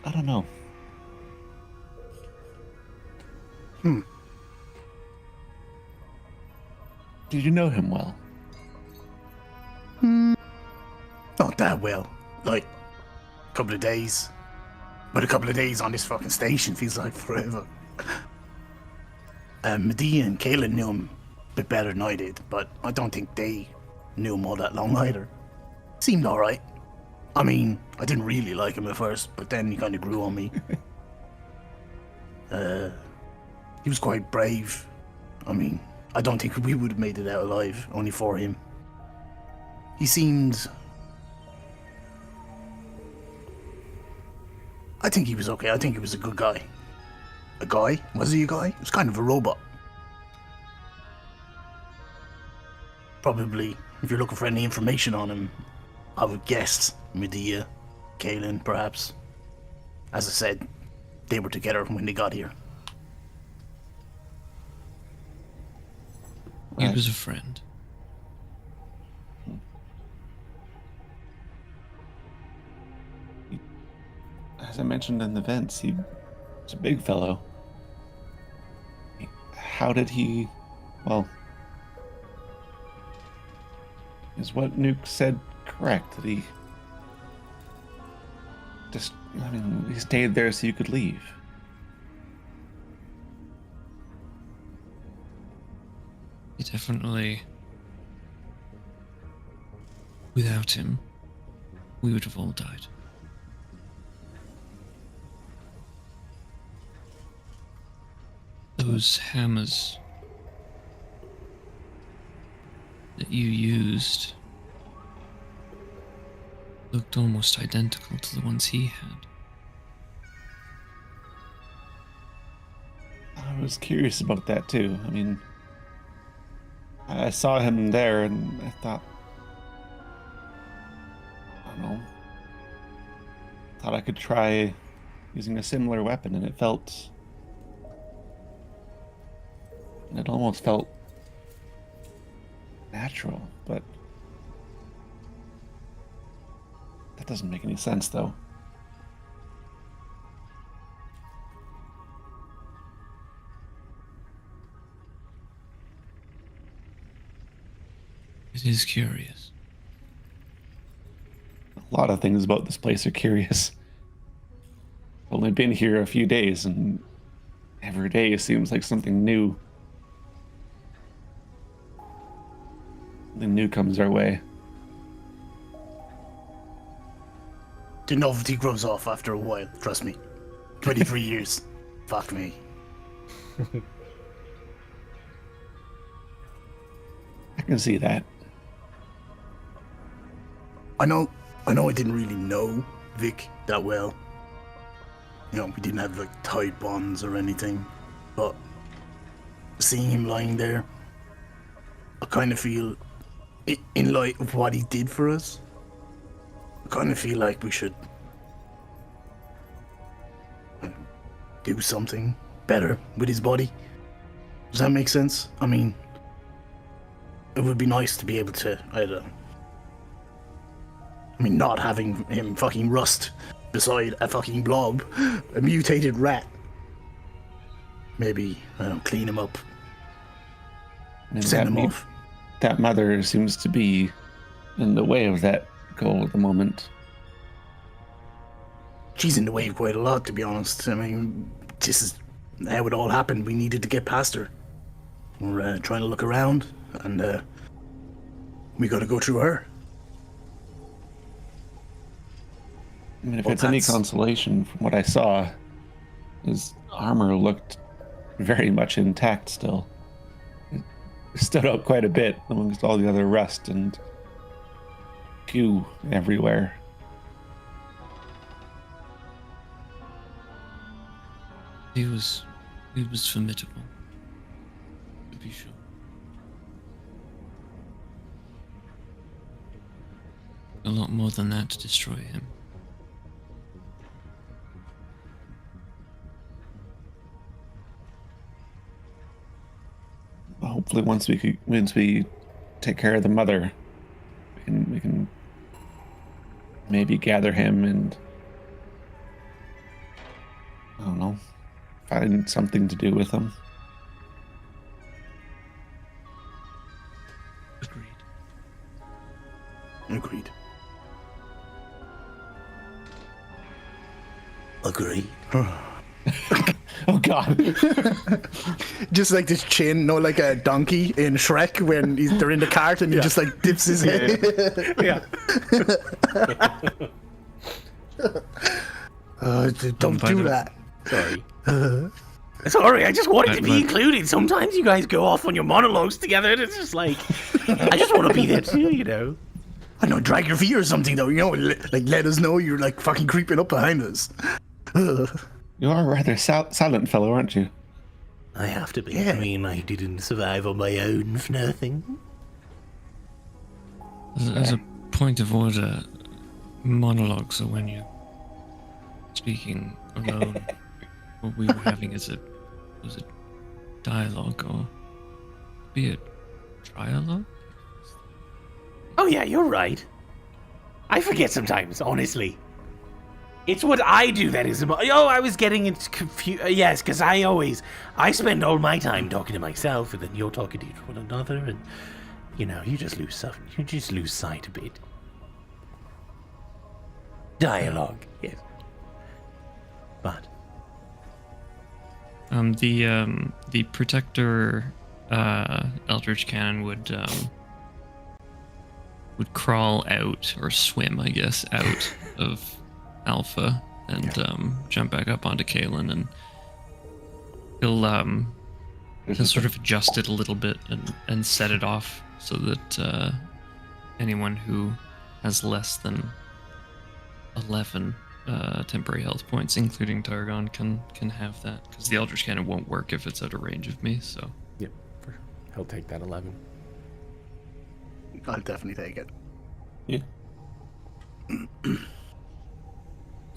I don't know. Did you know him well? not that well. Like, a couple of days. But a couple of days on this fucking station feels like forever. Medea and Kaelin knew him a bit better than I did, but I don't think they knew him all that long either. Seemed alright. I mean, I didn't really like him at first, but then he kind of grew on me. He was quite brave. I mean, I don't think we would have made it out alive, only for him. He seemed... I think he was okay. I think he was a good guy. A guy? Was he a guy? He was kind of a robot. Probably, if you're looking for any information on him, I would guess Medea, Kaelin, perhaps. As I said, they were together when they got here. He was a friend. as I mentioned in the vents, he's a big fellow. How did he... Well... Is what Nuke said correct? That he... Just... I mean, he stayed there so you could leave. He definitely... Without him, we would have all died. Those hammers that you used looked almost identical to the ones he had. I was curious about that too. I mean, I saw him there and I thought, I don't know, thought I could try using a similar weapon, and it almost felt natural, but that doesn't make any sense though. It is curious. A lot of things about this place are curious. I've only been here a few days, and every day seems like something new. Something new comes our way. The novelty grows off after a while, trust me. 23 years. Fuck me. I can see that. I know I didn't really know Vic that well. You know, we didn't have like tight bonds or anything. But seeing him lying there, I kind of feel, in light of what he did for us, I kind of feel like we should do something better with his body. Does that make sense? I mean, it would be nice to be able to, not having him fucking rust beside a fucking blob, a mutated rat. Maybe, clean him up, send him off. That mother seems to be in the way of that goal at the moment. She's in the way of quite a lot, to be honest. I mean, this is how it all happened. We needed to get past her. We're trying to look around, and we got to go through her. I mean, if it's any consolation from what I saw, his armor looked very much intact still. It stood out quite a bit amongst all the other rust and goo everywhere. He was formidable, to be sure. A lot more than that to destroy him. Hopefully, once we take care of the mother, we can maybe gather him and, I don't know, find something to do with him. Agreed. Agreed. Oh God! Just like this chin, like a donkey in Shrek when they're in the cart and he just like dips his head. Yeah. Don't do that. Sorry. Sorry, I just wanted to be included. Sometimes you guys go off on your monologues together, and it's just like, I just want to be there too, you know. I know, drag your feet or something though, like let us know you're like fucking creeping up behind us. You are a rather silent fellow, aren't you? I have to be. Yeah. I mean, I didn't survive on my own for nothing. As a point of order, monologues are when you're speaking alone. What we were having was a dialogue, or be it trialogue? Oh yeah, you're right. I forget sometimes, honestly. It's what I do that is... Oh, I was getting it confused. Yes, because I spend all my time talking to myself, and then you're talking to one another, and, you just lose something. You just lose sight a bit. Dialogue, yes. But... The Protector Eldritch Cannon would crawl out, or swim, I guess, out of Alpha and jump back up onto Kalen, and he'll sort of adjust it a little bit and set it off so that anyone who has less than 11 temporary health points, including Targon, can have that, because the Eldritch Cannon won't work if it's out of range of me. So Yep, for sure. He'll take that 11. I'll definitely take it. Yeah.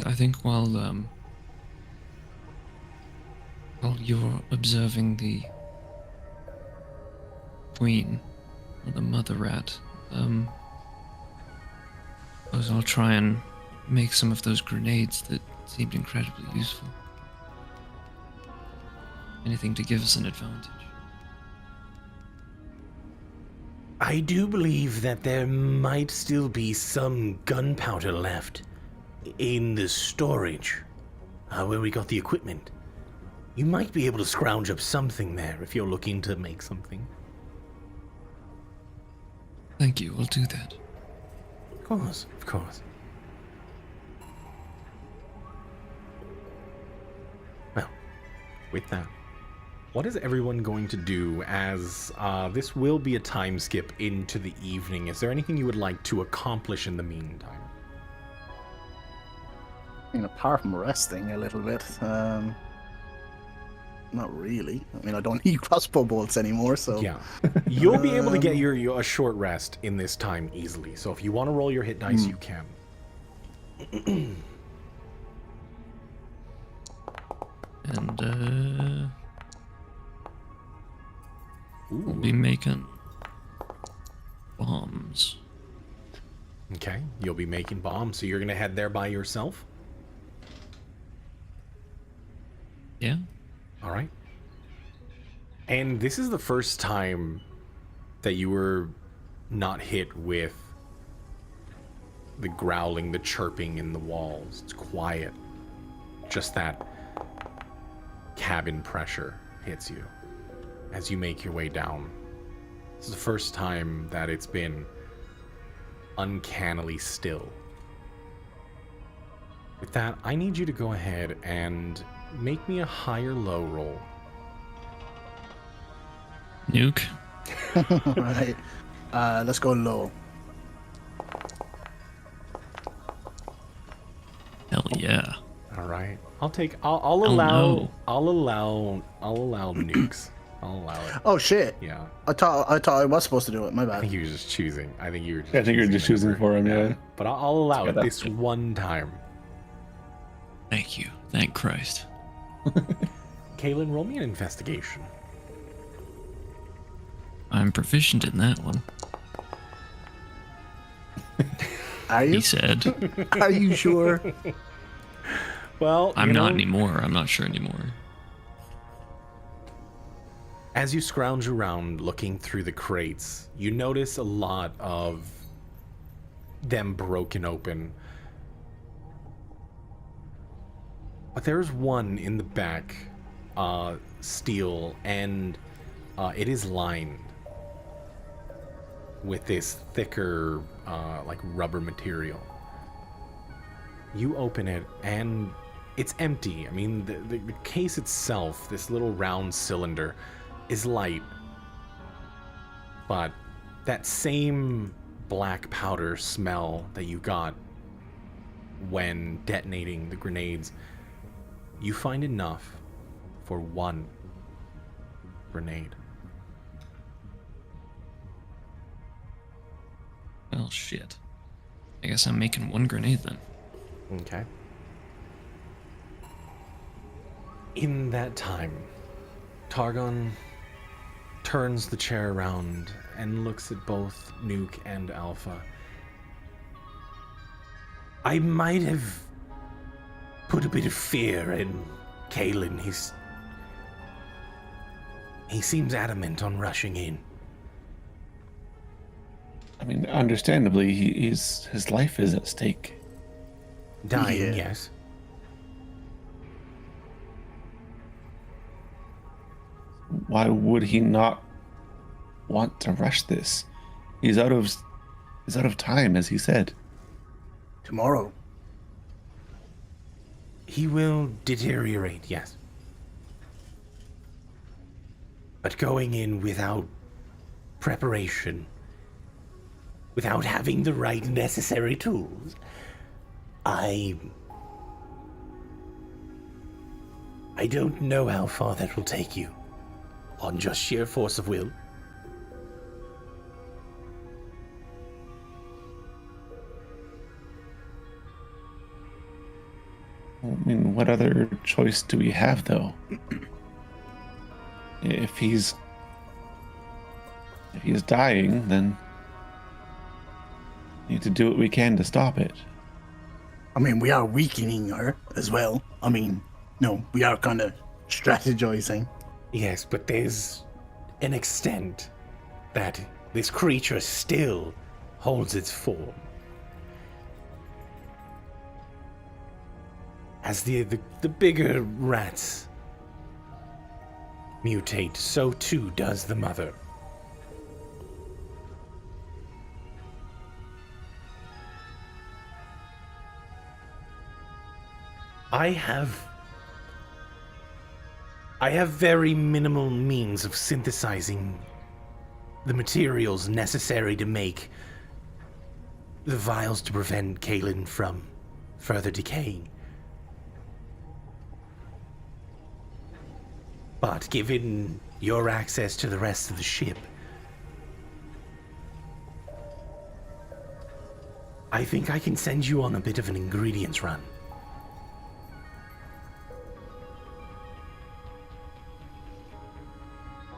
I think while you're observing the queen, or the mother rat, I'll try and make some of those grenades that seemed incredibly useful. Anything to give us an advantage. I do believe that there might still be some gunpowder left in the storage, where we got the equipment. You might be able to scrounge up something there if you're looking to make something. Thank you, we'll do that. Of course, of course. Well, with that, what is everyone going to do, as this will be a time skip into the evening? Is there anything you would like to accomplish in the meantime? I mean, apart from resting a little bit, not really. I mean, I don't need crossbow bolts anymore, so... Yeah. You'll be able to get your a short rest in this time easily. So if you want to roll your hit dice, you can. And we'll be making bombs. Okay, you'll be making bombs, so you're going to head there by yourself? Yeah. All right. And this is the first time that you were not hit with the growling, the chirping in the walls. It's quiet. Just that cabin pressure hits you as you make your way down. This is the first time that it's been uncannily still. With that, I need you to go ahead and make me a high or low roll. Nuke. Right. Let's go low. Hell yeah. All right. I'll no. allow nukes. I'll allow it. Oh shit! Yeah. I thought I was supposed to do it. My I bad. think you were just choosing. I think you were just I think you're just choosing number. for him, yeah. But I'll allow Yeah, it that's this one time. Thank you. Thank Christ. Kaylin, roll me an investigation. I'm proficient in that one, Are he you? said. Are you sure? Well, I'm not anymore. I'm not sure anymore. As you scrounge around looking through the crates, you notice a lot of them broken open. But there's one in the back, steel, and it is lined with this thicker, like rubber material. You open it, and it's empty. I mean, the case itself, this little round cylinder, is light. But that same black powder smell that you got when detonating the grenades, you find enough for one grenade. Well, shit. I guess I'm making one grenade then. Okay. In that time, Targon turns the chair around and looks at both Nuke and Alpha. I might have put a bit of fear in Kalen. He seems adamant on rushing in. I mean, understandably, his life is at stake. Dying, Yeah. yes. Why would he not want to rush this? He's out of time, as he said. Tomorrow. He will deteriorate, yes. But going in without preparation, without having the right necessary tools, I don't know how far that will take you. On just sheer force of will. I mean, what other choice do we have, though? If he's dying, then we need to do what we can to stop it. I mean, we are weakening her as well. I mean, no, we are kind of strategizing. Yes, but there's an extent that this creature still holds its form. As the bigger rats mutate, so too does the mother. I have very minimal means of synthesizing the materials necessary to make the vials to prevent Kalen from further decaying. But given your access to the rest of the ship, I think I can send you on a bit of an ingredients run.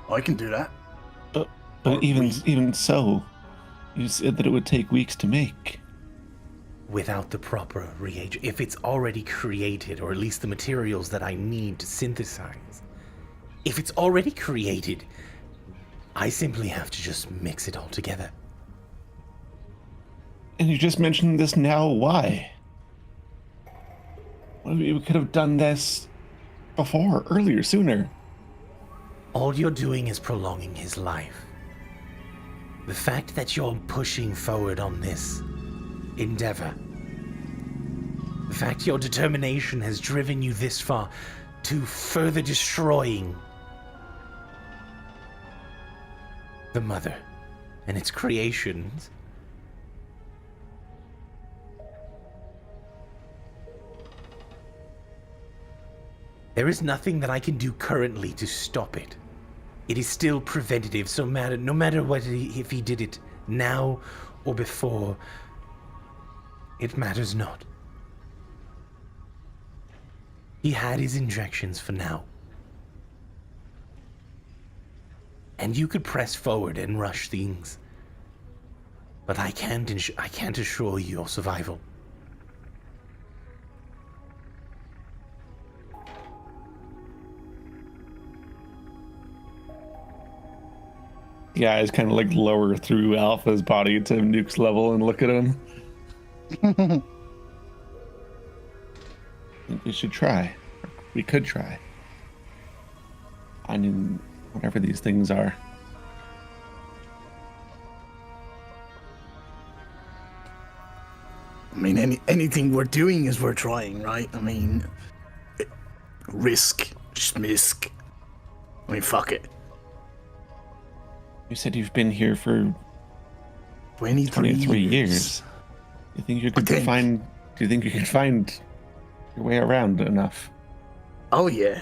I can do that. But even so, you said that it would take weeks to make. Without the proper reagent, if it's already created, or at least the materials that I need to synthesize, if it's already created, I simply have to just mix it all together. And you just mentioned this now. Why? Well, we could have done this before, earlier, sooner. All you're doing is prolonging his life. The fact that you're pushing forward on this endeavor, the fact your determination has driven you this far to further destroying the mother and its creations, there is nothing that I can do currently to stop it. It is still preventative, so no matter if he did it now or before, it matters not. He had his injections for now. And you could press forward and rush things. But I can't assure you your survival. Yeah, I just kind of like lower through Alpha's body to Nuke's level and look at him. I think we should try. We could try. I mean, whatever these things are. I mean, anything we're doing is we're trying, right? I mean, risk, schmisk. I mean, fuck it. You said you've been here for 23 years. You think you could find? Do you think you could find your way around enough? Oh yeah,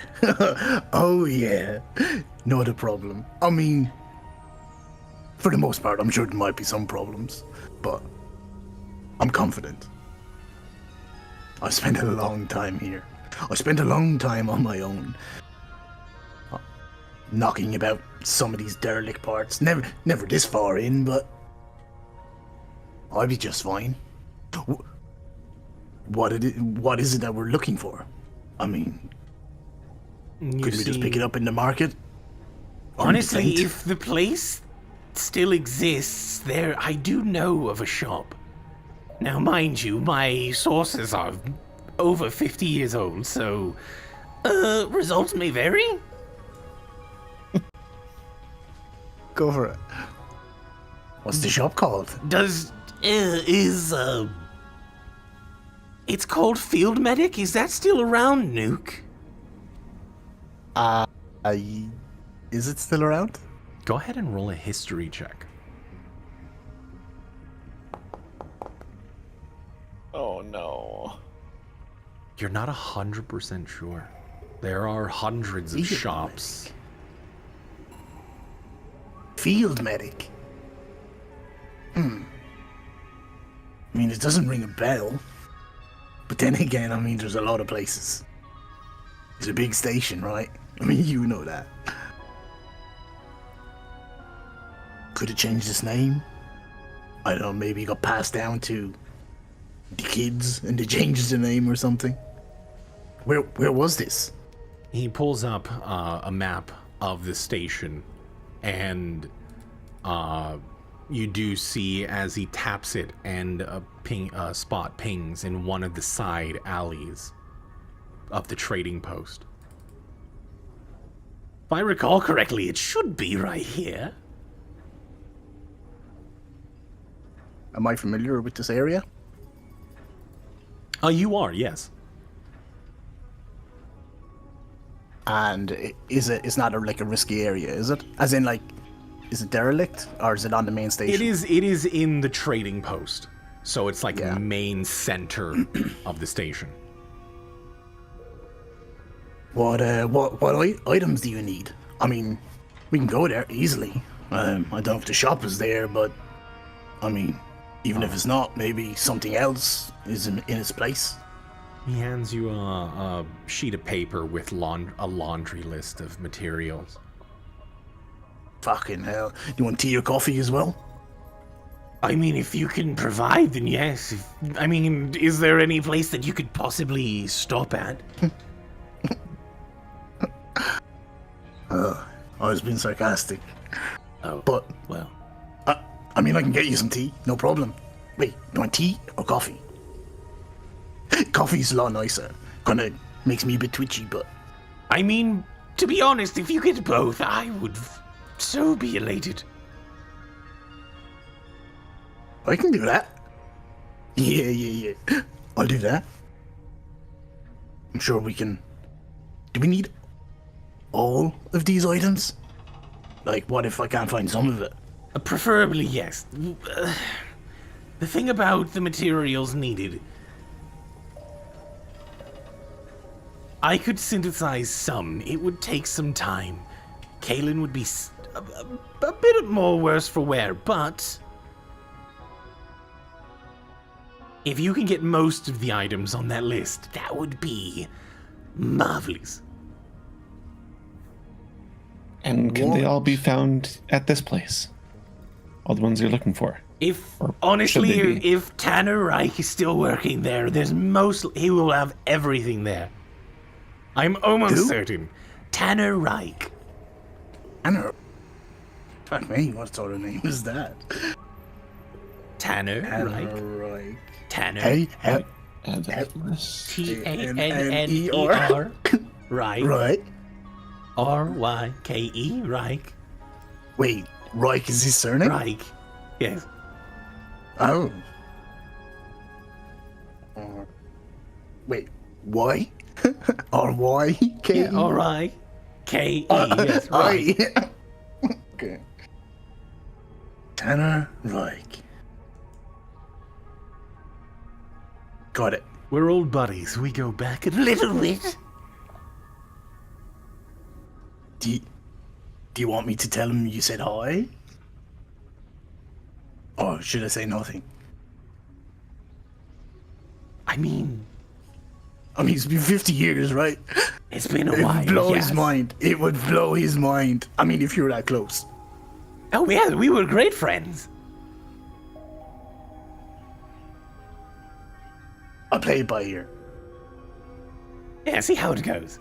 oh yeah, not a problem. I mean, for the most part, I'm sure there might be some problems, but I'm confident. I spent a long time here. I spent a long time on my own, knocking about some of these derelict parts. Never this far in, but I'll be just fine. what is it that we're looking for? I mean, You couldn't we just pick it up in the market? Honestly, Unfent? if the place still exists, I do know of a shop. Now, mind you, my sources are over 50 years old, so results may vary. Go for it. What's the shop called? It's called Field Medic. Is that still around, Nuke? Is it still around? Go ahead and roll a history check. Oh no. You're not 100% sure. There are hundreds of Field shops. Field Medic. I mean, it doesn't ring a bell. But then again, I mean, there's a lot of places. It's a big station, right? I mean, you know that. Could have changed its name. I don't know, maybe it got passed down to the kids and they changed the name or something. Where was this? He pulls up a map of the station, and you do see as he taps it, and a spot pings in one of the side alleys of the trading post. If I recall correctly, it should be right here. Am I familiar with this area? Oh, you are, yes. And it's not like a risky area, is it? As in, like, is it derelict or is it on the main station? It is in the trading post. So it's like Yeah. the main center of the station. What items do you need? I mean, we can go there easily. I don't know if the shop is there, but I mean, even if it's not, maybe something else is in its place. He hands you a sheet of paper with a laundry list of materials. Fucking hell. You want tea or coffee as well? I mean, if you can provide, then yes. Is there any place that you could possibly stop at? I was being sarcastic. Oh, But, well. I mean, I can get you some tea, no problem. Wait, you want tea or coffee? Coffee's a lot nicer. Kinda makes me a bit twitchy, but I mean, to be honest, if you get both, I would so be elated. I can do that. Yeah. I'll do that. I'm sure we can. Do we need all of these items? Like, what if I can't find some of it? Preferably, yes. The thing about the materials needed, I could synthesize some. It would take some time. Kaylin would be a bit more worse for wear, but if you can get most of the items on that list, that would be marvelous. And can they all be found at this place? All the ones you're looking for? If Or honestly, should they be? if Tanner Reich is still working there, he will have everything there. I'm almost Who? certain. Tanner Reich. Tanner. Fuck me, what sort of name is that? Tanner Reich. Right. Tanner. Hey, Add that to the list. Tanner. Reich. right. R-Y-K-E. Reich. Wait, Reich is his surname? Reich. Yes. Oh. Wait, why? R-Y-K-E? Yeah, R-I-K-E. Yes, Reich. Right. Okay. Tanner Reich. Got it. We're old buddies. We go back a little bit. Do you want me to tell him you said hi? Or should I say nothing? I mean, It's been 50 years, right? it's been a It while. would blow yes. his mind. It would blow his mind. If you were that close. Oh, yeah, we were great friends. I'll play it by ear. Yeah, see how it goes.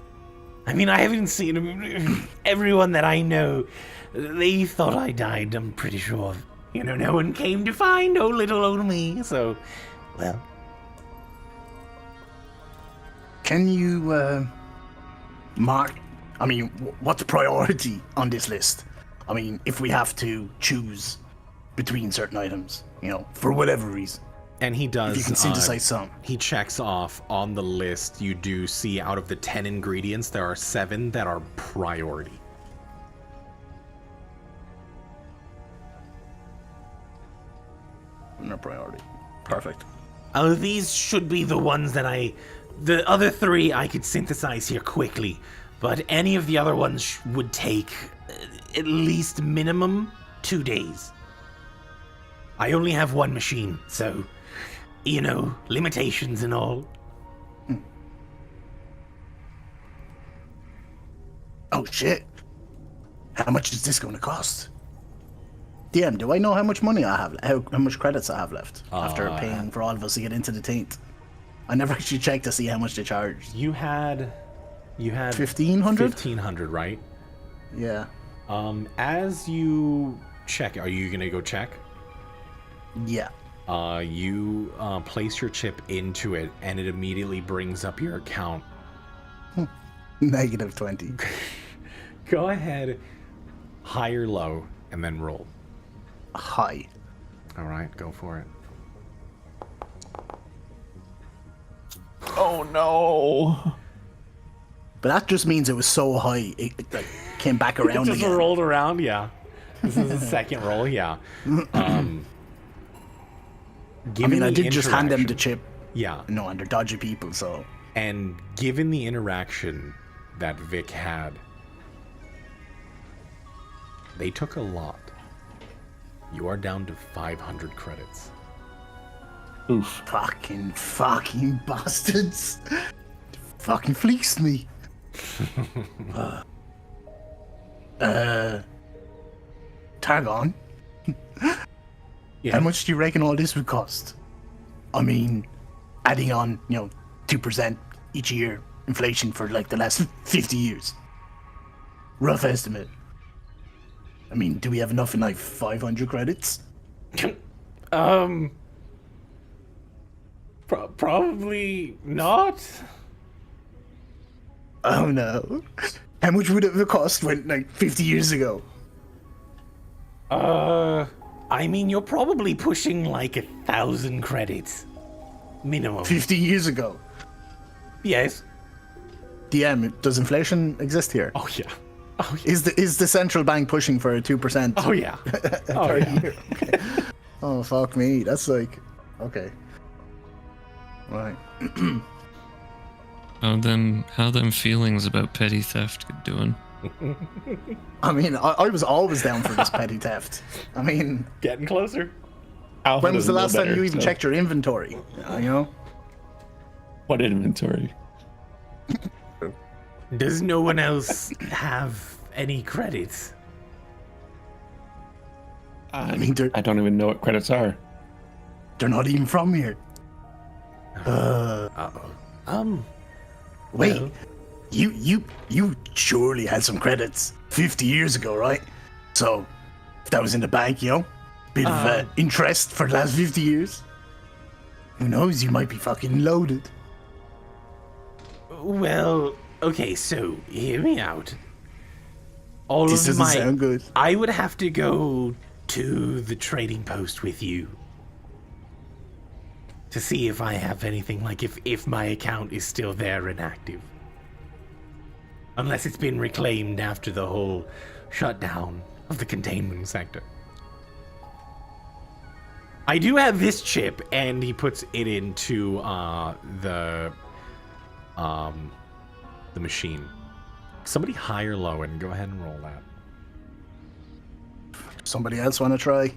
I mean, I haven't seen him. Everyone that I know, they thought I died, I'm pretty sure. You know, no one came to find little old me, so, well. Can you, mark, I mean, what's priority on this list? I mean, if we have to choose between certain items, you know, for whatever reason. And he does. If you can synthesize some. He checks off on the list. You do see out of the 10 ingredients, there are 7 that are priority. No priority. Perfect. Oh, these should be the ones that the other 3 I could synthesize here quickly, but any of the other ones would take at least minimum 2 days. I only have 1 machine, so, you know, limitations and all. Oh shit. How much is this going to cost? DM, do I know how much money I have, how much credits I have left after paying for all of us to get into the taint? I never actually checked to see how much they charged. You had 1,500? 1,500, right? Yeah. As you check, are you gonna go check? Yeah. You place your chip into it, and it immediately brings up your account. Negative 20. Go ahead, high or low, and then roll. High. All right, go for it. Oh no! But that just means it was so high, it like, came back around Just again. rolled around, yeah. This is the second roll, yeah. I mean, I did just hand them the interaction- chip. Yeah, No, and they're dodgy people, so... and given the interaction that Vic had, they took a lot. You are down to 500 credits. Oof. Fucking bastards. Fucking fleeced me. Targon, Yeah. how much do you reckon all this would cost? I mean, adding on, 2% each year inflation for like the last 50 years. Rough estimate. I mean, do we have enough in like 500 credits? Probably not. Oh no. How much would it have cost when like 50 years ago? I mean, you're probably pushing like 1,000 credits. Minimum. 50 years ago. Yes. DM, does inflation exist here? Oh yeah. Oh yeah. Is the central bank pushing for a 2%? Oh yeah. Oh per yeah. year? Okay. Oh fuck me. That's like okay. Right. How them feelings about petty theft doing? I mean, I was always down for this petty theft. I mean, Getting closer. Alpha when was the doesn't know last time better, you even so- checked your inventory? You know? What inventory? Does no one else have any credits? I mean, they're- I don't even know what credits are. They're not even from here. Wait, Well- you surely had some credits 50 years ago, right? So, if that was in the bank, bit of interest for the last 50 years. Who knows? You might be fucking loaded. Well, okay, so hear me out. All This of doesn't my, sound good. I would have to go to the trading post with you to see if I have anything, like if my account is still there and active. Unless it's been reclaimed after the whole shutdown of the containment sector. I do have this chip, and he puts it into the machine. Somebody high or low, and go ahead and roll that. Somebody else want to try?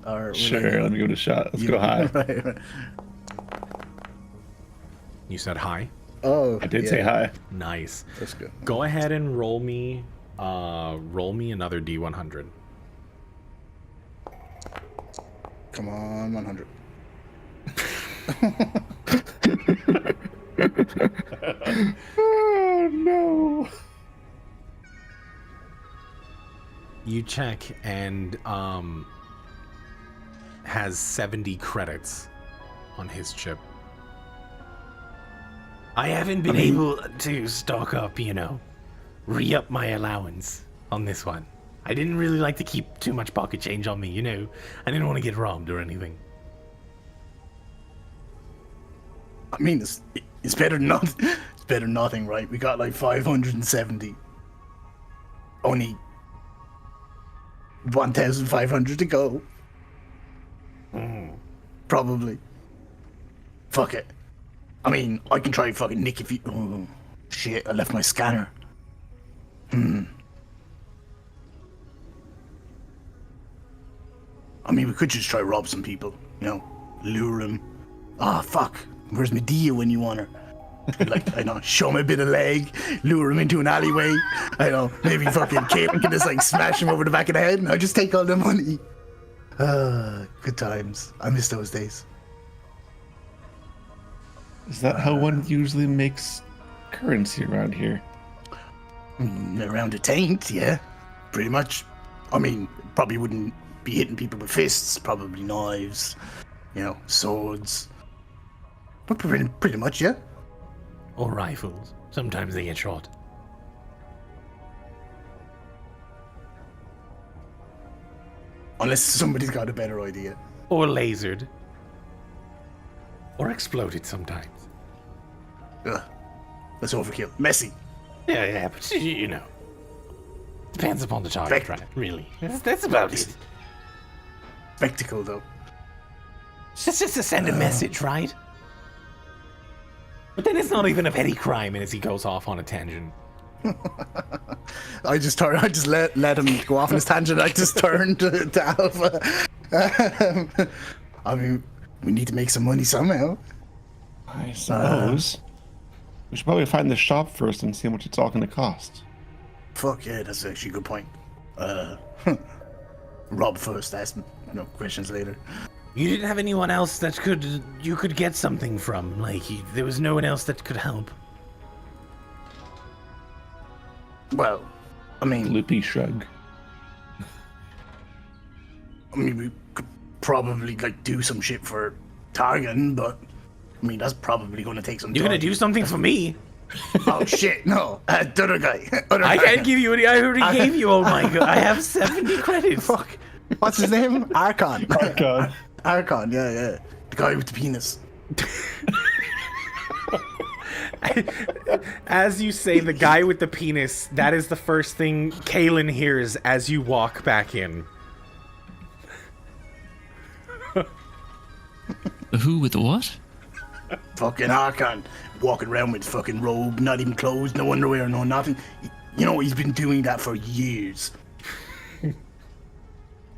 Or Sure, let me give it a shot. Let's go high. Right. You said high? Oh, I did say high. Nice. That's good. Go ahead and roll me another D100. Come on, 100. Oh no. You check and has 70 credits on his chip. I haven't been able to stock up, re-up my allowance on this one. I didn't really like to keep too much pocket change on me, I didn't want to get robbed or anything. I mean, it's better than nothing. It's better than nothing, right? We got like 570. Only 1,500 to go. Probably. Fuck it. I mean, I can try fucking nick if you... Oh, shit, I left my scanner. I mean, we could just try rob some people, lure them. Ah, fuck. Where's Medea when you want her? Like, I know, show him a bit of leg, lure him into an alleyway. I know, maybe fucking Caitlin can just like smash him over the back of the head and I'll just take all the money. Good times. I miss those days. Is that how one usually makes currency around here? Around a taint, yeah. Pretty much. I mean, probably wouldn't be hitting people with fists, probably knives, swords. But pretty much, yeah. Or rifles. Sometimes they get shot. Unless somebody's got a better idea. Or lasered. Or exploded sometimes. Ugh. That's overkill. Messy. Yeah, but depends upon the target, right? Really. That's about it. Spectacle, though. It's just to send a message, right? But then it's not even a petty crime, and as he goes off on a tangent. I just let him go off on his tangent. I just turned to Alpha. I mean, we need to make some money somehow. I suppose. We should probably find the shop first and see how much it's all going to cost. Fuck yeah, that's actually a good point. Rob first, ask questions later. You didn't have anyone else that you could get something from. Like, there was no one else that could help. Well, I mean... Loopy shrug. I mean, we could probably, do some shit for Targan, but... I mean, that's probably going to take some time. You're going to do something for me? Oh, shit, no. The other guy. I can't give you any... I already gave you, oh my god. I have 70 credits. Fuck. What's his name? Archon. Archon. Archon, yeah. The guy with the penis. As you say, the guy with the penis, that is the first thing Kaylin hears as you walk back in. The who with the what? Fucking Archon. Walking around with fucking robe, not even clothes, no underwear, no nothing. He's been doing that for years.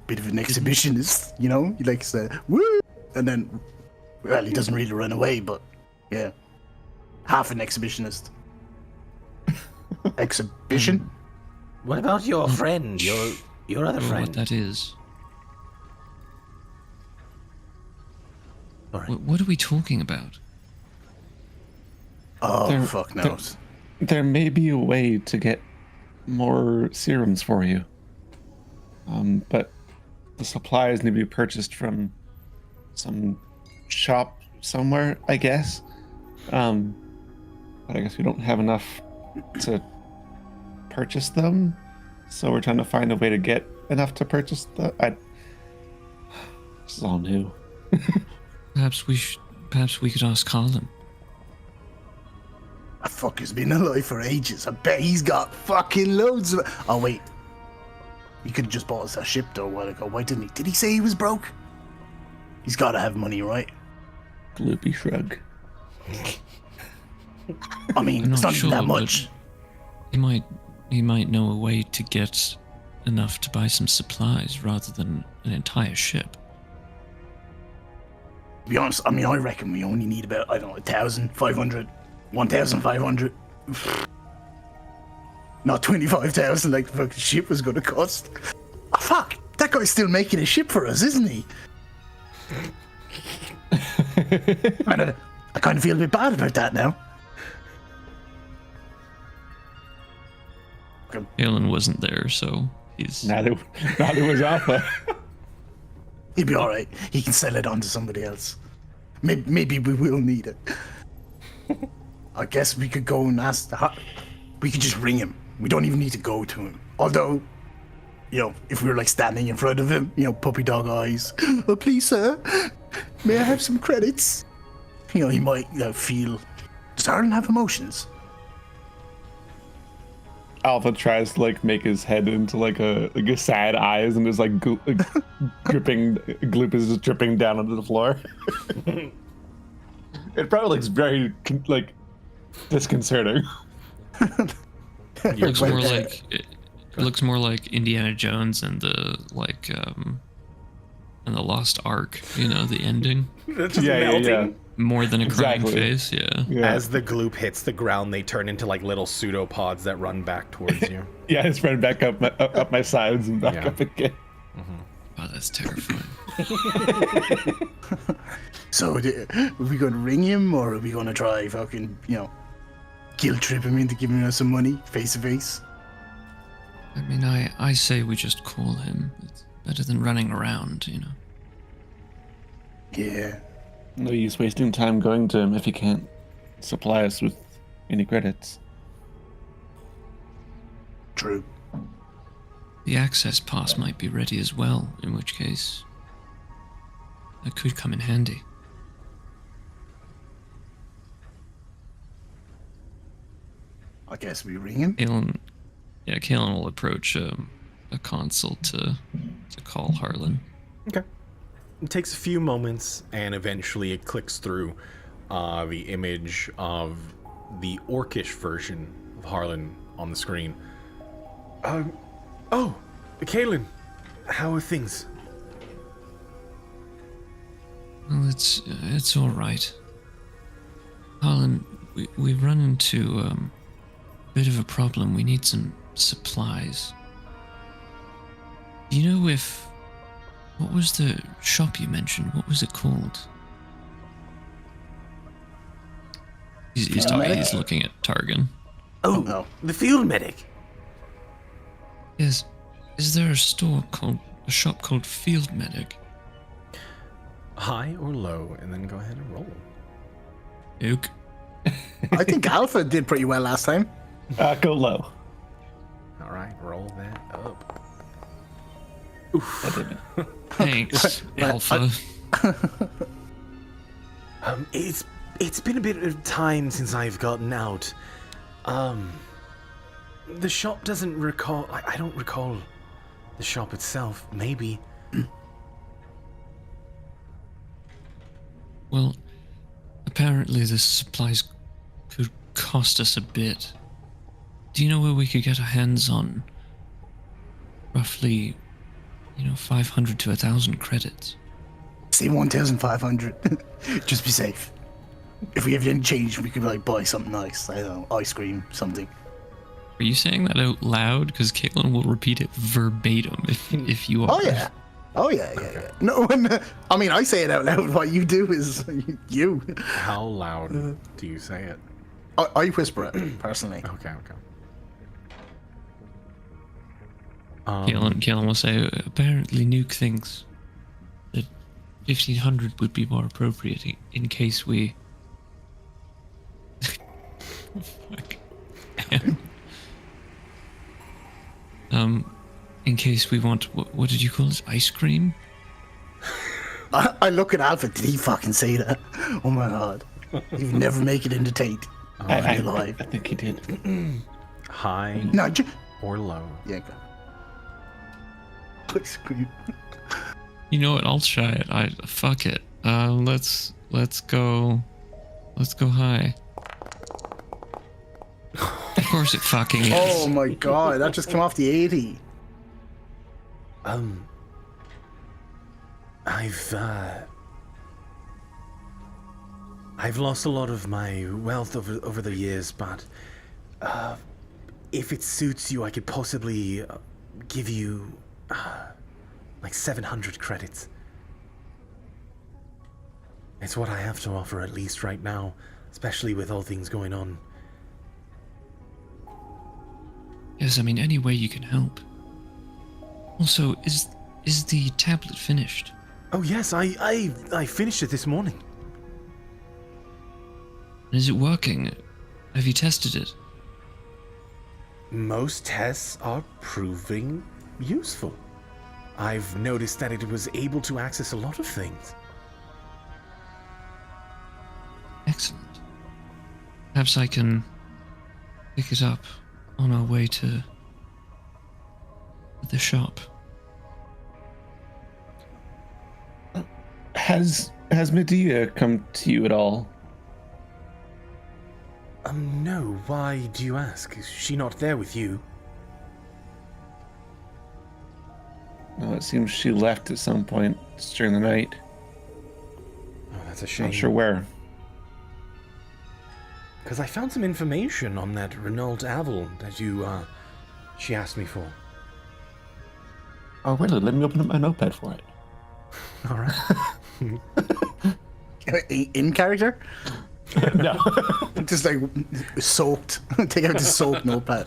Bit of an exhibitionist, He likes to, woo! And then, well, he doesn't really run away, but, yeah. Half an exhibitionist. Exhibition? What about your friend? Your other friend? What that is. All right. What are we talking about? Oh, fuck knows. There may be a way to get more serums for you. But the supplies need to be purchased from some shop somewhere, I guess. But I guess we don't have enough to purchase them. So we're trying to find a way to get enough to purchase the... This is all new. Perhaps we could ask Harlan. That fucker's been alive for ages. I bet he's got fucking loads of... Oh, wait. He could have just bought us that ship, though, a while ago. Why didn't he? Did he say he was broke? He's got to have money, right? Gloopy shrug. I mean, I'm it's not not sure, even that much. He might know a way to get enough to buy some supplies rather than an entire ship. To be honest, I mean, I reckon we only need about, 1,500. 1,500. Not 25,000 like the fucking ship was going to cost. Oh, fuck. That guy's still making a ship for us, isn't he? I kind of feel a bit bad about that now. Alan wasn't there, so he's. Neither was Alpha. He'll be all right. He can sell it on to somebody else. Maybe we will need it. I guess we could go and ask we could just ring him. We don't even need to go to him. Although, if we were like standing in front of him, puppy dog eyes. Oh, please, sir, may I have some credits? He might feel. Does Harlan have emotions? Alpha tries to like make his head into like a sad eyes, and there's like gloop is just dripping down onto the floor. It probably looks very like disconcerting. It looks more like Indiana Jones and the and the Lost Ark. The ending. That's just melting. Yeah. More than a crying Exactly. face, yeah. As the gloop hits the ground, they turn into like little pseudopods that run back towards you. Yeah, it's running back up my sides and back up again. Oh, that's terrifying. So, are we going to ring him, or are we going to try fucking, guilt trip him into giving us some money, face to face? I mean, I say we just call him. It's better than running around, Yeah. No use wasting time going to him if he can't supply us with any credits. True. The access pass might be ready as well, in which case that could come in handy. I guess we ring him. Kalen will approach a console to call Harlan. Okay. It takes a few moments, and eventually it clicks through the image of the orcish version of Harlan on the screen. Oh, Kaelin, how are things? Well, it's all right. Harlan, we've run into a bit of a problem. We need some supplies. Do you know what was the shop you mentioned? What was it called? He's talking. He's looking at Targan. Oh, the field medic. Is there a shop called Field Medic? High or low, and then go ahead and roll. Oak. I think Alpha did pretty well last time. Go low. All right, roll that up. Thanks, Alpha. It's been a bit of time since I've gotten out. The shop doesn't recall. I don't recall the shop itself. Maybe. Well, apparently the supplies could cost us a bit. Do you know where we could get our hands on roughly, 500 to 1,000 credits? Say 1,500. Just be safe. If we have any change, we could buy something nice. I don't know, ice cream, something. Are you saying that out loud? Because Caitlin will repeat it verbatim if you are. Oh yeah. No, I say it out loud. What you do is you. How loud do you say it? I whisper it personally. Okay. Caitlin will say, apparently Nuke thinks that 1,500 would be more appropriate in case we... Fuck. In case we want... What did you call it? Ice cream? I look at Alpha. Did he fucking say that? Oh my god. You'd never make it into Tate. I alive. think he did. High No, or low? yeah, go. Ice cream. You know what? I'll try it. Fuck it. Let's go high. Of course it fucking is. Oh my god, that just came off the 80. I've lost a lot of my wealth over the years, but if it suits you, I could possibly give you 700 credits. It's what I have to offer, at least right now, especially with all things going on. Yes, I mean, any way you can help. Also, is the tablet finished? Oh yes, I finished it this morning. Is it working? Have you tested it? Most tests are proving useful. I've noticed that it was able to access a lot of things. Excellent. Perhaps I can pick it up on our way to the shop. Has Medea come to you at all? No. Why do you ask? Is she not there with you? Well, it seems she left at some point during the night. Oh, that's a shame. Not sure where. Because I found some information on that Renault Avel that she asked me for. Oh, really? Let me open up my notepad for it. All right. In character? No. Just like soaked. Take out the soaked notepad.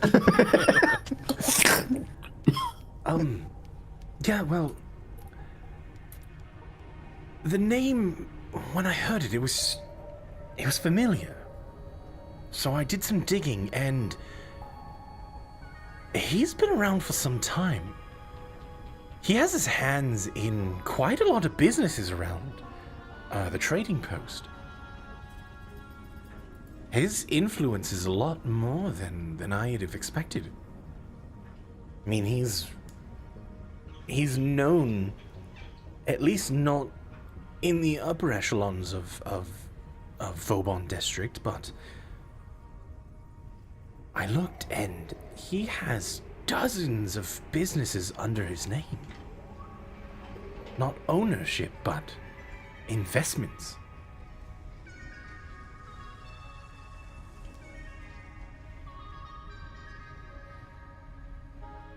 Yeah, well, the name, when I heard it, it was familiar. So I did some digging, and he's been around for some time. He has his hands in quite a lot of businesses around the trading post. His influence is a lot more than I'd have expected. I mean, he's known, at least not in the upper echelons of Vauban district, but I looked and he has dozens of businesses under his name. Not ownership, but investments.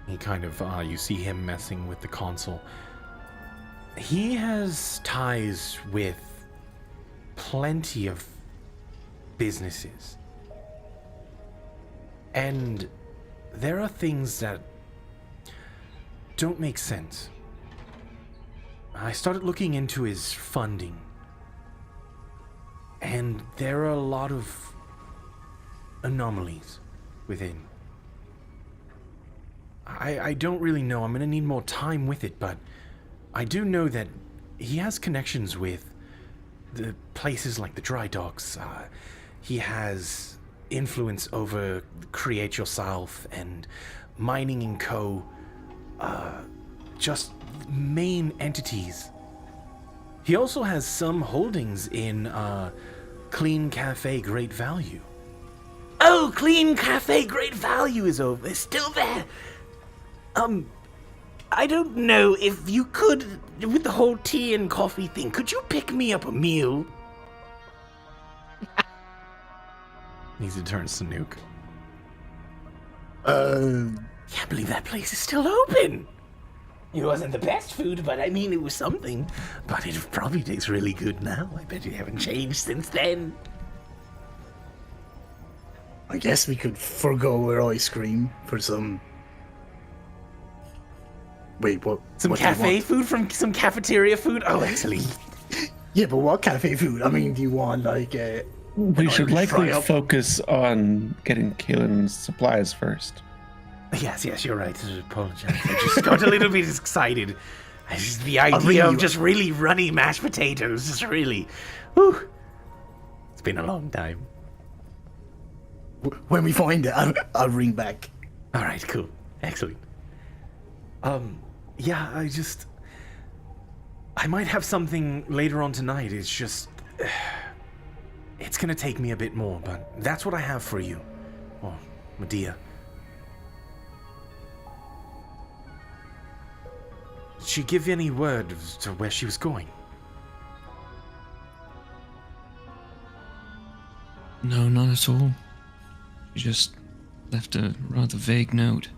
He kind of, you see him messing with the console. He has ties with plenty of businesses. And there are things that don't make sense. I started looking into his funding. And there are a lot of anomalies within. I don't really know. I'm going to need more time with it, but I do know that he has connections with the places like the dry docks. He has influence over Create Yourself and Mining & Co. Just main entities. He also has some holdings in Clean Cafe Great Value. Oh, Clean Cafe Great Value is still there. I don't know if you could, with the whole tea and coffee thing, could you pick me up a meal? He's turns to Nuke. Can't believe that place is still open. It wasn't the best food, but I mean, it was something. But it probably tastes really good now. I bet you haven't changed since then. I guess we could forgo our ice cream for some... Wait, what? Some what do you cafe want? food from some cafeteria food? Oh, actually. Yeah, but what cafe food? I mean, do you want like We should Irish likely fry-up? focus on getting Kaelin's supplies first. Yes, you're right. I apologize. I just got a little bit excited. The idea really- of just really runny mashed potatoes, just really... Whew. It's been a long time. When we find it, I'll ring back. All right, cool. Excellent. Yeah, I might have something later on tonight. It's just... It's gonna take me a bit more, but that's what I have for you. Oh, Medea. Did she give you any word as to where she was going? No, not at all. She just left a rather vague note.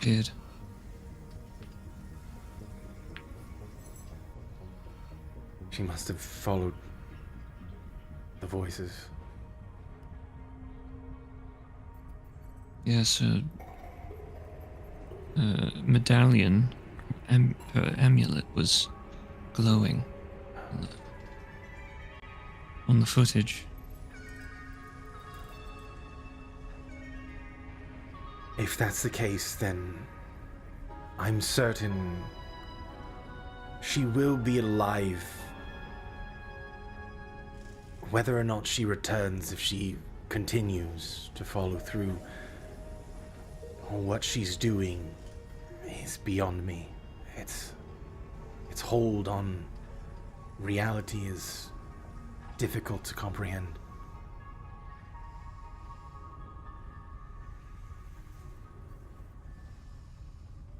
Kid. She must have followed the voices. Yes, medallion, amulet was glowing on the footage. If that's the case, then I'm certain she will be alive. Whether or not she returns, if she continues to follow through on what she's doing, is beyond me. Its hold on reality is difficult to comprehend.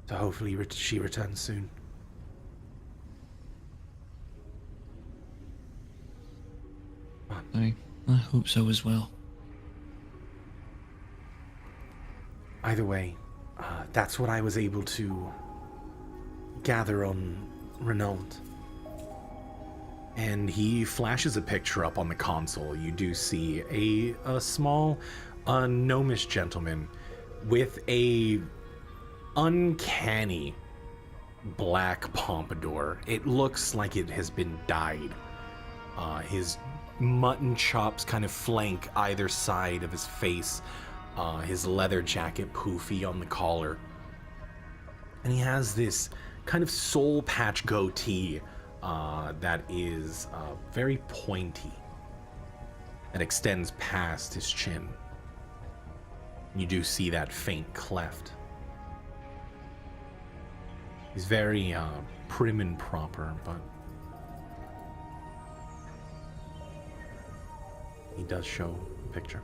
So hopefully she returns soon. I hope so as well. Either way, that's what I was able to gather on Renault. And he flashes a picture up on the console. You do see a small, gnomish gentleman with a uncanny black pompadour. It looks like it has been dyed. His mutton chops kind of flank either side of his face. His leather jacket poofy on the collar. And he has this kind of soul patch goatee that is very pointy. That extends past his chin. You do see that faint cleft. He's very prim and proper, but he does show a picture.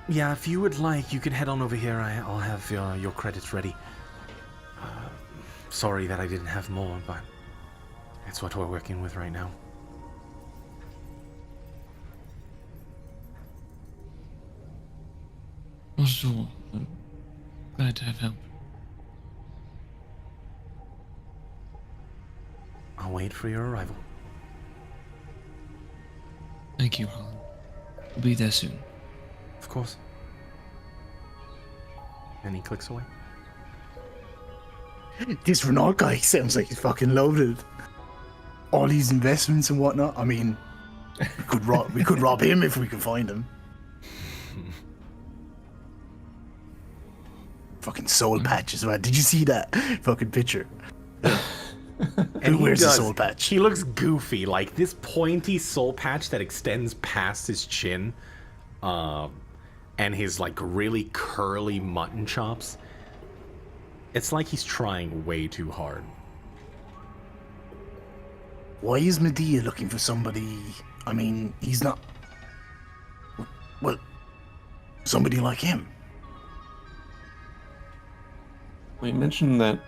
Yeah, if you would like, you can head on over here. I'll have your credits ready. Sorry that I didn't have more, but it's what we're working with right now. Not at all. I'm glad to have help. I'll wait for your arrival. Thank you, Holland. We'll be there soon. Of course. And he clicks away. This Renault guy sounds like he's fucking loaded. All these investments and whatnot. I mean, we could rob him if we can find him. Fucking soul patch as well. Did you see that fucking picture? And Who wears does. a soul patch? He looks goofy, like this pointy soul patch that extends past his chin, and his like really curly mutton chops. It's like he's trying way too hard. Why is Medea looking for somebody? I mean, he's not. Well, somebody like him. We mentioned that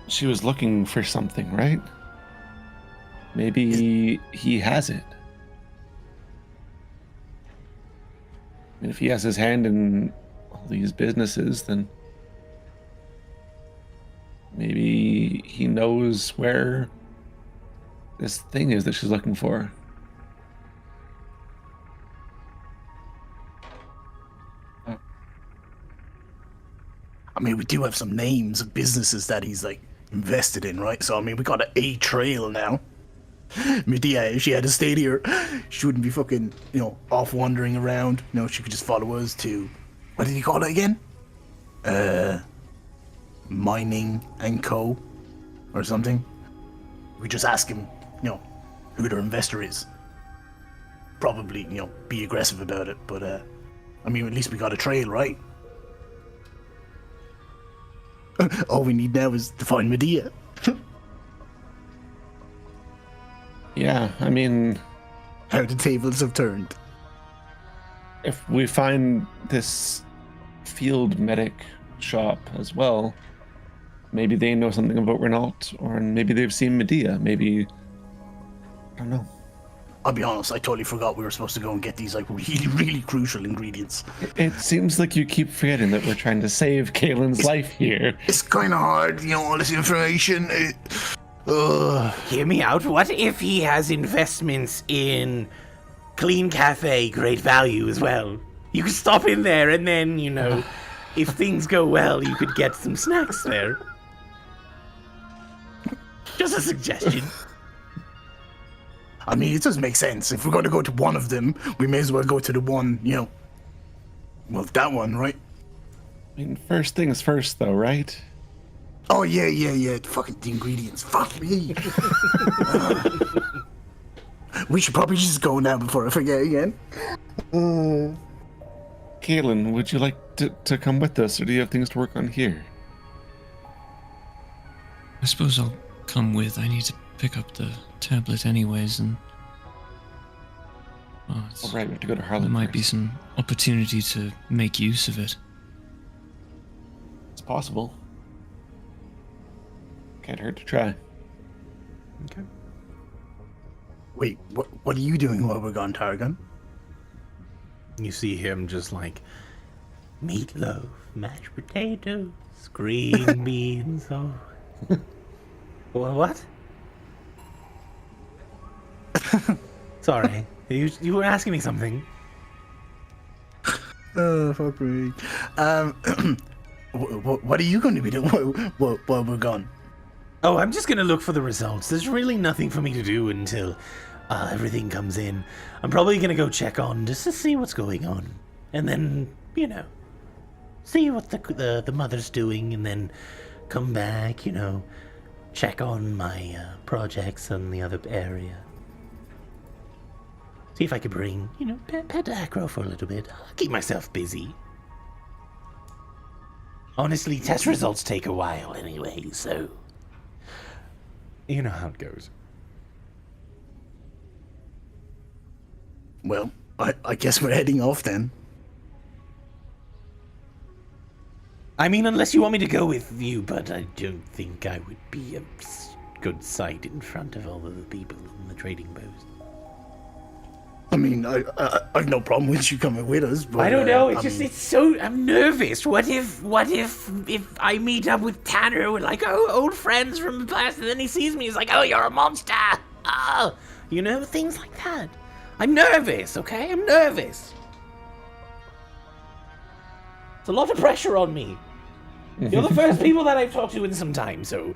she was looking for something, right? Maybe he has it. I mean, if he has his hand in all these businesses, then maybe he knows where this thing is that she's looking for. I mean, we do have some names of businesses that he's like invested in, right? So I mean, we got a trail now. Medea, if she had to stay here, she wouldn't be fucking, off wandering around. She could just follow us to, what did he call it again? Mining and Co. or something. We just ask him, who their investor is. Probably, be aggressive about it, but I mean, at least we got a trail, right? All we need now is to find Medea. Yeah, I mean, How the tables have turned. if we find this field medic shop as well, maybe they know something about Renault, or maybe they've seen Medea. Maybe, I don't know. I'll be honest, I totally forgot we were supposed to go and get these like really, really crucial ingredients. It seems like you keep forgetting that we're trying to save Kaylin's life here. It's kind of hard, all this information. Hear me out. What if he has investments in clean cafe, great value as well. You could stop in there and then, you know, if things go well, you could get some snacks there. Just a suggestion. I mean, it does make sense. If we're going to go to one of them, we may as well go to the one, you know. Well, that one, right? I mean, first things first, though, right? Oh, yeah. Fucking the ingredients. Fuck me. We should probably just go now before I forget again. Caitlin, would you like to come with us, or do you have things to work on here? I suppose I'll come with. I need to pick up the tablet anyways, and All right, we have to go to Harlem. there might be first. some opportunity to make use of it. It's possible. Can't hurt to try. Okay. Wait, what are you doing while we're gone, Targon? You see him just like, meatloaf, mashed potatoes, green beans, oh. What? Sorry, you were asking me something. Oh, fuck me. What are you going to be doing while we're gone? Oh, I'm just gonna look for the results. There's really nothing for me to do until everything comes in. I'm probably gonna go check on just to see what's going on, and then you know, see what the mother's doing, and then come back. You know, check on my projects in the other area. See if I could bring pet acro for a little bit. I'll keep myself busy. Honestly, test results take a while anyway, so. You know how it goes. Well, I guess we're heading off then. I mean, unless you want me to go with you, but I don't think I would be a good sight in front of all of the people in the trading post. I mean, I've no problem with you coming with us, but... I don't know, it's I'm nervous. What if I meet up with Tanner, we're like, oh, old friends from the past, and then he sees me, he's like, oh, you're a monster! Oh, you know, things like that. I'm nervous, okay? I'm nervous. It's a lot of pressure on me. You're the first people that I've talked to in some time, so...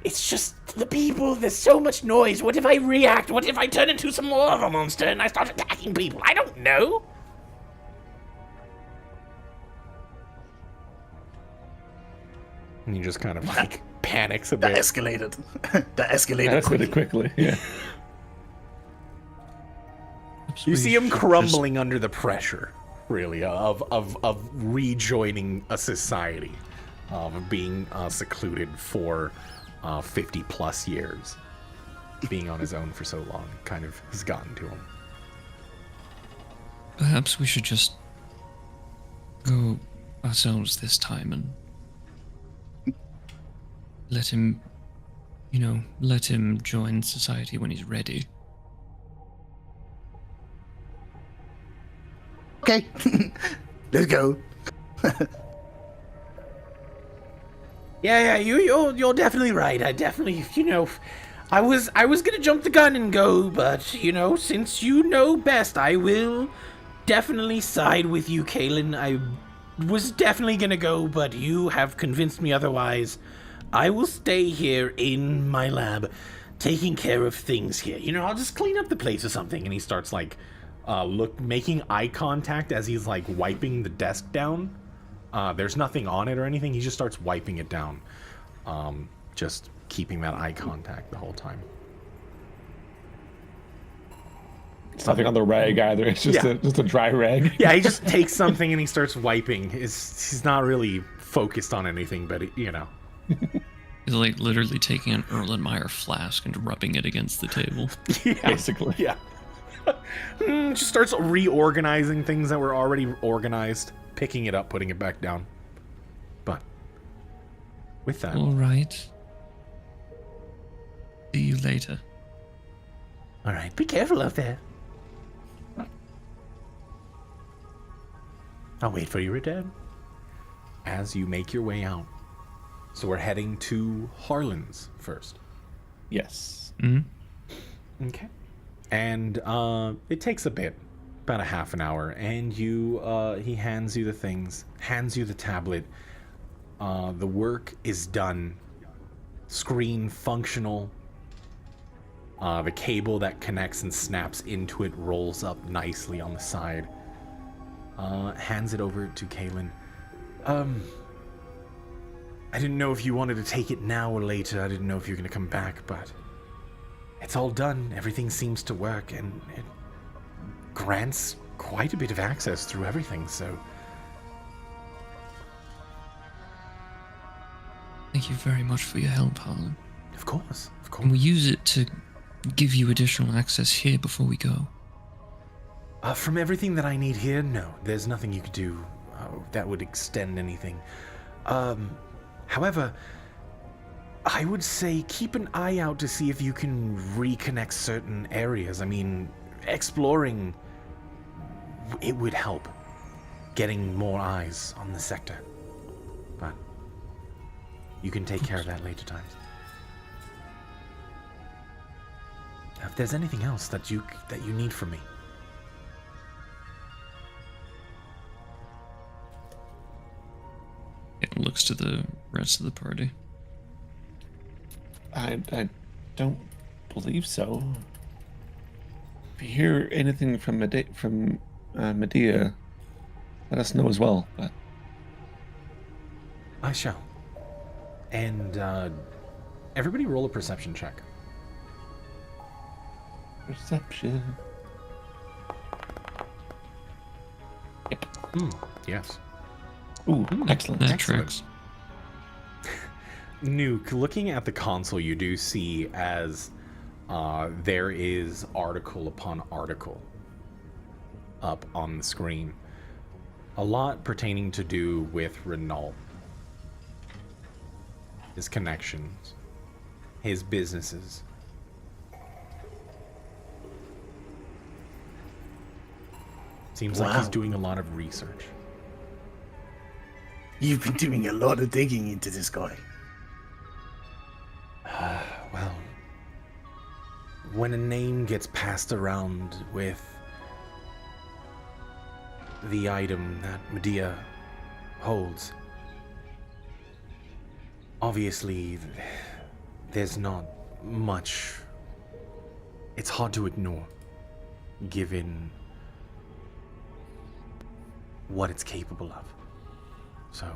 It's just the people, there's so much noise. What if I react? What if I turn into some more of a monster and I start attacking people? I don't know. And he just kind of like panics a That bit. escalated. That escalated That's really quickly. quickly. Yeah. You see him crumbling under the pressure, really, of rejoining a society, of being secluded for 50 plus years. Being on his own for so long kind of has gotten to him. Perhaps we should just go ourselves this time and let him join society when he's ready. Okay, let's go. Yeah, you're definitely right. I definitely, I was gonna jump the gun and go, but since you know best, I will definitely side with you, Kaylin. I was definitely gonna go, but you have convinced me otherwise. I will stay here in my lab, taking care of things here. I'll just clean up the place or something. And he starts like, making eye contact as he's like wiping the desk down. There's nothing on it or anything. He just starts wiping it down. Just keeping that eye contact the whole time. It's nothing on the rag either. It's just a dry rag. Yeah, he just takes something and he starts wiping. He's not really focused on anything, but He's like literally taking an Erlenmeyer flask and rubbing it against the table. Yeah, Basically. Yeah. Just starts reorganizing things that were already organized, picking it up, putting it back down. But with that, All right. See you later. All right, be careful out there. I'll wait for your return. as you make your way out, so we're heading to Harlan's first. Yes. Hmm. Okay. And it takes a bit, about a half an hour, and he hands you the things, hands you the tablet. The work is done. Screen functional. The cable that connects and snaps into it rolls up nicely on the side. Hands it over to Kaylin. I didn't know if you wanted to take it now or later. I didn't know if you were going to come back, but it's all done. Everything seems to work, and it grants quite a bit of access through everything, so... Thank you very much for your help, Harlan. Of course, of course. Can we use it to give you additional access here before we go? From everything that I need here, no. There's nothing you could do that would extend anything. However, I would say keep an eye out to see if you can reconnect certain areas. I mean, exploring, it would help. Getting more eyes on the sector. But you can take care of that later times. If there's anything else that you need from me. It looks to the rest of the party. I don't believe so. If you hear anything from Medea, let us know as well. But I shall. And everybody roll a perception check. Perception. Yep. Yes. Ooh, excellent. That Excellent. tracks. Nuke, looking at the console, you do see as there is article upon article up on the screen. A lot pertaining to do with Renault. His connections. His businesses. Seems like he's Wow. doing a lot of research. You've been doing a lot of digging into this guy. Well, when a name gets passed around with the item that Medea holds, obviously there's not much. It's hard to ignore, given what it's capable of. So,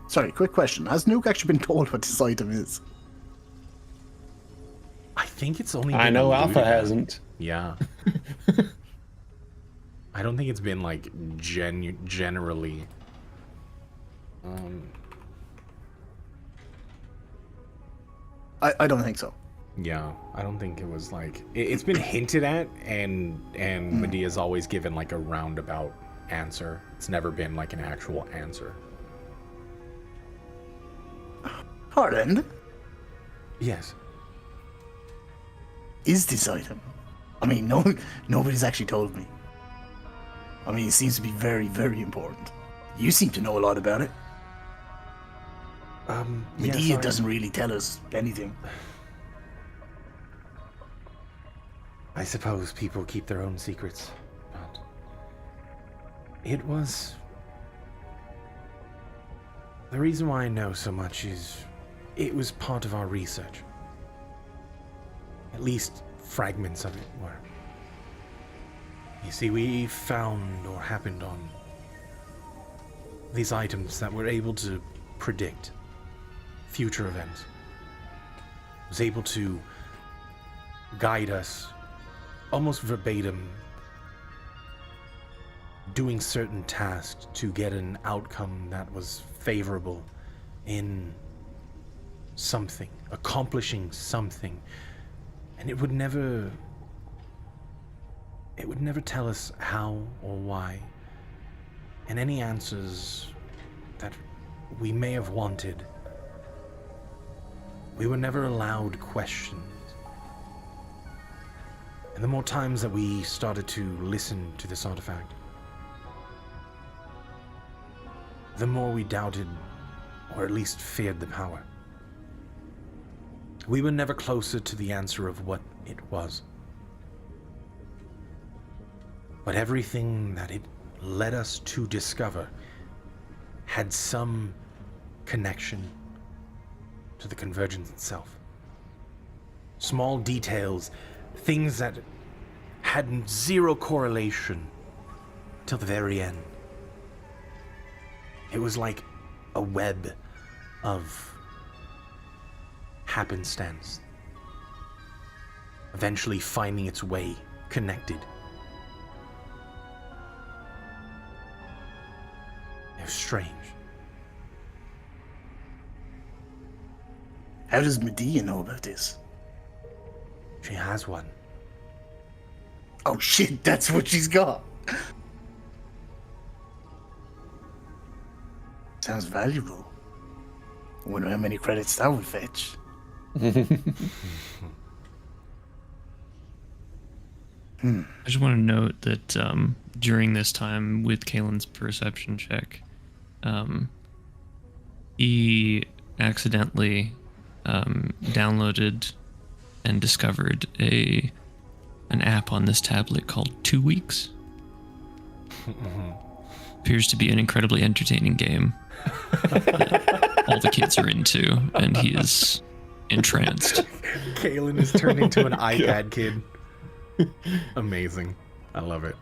Sorry, quick question. Has Nuke actually been told what this item is? I think it's only. I been know alluded Alpha at. hasn't. Yeah. I don't think it's been like generally. I don't think so. Yeah, I don't think it was like it's been hinted at, and Medea's always given like a roundabout answer. It's never been like an actual answer. Harland, Yes. is this item? I mean, nobody's actually told me. I mean, it seems to be very, very important. You seem to know a lot about it. Medea yes, doesn't really tell us anything. I suppose people keep their own secrets, but it was... The reason why I know so much is it was part of our research. At least fragments of it were. You see, we found or happened on these items that were able to predict future events. Was able to guide us almost verbatim, doing certain tasks to get an outcome that was favorable in something, accomplishing something. And it would never tell us how or why. And any answers that we may have wanted, we were never allowed questions. And the more times that we started to listen to this artifact, the more we doubted, or at least feared the power. We were never closer to the answer of what it was. But everything that it led us to discover had some connection to the Convergence itself. Small details, things that had zero correlation till the very end. It was like a web of happenstance, eventually finding its way connected. It was strange. How does Medea know about this? She has one. Oh shit, that's what she's got. Sounds valuable. I wonder how many credits that would fetch. I just want to note that during this time with Kalen's perception check, he accidentally downloaded and discovered an app on this tablet called 2 Weeks. Appears to be an incredibly entertaining game that all the kids are into, and he is entranced. Kalen is turned into an iPad kid. Amazing. I love it.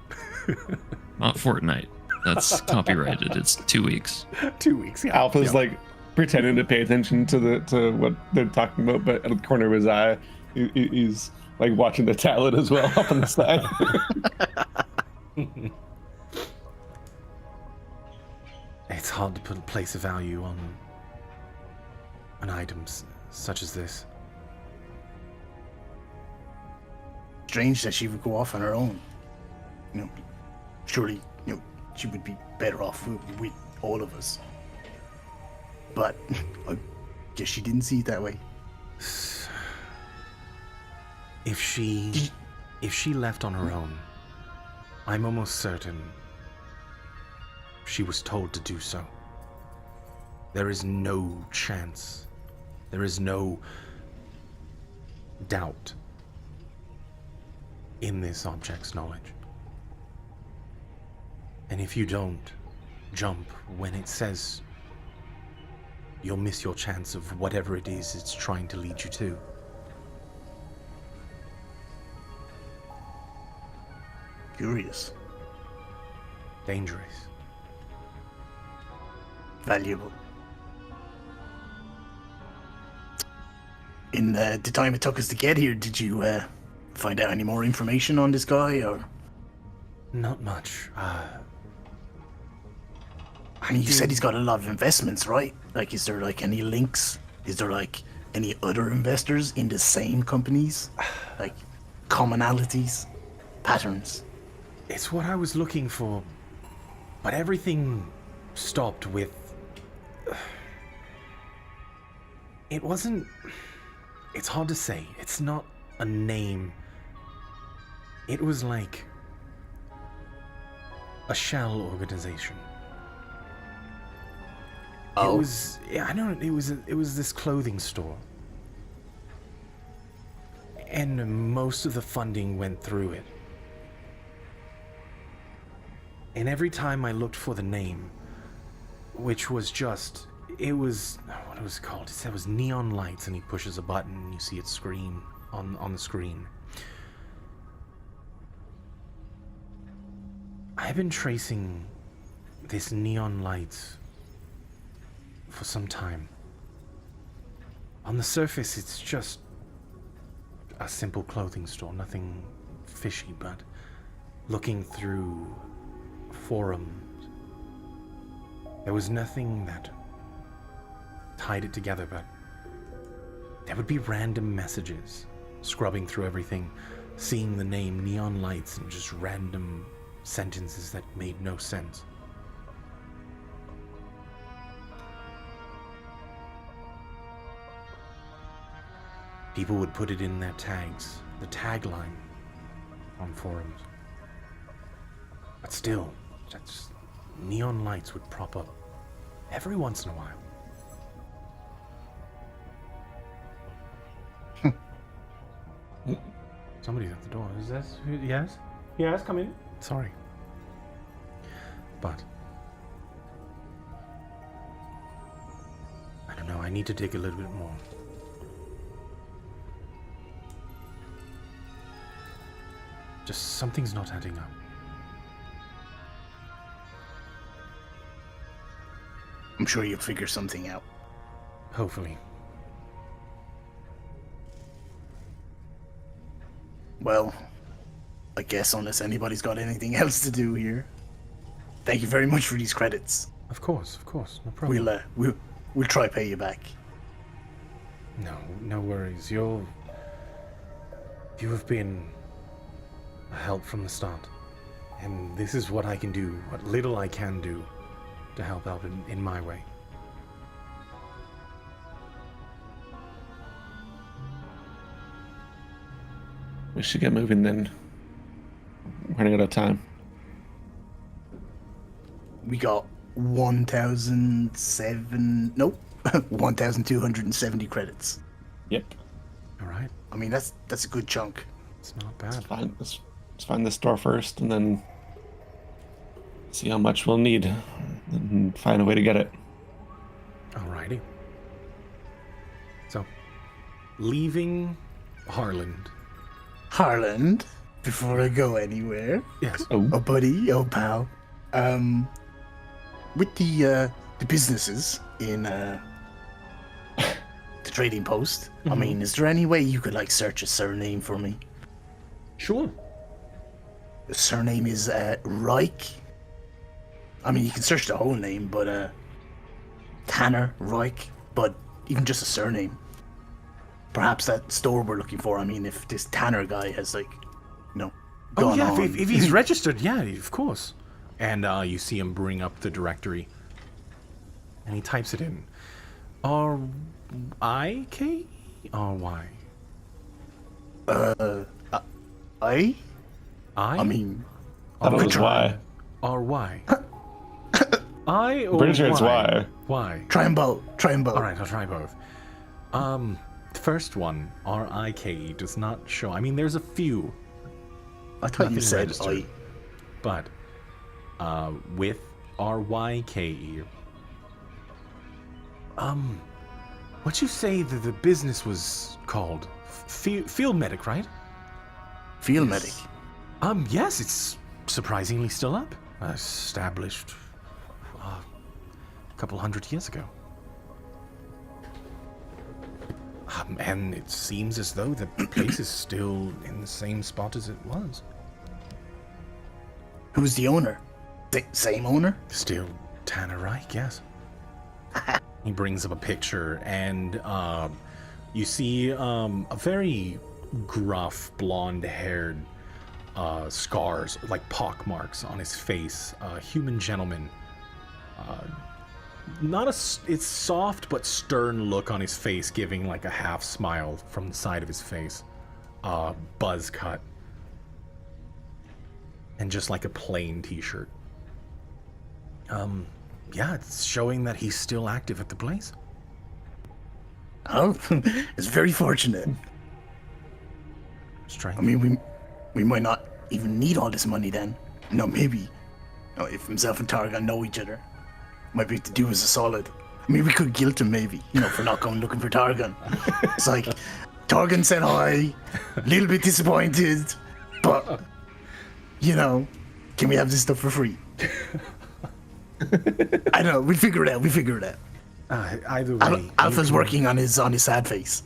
Not Fortnite. That's copyrighted. It's 2 weeks. 2 weeks. Yeah. Alpha's like pretending to pay attention to what they're talking about, but out of the corner of his eye, he's like watching the tablet as well up on the side. It's hard to place a value on items such as this. Strange that she would go off on her own. You know, surely, you know, she would be better off with all of us. But I guess she didn't see it that way. If she left on her own, I'm almost certain she was told to do so. There is no chance. There is no doubt in this object's knowledge. And if you don't jump when it says, you'll miss your chance of whatever it is it's trying to lead you to. Curious. Dangerous. Valuable. In the time it took us to get here, did you find out any more information on this guy, or? Not much. I mean, you said he's got a lot of investments, right? Like, is there like any links? Is there like any other investors in the same companies? Like commonalities, patterns? It's what I was looking for, but everything stopped with... It wasn't... It's hard to say. It's not a name. It was like a shell organization. Oh. It was... Yeah, I don't... It was this clothing store. And most of the funding went through it. And every time I looked for the name, which was just, it was, what it was called? It said it was Neon Lights, and he pushes a button and you see it screen on the screen. I've been tracing this Neon Lights for some time. On the surface, it's just a simple clothing store, nothing fishy, but looking through forums, there was nothing that tied it together, but there would be random messages scrubbing through everything, seeing the name Neon Lights and just random sentences that made no sense. People would put it in their tags, the tagline on forums. But still, that's, Neon Lights would prop up every once in a while. Somebody's at the door. Is this? Yes? Yes, come in. Sorry. But I don't know, I need to dig a little bit more. Just something's not adding up. I'm sure you'll figure something out. Hopefully. Well, I guess unless anybody's got anything else to do here. Thank you very much for these credits. Of course, no problem. We'll try pay you back. No worries. You have been a help from the start. And this is what I can do, what little I can do to help out in my way. We should get moving then. We're running out of time. We got 1,270 credits. Yep. All right. I mean, that's a good chunk. It's not bad. Let's find this door first and then see how much we'll need and find a way to get it. Alrighty. So, leaving Harland. Harland, before I go anywhere. Yes. Oh, buddy, oh, pal. With the businesses in the trading post, I mean, is there any way you could, like, search a surname for me? Sure. The surname is Reich. I mean, you can search the whole name, but Tanner Reich, but even just a surname. Perhaps that store we're looking for. I mean, if this Tanner guy has, like, gone on. If he's registered, yeah, of course. And you see him bring up the directory. And he types it in. R-I-K? R-Y? I? I? I mean, I thought it was Y. R-Y. I or Pretty sure it's Y? Y. Y. try 'em both. Alright, I'll try both. The first one, R-I-K-E, does not show. I mean, there's a few. I thought you Nothing said registered. But with R-Y-K-E, what'd you say that the business was called? Field Medic, right? Field medic. Yes, it's surprisingly still up. Established a couple hundred years ago. And it seems as though the place is still in the same spot as it was. Who's the owner? Same owner? Still Tanner Reich, yes. He brings up a picture, and you see a very gruff, blonde-haired scars, like pock marks on his face. A human gentleman. It's soft but stern look on his face, giving like a half smile from the side of his face. Buzz cut. And just like a plain t-shirt. Yeah, it's showing that he's still active at the place. Oh, it's very fortunate. Strange. I mean, we might not even need all this money then. No, maybe. No, if himself and Targon know each other, might be able to do us a solid. I mean, we could guilt him maybe, for not going looking for Targon. It's like, Targon said hi, a little bit disappointed, but, can we have this stuff for free? I don't know, we figure it out. Either way. Alpha's working on his sad face.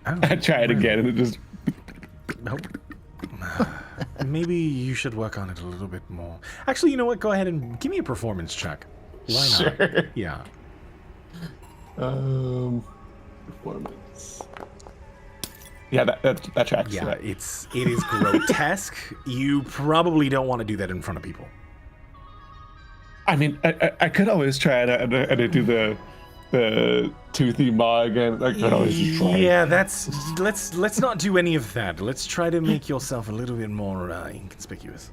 I tried again and it just... Nope. Maybe you should work on it a little bit more. Actually, you know what? Go ahead and give me a performance check. Why not? Sure. Yeah. Performance. Yeah, that tracks. Yeah, Right. it is grotesque. You probably don't want to do that in front of people. I mean, I could always try it and do the toothy maw again. I could always just try. Yeah, let's not do any of that. Let's try to make yourself a little bit more inconspicuous.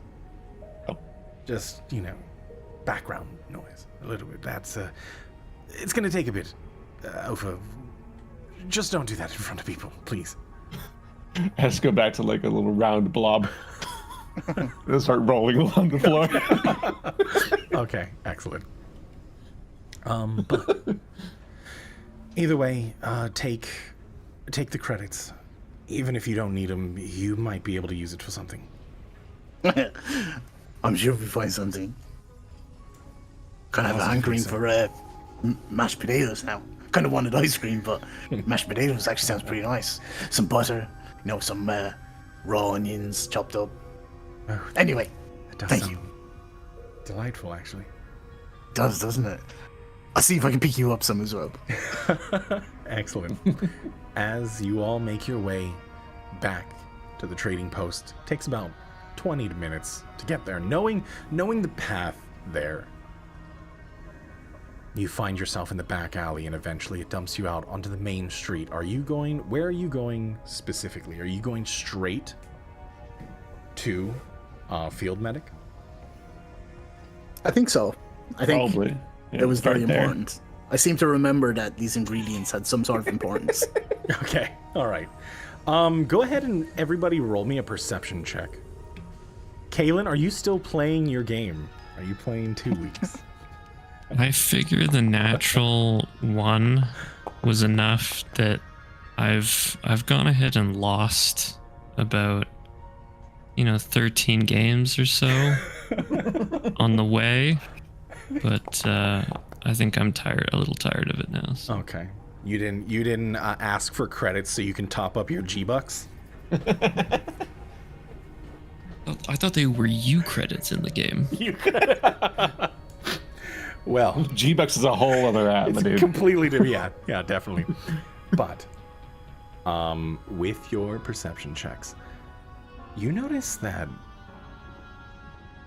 Oh. Just, background noise. A little bit. That's it's gonna take a bit. Ofa, just don't do that in front of people, please. Has to go back to like a little round blob. They'll start rolling along the floor. Okay, excellent. But either way, take the credits. Even if you don't need them, you might be able to use it for something. I'm sure we find something. Kind of have a hankering for mashed potatoes now. Kind of wanted ice cream, but mashed potatoes actually sounds pretty nice. Some butter, some raw onions chopped up. Oh, Anyway, that does thank sound you. delightful, actually. Does, doesn't it? I'll see if I can pick you up some as well. Excellent. As you all make your way back to the trading post, takes about 20 minutes to get there. Knowing the path there, you find yourself in the back alley, and eventually it dumps you out onto the main street. Where are you going specifically? Are you going straight to Field Medic? I think so. I think Probably. Yeah, it was very start there. important. I seem to remember that these ingredients had some sort of importance. Okay, all right. Go ahead and everybody roll me a perception check. Kaylin, are you still playing your game? Are you playing 2 weeks? I figure the natural one was enough that I've gone ahead and lost about 13 games or so on the way, but I think I'm a little tired of it now. So. Okay. You didn't ask for credits so you can top up your G-Bucks? I thought they were U credits in the game. Well, G-Bucks is a whole other app, it's dude. completely different. Yeah, definitely. But with your perception checks, you notice that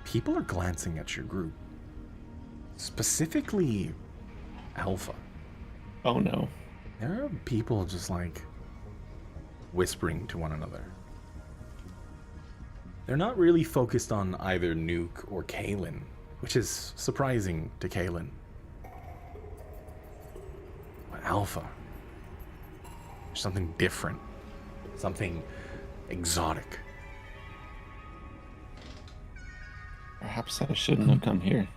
people are glancing at your group. Specifically, Alpha. Oh no. There are people just like whispering to one another. They're not really focused on either Nuke or Kaylin, which is surprising to Kaylin. But Alpha. There's something different. Something exotic. Perhaps I shouldn't have come here.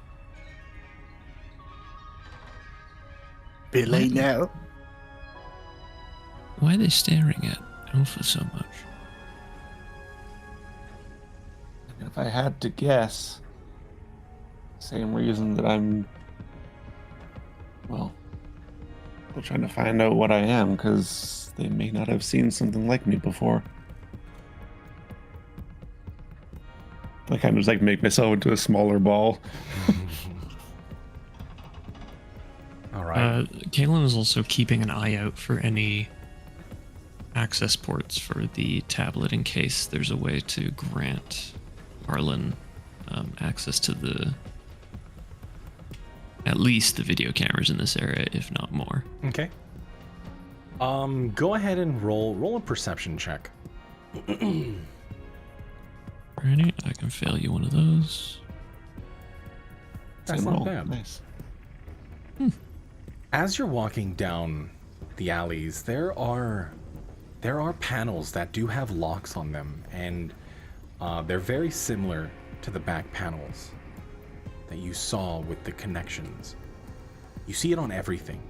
Bit late now. Why are they staring at Alpha so much? If I had to guess, same reason that I'm, they're trying to find out what I am, because they may not have seen something like me before. I kind of just make myself into a smaller ball. All right. Kalen is also keeping an eye out for any access ports for the tablet in case there's a way to grant Harlan access to at least the video cameras in this area, if not more. Okay. Go ahead and roll a perception check. Ready? I can fail you one of those. That's Same not roll. bad. Nice. As you're walking down the alleys, there are panels that do have locks on them, and they're very similar to the back panels that you saw with the connections. You see it on everything.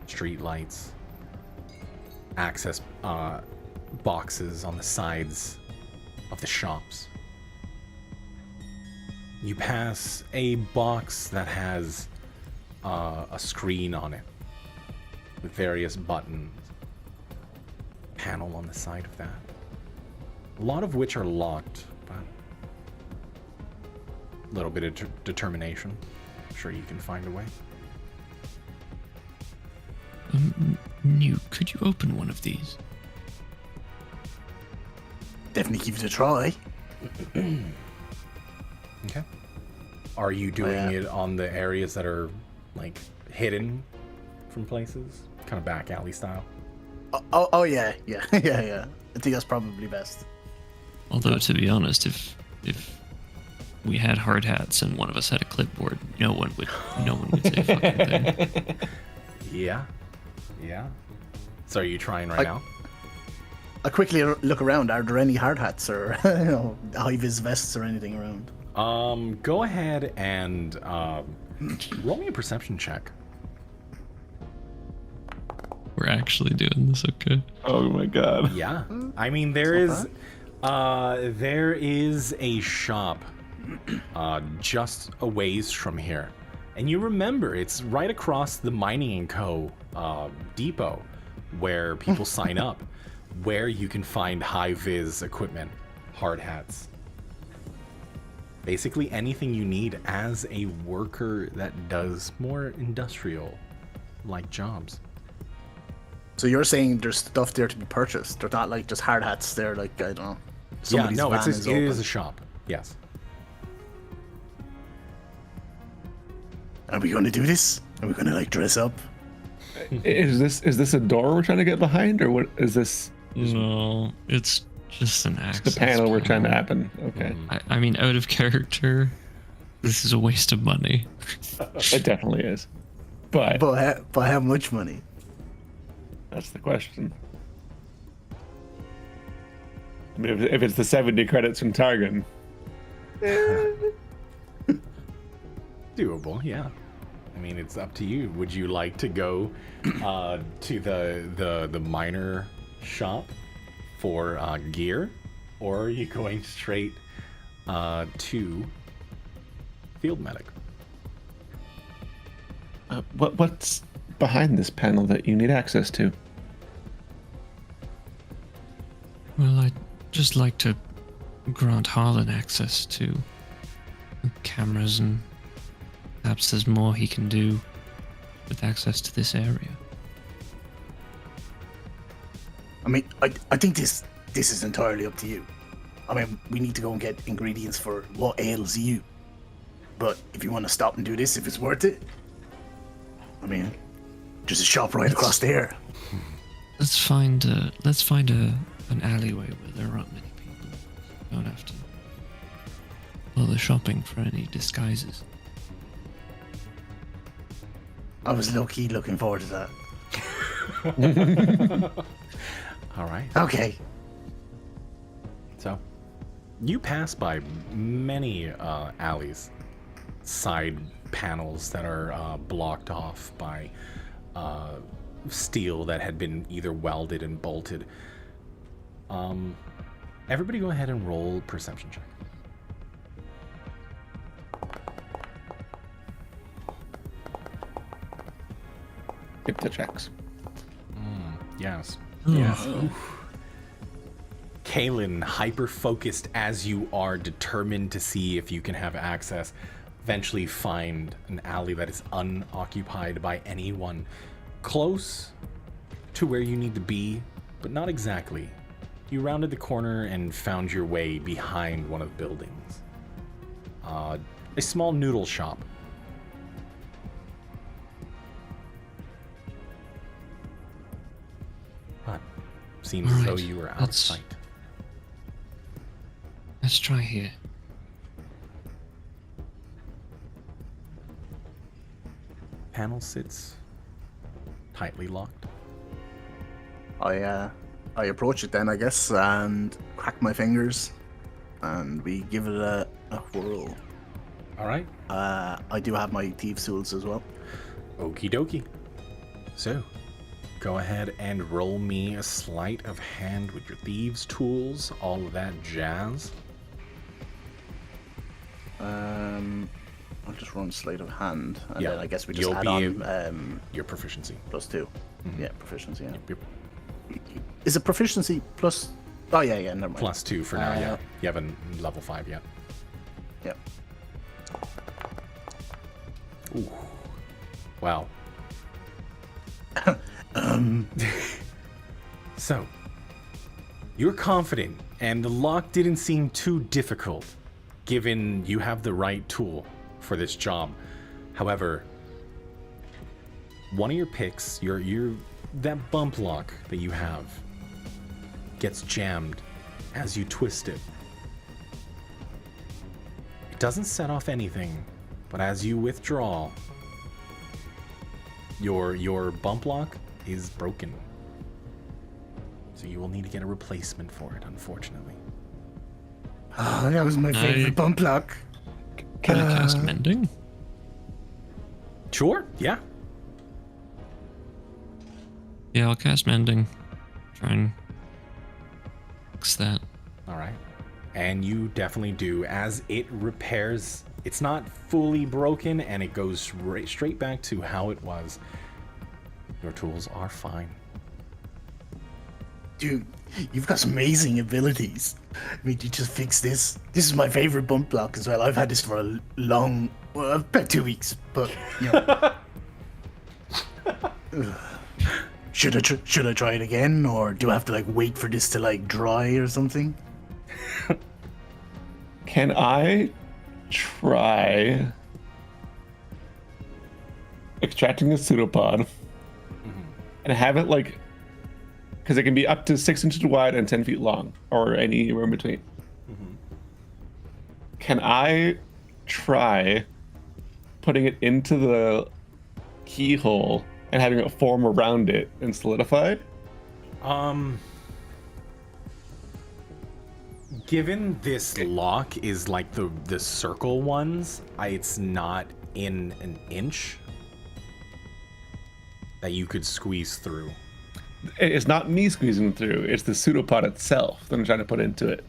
Street lights, access boxes on the sides of the shops. You pass a box that has a screen on it with various buttons. Panel on the side of that. A lot of which are locked, but a little bit of determination. I'm sure you can find a way. New, could you open one of these? Definitely give it a try. Okay. Are you doing Yeah. it on the areas that are hidden from places? Kind of back alley style? Oh yeah. I think that's probably best. Although, to be honest, if we had hard hats and one of us had a clipboard, no one would say a fucking thing. Yeah. So are you trying right now? I quickly look around. Are there any hard hats or high-vis vests or anything around? Go ahead and roll me a perception check. We're actually doing this, okay? Oh my god. Yeah, I mean there is a shop just a ways from here, and you remember it's right across the Mining and Co. Depot, where people sign up, where you can find high-vis equipment, hard hats. Basically anything you need as a worker that does more industrial-like jobs. So you're saying there's stuff there to be purchased? They're not like just hard hats. They're like, I don't know. Somebody's Yeah, no, van it is open. a shop. Yes. Are we going to do this? Are we going to like dress up? Is this a door we're trying to get behind, or what is this? No, it's just an The access panel we're trying to happen. Okay, I mean, out of character, this is a waste of money. it definitely is. But But how much money? that's the question. I mean, if it's the 70 credits from Targon, Doable, yeah. I mean, it's up to you. Would you like to go to the miner shop for gear, or are you going straight to field medic? what's behind this panel that you need access to? Well, I'd just like to grant Harlan access to cameras, and perhaps there's more he can do with access to this area. I mean, I think this is entirely up to you. I mean, we need to go and get ingredients for what ails you. But if you want to stop and do this, if it's worth it, I mean, there's a shop right across there. Let's find an alleyway where there aren't many people. Don't have to bother shopping for any disguises. I was low-key looking forward to that. All right. Okay. So, you pass by many alleys, side panels that are blocked off by steel that had been either welded and bolted. Everybody go ahead and roll perception check. Get the checks. Yes. Yes. Kaylin, hyper-focused as you are, determined to see if you can have access, eventually find an alley that is unoccupied by anyone, close to where you need to be, but not exactly. You rounded the corner and found your way behind one of the buildings. A small noodle shop. But seems as though Alright, you were out of let's- sight. Let's try here. Panel sits tightly locked. I approach it then, I guess, and crack my fingers, and we give it a whirl. All right. I do have my thieves' tools as well. Okie dokie. So, go ahead and roll me a sleight of hand with your thieves' tools, all of that jazz. I'll just run sleight of hand, and Yeah, then I guess we just you'll add be on Your proficiency. +2. Yeah, proficiency. Yeah. Yep. Is it proficiency plus? Oh yeah, never mind. +2 for now, yeah. You haven't level 5 yet. Yep. Ooh. Wow. So, you're confident, and the lock didn't seem too difficult, given you have the right tool for this job. However, one of your picks, that bump lock that you have, gets jammed as you twist it. It doesn't set off anything, but as you withdraw, your bump lock is broken. So you will need to get a replacement for it, unfortunately. Oh, that was my favorite bump lock. Can I cast mending? Sure, yeah. Yeah, I'll cast mending. Try and fix that. All right. And you definitely do. As it repairs, it's not fully broken, and it goes straight back to how it was. Your tools are fine. Dude, you've got some amazing abilities. I mean, you just fix this. This is my favorite bump block as well. I've had this for a long, well, about 2 weeks, but, you know. Should I try it again, or do I have to, like, wait for this to, like, dry or something? Can I try extracting a pseudopod and have it, like, because it can be up to 6 inches wide and 10 feet long, or anywhere in between. Can I try putting it into the keyhole and having it form around it and solidify? Given this lock is like the circle ones, it's not in an inch that you could squeeze through. It's not me squeezing through, it's the pseudopod itself that I'm trying to put into it.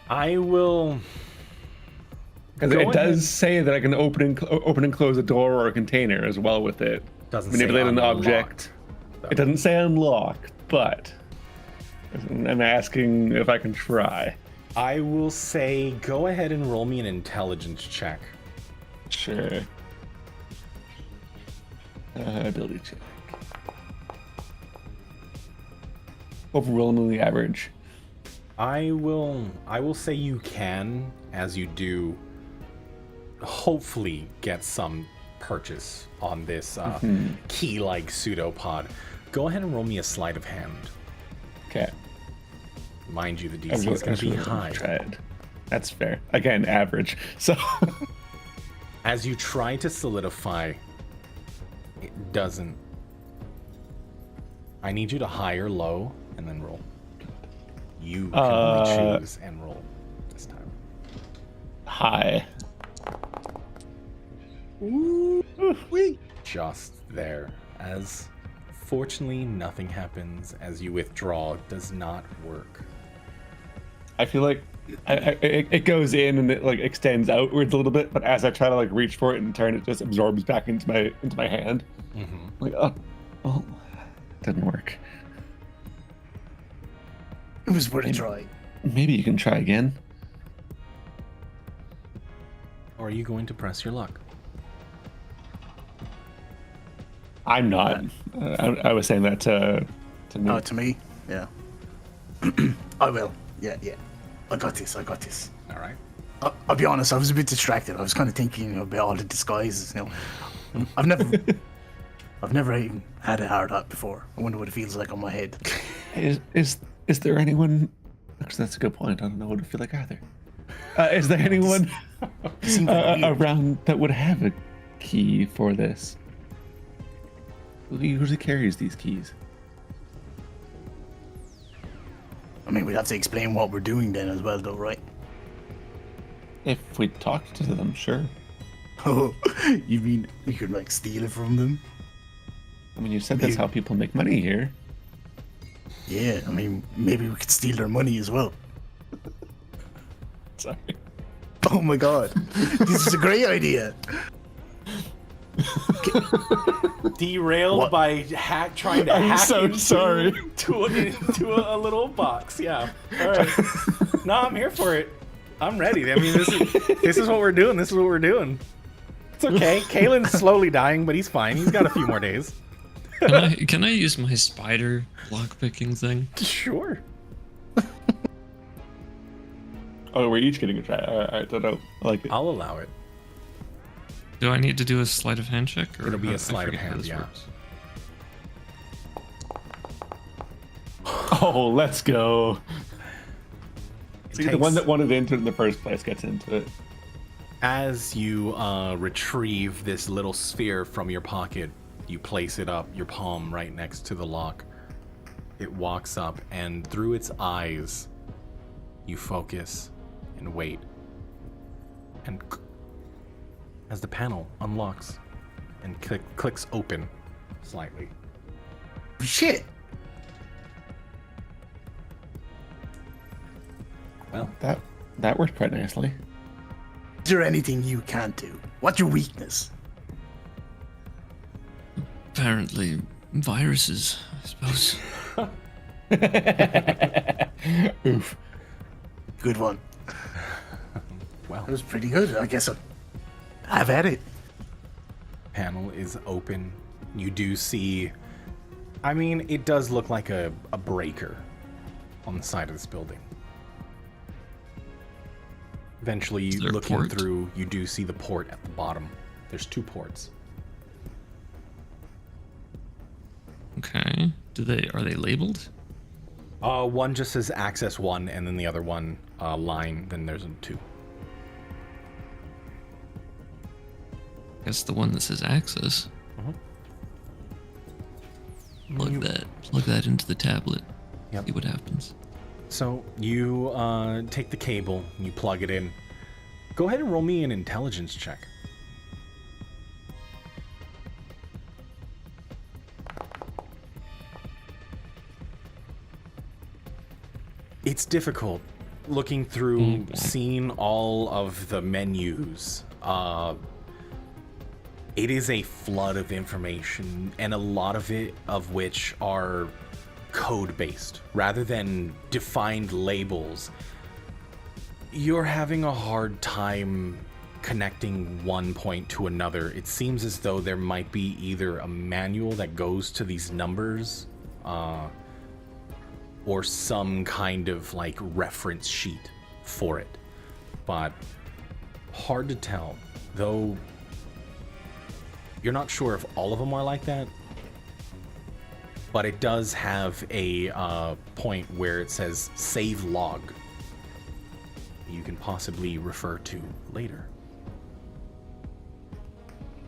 I will... Because it does say that I can open and close a door or a container as well with it. Doesn't manipulate say an unlocked, object. though. It doesn't say unlocked, but I'm asking if I can try. I will say go ahead and roll me an intelligence check. Sure. Ability check. Overwhelmingly average. I will say you can, as you do, hopefully get some purchase on this key-like pseudopod. Go ahead and roll me a sleight of hand. Okay. Mind you, the DC is going to be high. Tried. That's fair. Again, average. So As you try to solidify, it doesn't. I need you to high or low, and then roll. You can only choose and roll this time. high. Just there. As fortunately nothing happens as you withdraw. It does not work. I feel like it goes in and it like extends outwards a little bit, but as I try to like reach for it and turn, it just absorbs back into my hand. Like, oh, didn't work. It was worth a try. Maybe you can try again. Or are you going to press your luck? I'm not. I was saying that to me. Oh, to me? Yeah. I will. Yeah. I got this. All right. I'll be honest, I was a bit distracted. I was kind of thinking about all the disguises, I've never even had a hard hat before. I wonder what it feels like on my head. Is there anyone? Actually, that's a good point. I don't know what it feel like either. Is there anyone around that would have a key for this? Who usually carries these keys? I mean, we'd have to explain what we're doing then as well, though, right? If we talked to them, sure. Oh, you mean we could, like, steal it from them? I mean, you said that's how people make money here. Yeah, I mean, maybe we could steal their money as well. Sorry. Oh my god, this is a great idea. Derailed What? by trying to hack so into sorry. to a little box. Yeah. All right. No, I'm here for it. I'm ready. I mean, this is what we're doing. This is what we're doing. It's okay. Kalen's slowly dying, but he's fine. He's got a few more days. Can I use my spider lockpicking thing? Sure. Oh, we're each getting a try. I don't know. I like it. I'll allow it. Do I need to do a sleight of hand check? Or It'll be a I sleight of forget how hand, this yeah. works. Oh, let's go. It See, the one that wanted into it in the first place gets into it. As you retrieve this little sphere from your pocket, you place it up, your palm right next to the lock. it walks up, and through its eyes, you focus and wait. And as the panel unlocks and clicks open slightly. Shit! Well, That worked quite nicely. Is there anything you can't do? What's your weakness? Apparently, viruses, I suppose. Oof. Good one. well, That was pretty good. I guess I've had it. panel is open. You do see, I mean, it does look like a breaker on the side of this building. Eventually, Is there a looking port? through, you do see the port at the bottom. There's 2 ports. Okay. Are they labeled? One just says access 1, and then the other one, line, then there's 2. Guess the one that says access. Plug that into the tablet. Yep. See what happens. So you take the cable, and you plug it in. Go ahead and roll me an intelligence check. It's difficult looking through, seeing all of the menus. It is a flood of information, and a lot of it of which are code-based rather than defined labels. You're having a hard time connecting one point to another. It seems as though there might be either a manual that goes to these numbers, or some kind of like reference sheet for it. But hard to tell, though you're not sure if all of them are like that. But it does have a point where it says save log. You can possibly refer to later.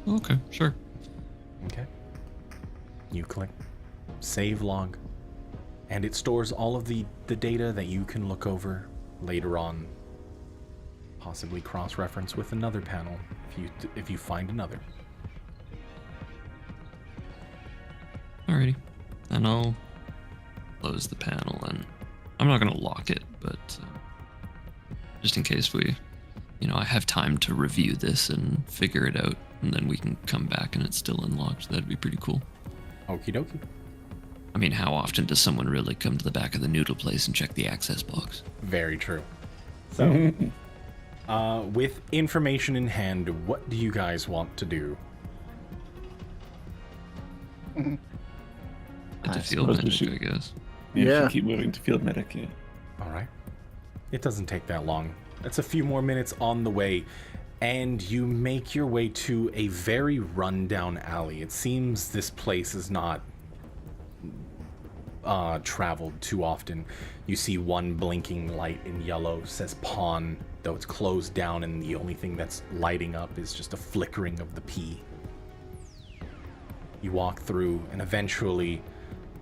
Okay, sure. Okay. You click save log, and it stores all of the data that you can look over later on, possibly cross-reference with another panel if you find another. Alrighty. And I'll close the panel, and I'm not going to lock it, but just in case I have time to review this and figure it out, and then we can come back and it's still unlocked. That'd be pretty cool. Okie dokie. I mean, how often does someone really come to the back of the noodle place and check the access box? Very true. So, with information in hand, what do you guys want to do? To I field suppose we medic, should- I guess. Yeah. Should keep moving to field medic. Yeah. All right. It doesn't take that long. It's a few more minutes on the way, and you make your way to a very rundown alley. It seems this place is not traveled too often. You see one blinking light in yellow, says pawn, though it's closed down, and the only thing that's lighting up is just a flickering of the P. You walk through, and eventually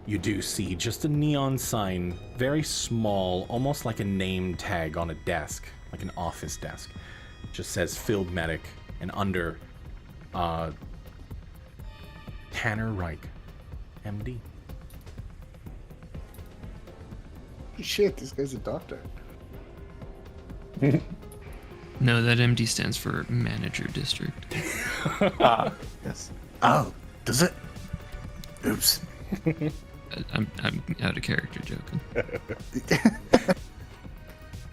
you do see just a neon sign, very small, almost like a name tag on a desk, like an office desk. It just says Field Medic, and under, Tanner Reich, MD. Shit, this guy's a doctor. No, that MD stands for Manager District. Yes. Oh, does it? Oops. I'm out of character joking.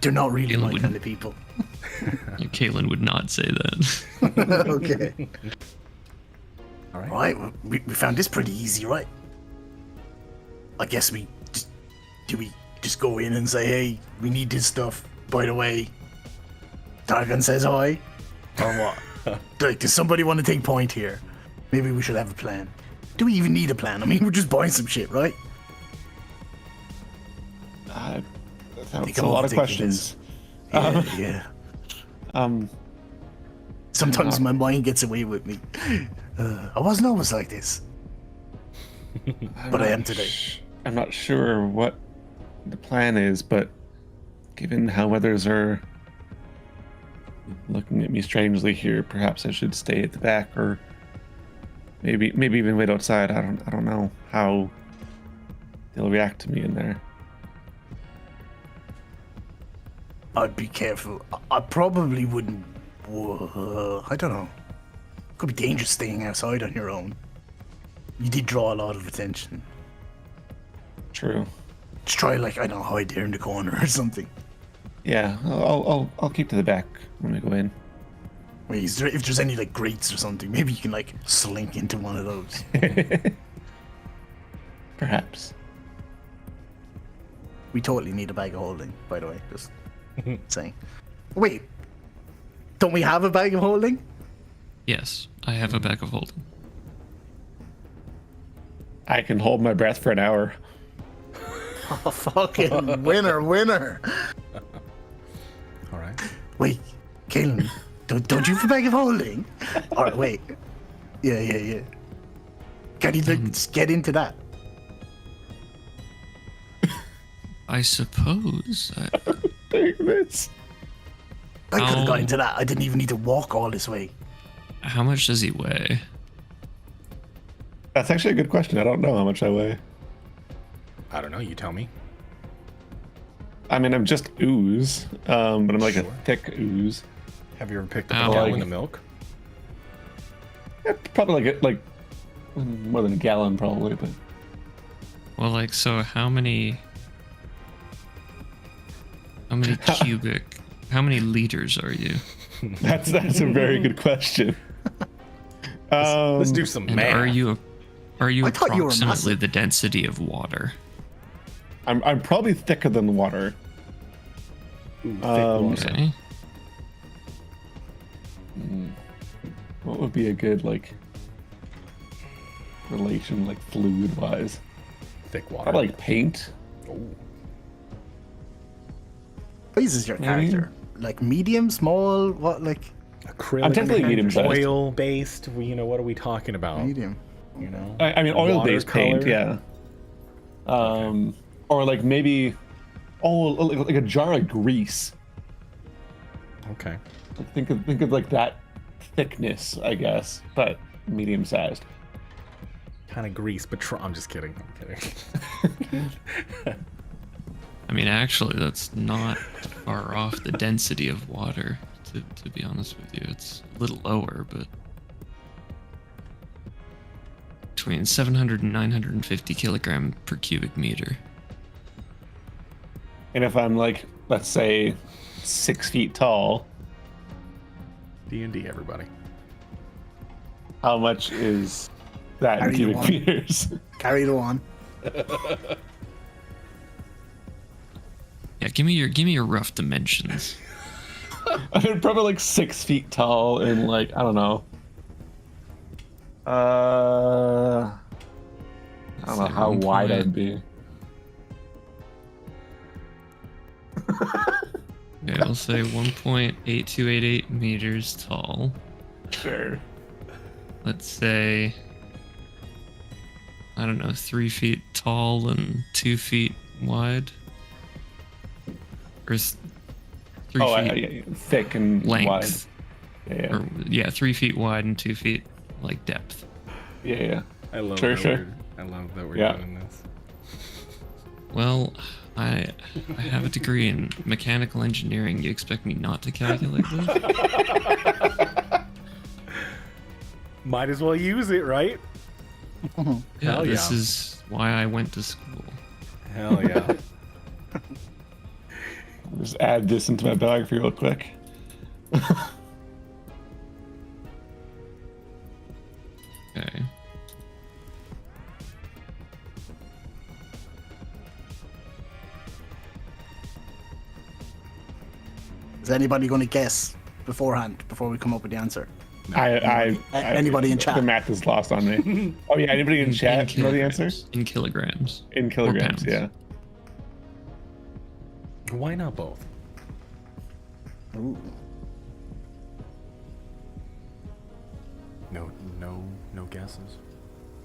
They're not really Caleb my wouldn't. kind of people. Caitlin would not say that. Okay. All right. Right, well, we found this pretty easy, right? I guess we just go in and say, hey, we need this stuff. By the way, Targan says hi. Or what? Like, does somebody want to take point here? Maybe we should have a plan. Do we even need a plan? I mean, we're just buying some shit, right? That's a lot of questions. Yeah. Sometimes my mind gets away with me. I wasn't always like this. But I am today. I'm not sure what the plan is, but given how others are looking at me strangely here, perhaps I should stay at the back, or maybe even wait outside. I don't know how they'll react to me in there. I'd be careful. I probably wouldn't. I don't know. Could be dangerous staying outside on your own. You did draw a lot of attention. True. Just try, like, I don't know, hide there in the corner or something. Yeah, I'll keep to the back when we go in. Wait, if there's any, like, grates or something, maybe you can, like, slink into one of those. Perhaps. We totally need a bag of holding, by the way. Just saying. Wait, don't we have a bag of holding? Yes, I have a bag of holding. I can hold my breath for an hour. Oh, fucking winner. All right. Wait, Kaelin, don't you have a bag of holding? Alright, wait. Yeah. Can you just get into that? I suppose. Take this. I could have got Oh. into that. I didn't even need to walk all this way. How much does he weigh? That's actually a good question. I don't know how much I weigh. I don't know. You tell me. I mean, I'm just ooze, but I'm like Sure. a thick ooze. Have you ever picked up Oh. a gallon Like- of milk? Yeah, probably like more than a gallon, probably. But Well, like, so how many how many liters are you? that's a very good question. Let's do some And math. are you I thought you were approximately massive. the density of water? I'm probably thicker than water. Ooh, thick um, water. Okay. What would be a good like relation, like fluid wise? Thick water. Probably like paint. Ooh. Please is your character. Like medium, small, what, like Acrylic. I'm technically medium-sized. Oil based. You know, what are we talking about? medium? You know. I mean, oil-based paint, Watercolor? yeah. Or like maybe, like a jar of grease. Okay. Like, think of like that thickness, I guess, but medium-sized. Kind of grease, but I'm just kidding. I'm kidding. I mean, actually, that's not far off the density of water. To be honest with you, it's a little lower, but between 700 and 950 kilogram per cubic meter. And if I'm like, let's say, 6 feet tall, D&D, everybody. how much is that in Carry the cubic one. meters? Carry the one. Yeah, give me your rough dimensions. I mean, probably like 6 feet tall and like, I don't know. I don't know Say how one wide point. I'd be. Okay, I'll say 1.8288 meters tall. Sure. Let's say, I don't know, 3 feet tall and 2 feet wide. Or 3 Oh, feet yeah, thick and length. wide. Yeah, Or, yeah, 3 feet wide and 2 feet, like, depth. yeah. I love Sure, that sure. I love that we're Yeah. doing this. Well, I have a degree in mechanical engineering. You expect me not to calculate this? Might as well use it, right? Yeah, Hell this yeah. is why I went to school. Hell yeah. Just add this into my biography real quick. Okay. Is anybody going to guess beforehand before we come up with the answer? Anybody in chat? The math is lost on me. Oh yeah, anybody in chat know the answer? In kilograms. In kilograms, pounds. yeah. Why not both? Ooh. No, no, no guesses.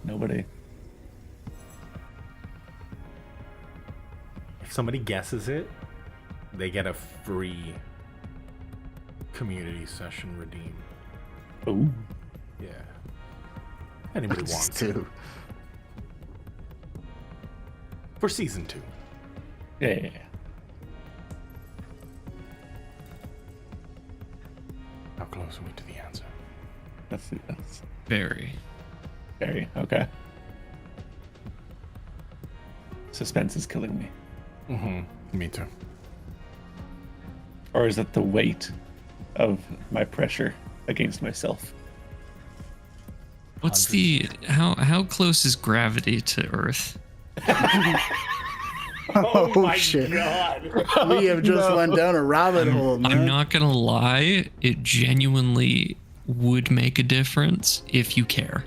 Nobody. somebody guesses it, they get a free community session redeem. Ooh. Yeah. Anybody wants Two. for season 2. Yeah. How close are we to the answer? That's Very. very okay. Suspense is killing me. Mm-hmm. Me too. Or is it the weight of my pressure against myself? What's the how close is gravity to Earth? Oh, shit. We have just went down a rabbit hole, man. I'm not gonna lie, it genuinely would make a difference if you care.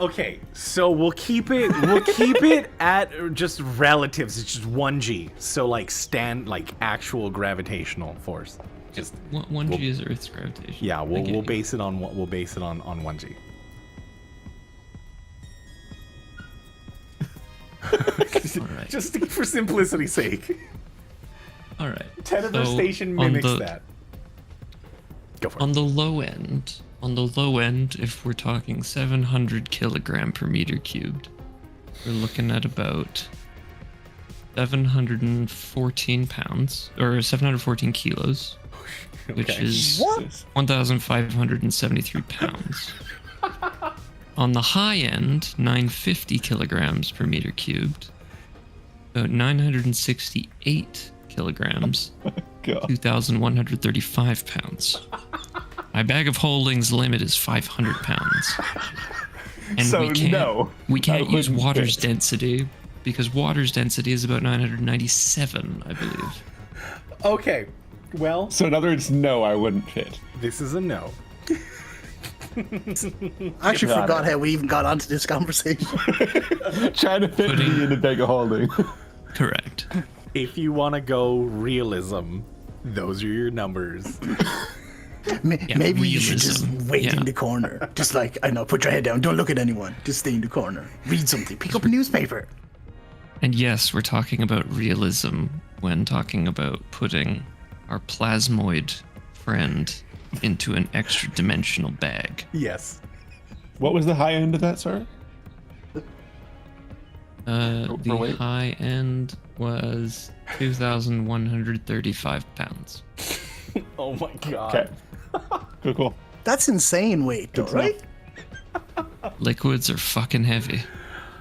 Okay, so we'll keep it at just relatives. It's just 1G. So like actual gravitational force. Just 1G is Earth's gravitation. yeah, I we'll get you. base it on 1G. Alright. Just for simplicity's sake. All right. Tenever So, Station on mimics the- that. Go for it. On the low end, if we're talking 700 kilogram per meter cubed, we're looking at about 714 pounds, or 714 kilos, which Okay. is What? 1,573 pounds. On the high end, 950 kilograms per meter cubed, about 968 kilograms, God. 2,135 pounds. My bag of holdings limit is 500 pounds. And So we can't, no, we can't I use wouldn't water's fit. density because water's density is about 997, I believe. Okay. Well, So in other words, no, I wouldn't fit. this is a no. I actually Got forgot it. how we even got onto this conversation. Trying to fit me in a bag of holding. Correct. If you want to go realism, those are your numbers. Maybe you should just realism. wait Yeah. in the corner. Just like, I know, put your head down. Don't look at anyone. Just stay in the corner. Read something. Pick up a newspaper. And yes, we're talking about realism when talking about putting our plasmoid friend into an extra dimensional bag. Yes. What was the high end of that, sorry? The weight? high end was 2,135 pounds. Oh my god. Okay. Cool. That's insane weight, though, Good to know. right? Liquids are fucking heavy.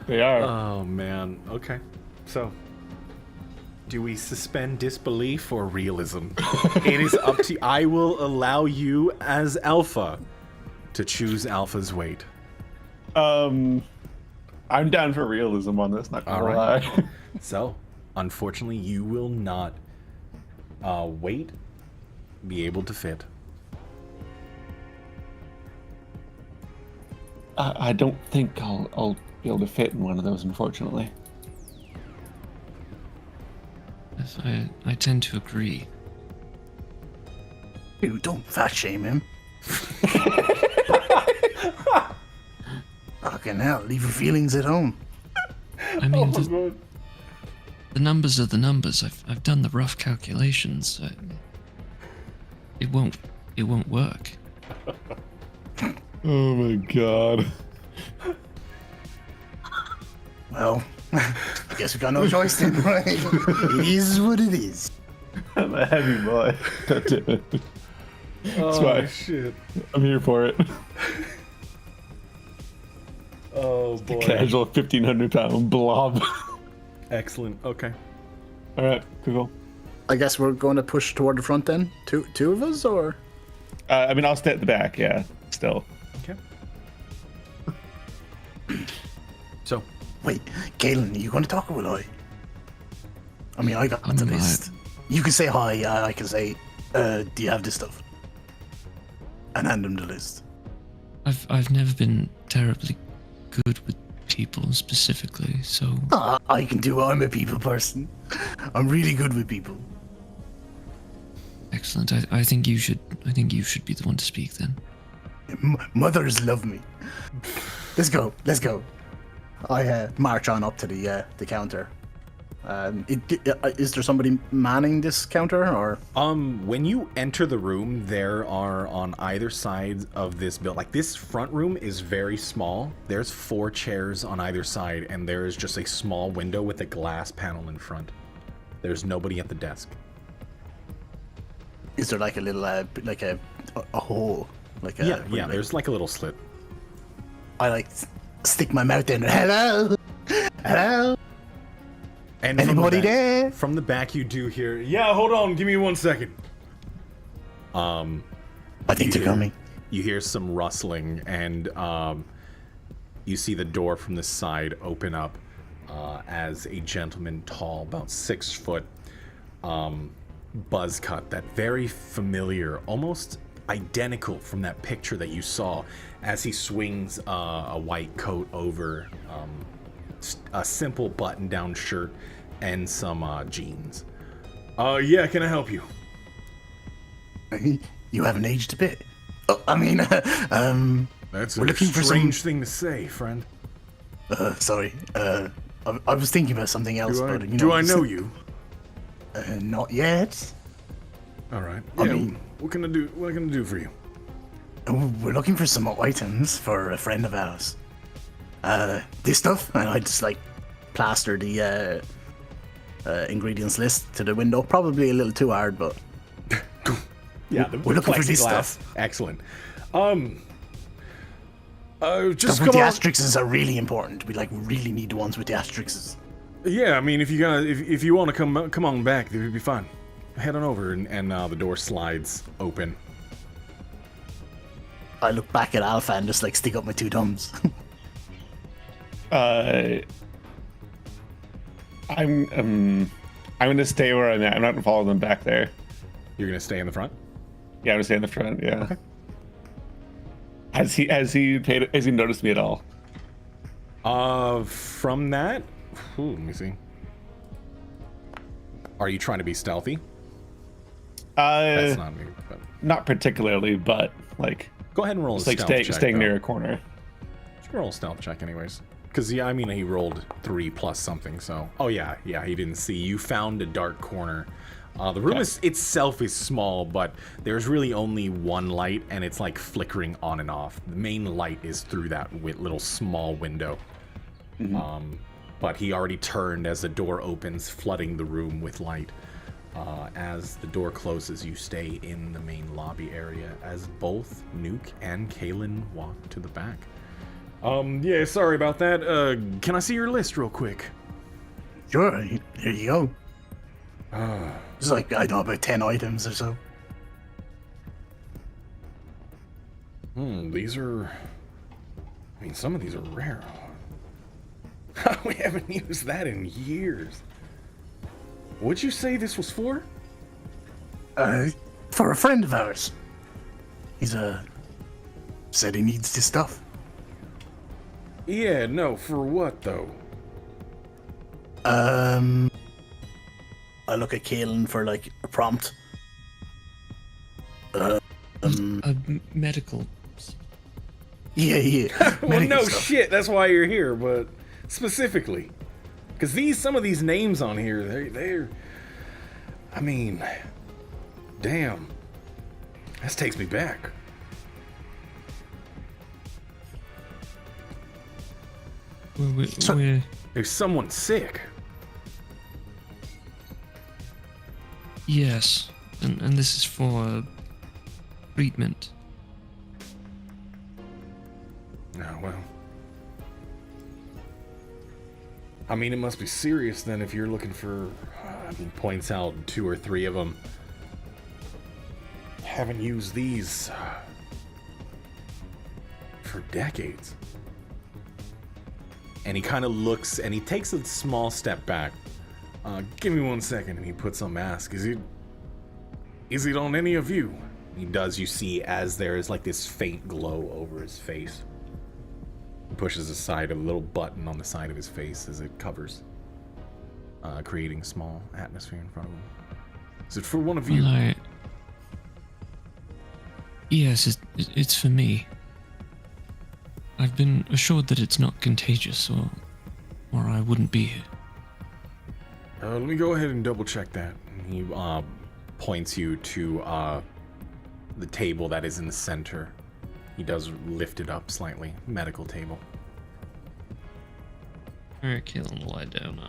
They are. Oh man. Okay. So, do we suspend disbelief or realism? It is up to you. I will allow you as Alpha to choose Alpha's weight. I'm down for realism on this, not gonna All right. lie. So, unfortunately, you will not weight be able to fit. I don't think I'll be able to fit in one of those, unfortunately. Yes, I tend to agree. Dude, don't fat shame him. Fucking hell, leave your feelings at home. I mean, the numbers are the numbers. I've done the rough calculations. It won't work. Oh my god. Well, I guess we got no choice then, right? It is what it is. I'm a heavy boy. God damn it. That's why shit. I'm here for it. Oh boy. Casual 1,500 pound blob. Excellent. Okay. Alright, cool. I guess we're going to push toward the front then? Two of us, or? I mean, I'll stay at the back, yeah, still. Okay. So, Wait, Galen, are you going to talk or will I? I mean, I got the I'm list. You can say hi, I can say, do you have this stuff? And hand him the list. I've never been terribly good with people specifically, so I can do it. I'm a people person. I'm really good with people. excellent. I think you should be the one to speak then. Mothers love me. Let's go. I march on up to the counter. Is there somebody manning this counter, or? When you enter the room, there are on either side of this build, like this front room is very small. There's 4 chairs on either side, and there is just a small window with a glass panel in front. There's nobody at the desk. Is there like a little, like a hole? Like a, Yeah, there's like a little slit. I like stick my mouth in. Hello? Hello? And Anybody there? From the back, you do hear, yeah, hold on, give me 1 second. I think they're coming. You hear some rustling, and you see the door from the side open up as a gentleman, tall, about 6 foot, buzz cut, that very familiar, almost identical from that picture that you saw, as he swings a white coat over a simple button-down shirt and some jeans. Yeah, can I help you? You haven't aged a bit. Oh, I mean, That's we're a looking for strange thing to say, friend. Sorry. I was thinking about something else, but you know. Do I know you? Not yet. All right. I Yeah, mean- what can I do? What can I do for you? We're looking for some items for a friend of ours. This stuff, and I just like plaster the ingredients list to the window. Probably a little too hard, but Yeah, we're looking for this plexiglass. stuff. Excellent. The Just with come the on. asterisks are really important. We like really need the ones with the asterisks. Yeah, I mean, if you guys, if you want to come on back, it would be fine. Head on over, and the door slides open. I look back at Alpha and just like stick up my 2 thumbs. I'm gonna stay where I'm at. I'm not gonna follow them back there. You're gonna stay in the front. Yeah, I'm gonna stay in the front. Yeah. Okay. Has he noticed me at all? From that, let me see. Are you trying to be stealthy? That's not me. But Not particularly, but like, go ahead and roll a it's like stealth check. staying though. near a corner. Just roll a stealth check, anyways. Because yeah, I mean, he rolled 3 plus something. So, oh yeah, he didn't see. You found a dark corner. The room itself is small, but there's really only one light, and it's like flickering on and off. The main light is through that little small window. But he already turned as the door opens, flooding the room with light. As the door closes, you stay in the main lobby area as both Nuke and Kalen walk to the back. Yeah, sorry about that. Can I see your list real quick? Sure, here you go. It's like, I don't know, about 10 items or so. These are... I mean, some of these are rare. We haven't used that in years. What'd you say this was for? For a friend of ours. He's, said he needs this stuff. Yeah, no, for what, though? I look at Kalen for, like, a prompt. Medical. Yeah. Well, Medical no stuff. shit, that's why you're here, but specifically. Because some of these names on here, they're... I mean... Damn. This takes me back. We're There's someone sick. yes, and this is for treatment. Oh, well. I mean, it must be serious then if you're looking for... points out 2 or 3 of them. Haven't used these for decades. And he kind of looks, and he takes a small step back. Give me 1 second, and he puts on mask. Is it on any of you? He does, you see, as there is like this faint glow over his face. He pushes aside a little button on the side of his face as it covers, creating a small atmosphere in front of him. Is it for one of you? Well, yes, it's for me. I've been assured that it's not contagious, or I wouldn't be here. Let me go ahead and double check that. He points you to the table that is in the center. He does lift it up slightly. Medical table. Alright, Kaelin will lie down.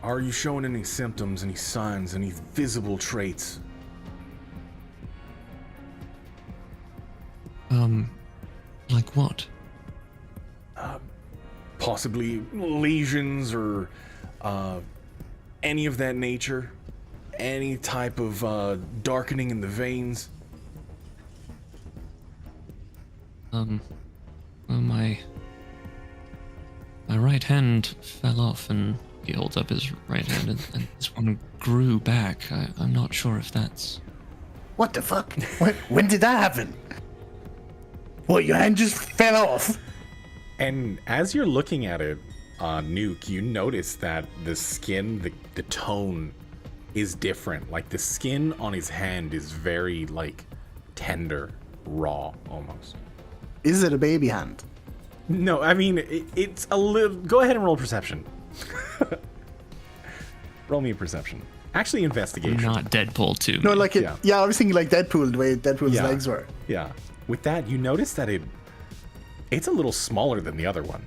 Are you showing any symptoms, any signs, any visible traits? Like what? Possibly lesions or any of that nature? Any type of darkening in the veins? Well, my right hand fell off, and he holds up his right hand, and this one grew back. I'm not sure if that's... What the fuck? When did that happen? What, your hand just fell off? And as you're looking at it, Nuke, you notice that the skin, the tone is different. Like the skin on his hand is very like tender, raw almost. Is it a baby hand? No, I mean it's a little. Go ahead and roll perception. Roll me a perception. Actually, investigation. Not Deadpool 2. No, like it. Yeah. Yeah, I was thinking like Deadpool, the way Deadpool's Yeah. legs were. Yeah. With that, you notice that it's a little smaller than the other one.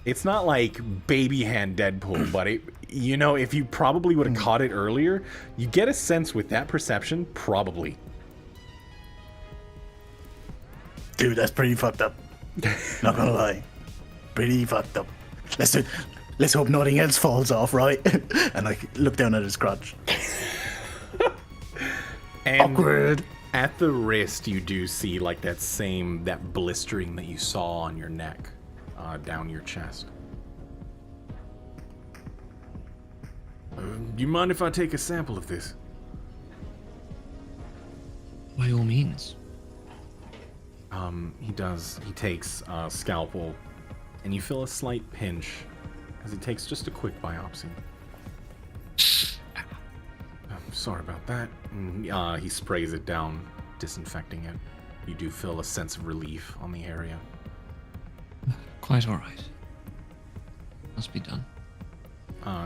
It's not like baby hand Deadpool, but if you probably would have caught it earlier, you get a sense with that perception, probably. Dude, that's pretty fucked up. Not gonna lie. Pretty fucked up. Let's hope nothing else falls off, right? And I look down at his crotch. And Awkward. at the wrist, you do see like that blistering that you saw on your neck, down your chest. Do you mind if I take a sample of this? By all means. He takes a scalpel, and you feel a slight pinch as he takes just a quick biopsy. I'm sorry about that. And, he sprays it down, disinfecting it. You do feel a sense of relief on the area. Quite alright. Must be done.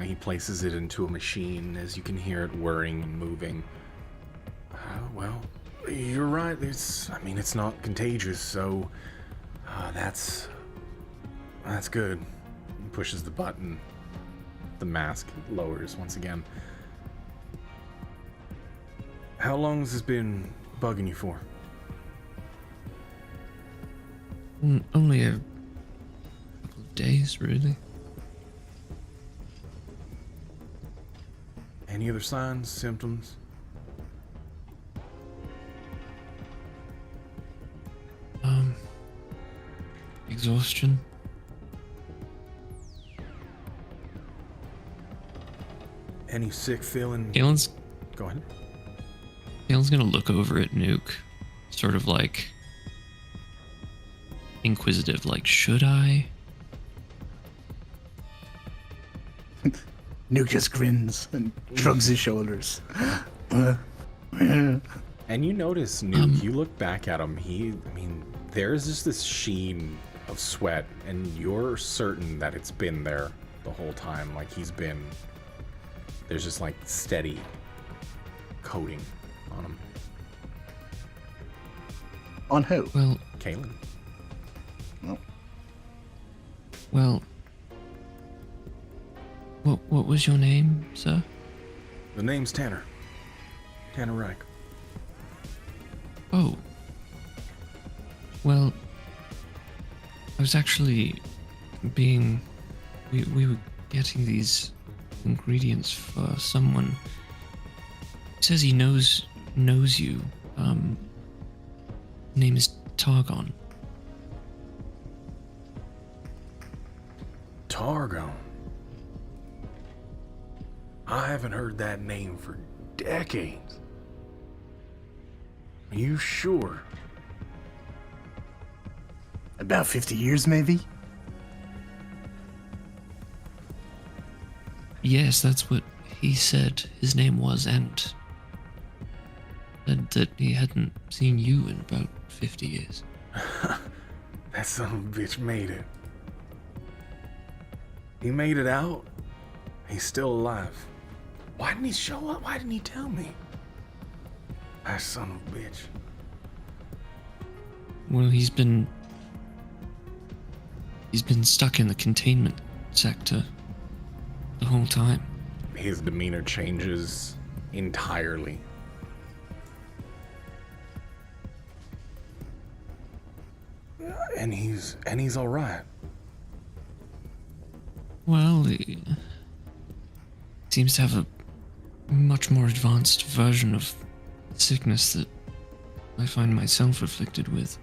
He places it into a machine as you can hear it whirring and moving. Well, you're right. It's not contagious, so that's good. He pushes the button. The mask lowers once again. How long has this been bugging you for? Only a couple of days, really. Any other signs, symptoms? Exhaustion. Any sick feeling? Kaelin's Go ahead. gonna look over at Nuke, sort of like inquisitive, like, should I? Nuke just grins and shrugs his shoulders. And you notice, Nuke, you look back at him, there's just this sheen of sweat, and you're certain that it's been there the whole time. Like, there's just like steady coating on him. On who? Well, Kaelin. well. What was your name, sir? The name's Tanner. Tanner Reich. Oh. Well, I was actually we were getting these ingredients for someone. He says he knows you. Name is Targon. Targon. I haven't heard that name for decades. Are you sure? About 50 years, maybe? Yes, that's what he said his name was, and said that he hadn't seen you in about 50 years. That son of a bitch made it. He made it out. He's still alive. Why didn't he show up? Why didn't he tell me? That son of a bitch. Well, he's been stuck in the containment sector the whole time. His demeanor changes entirely. And he's all right. Well, he seems to have a much more advanced version of sickness that I find myself afflicted with.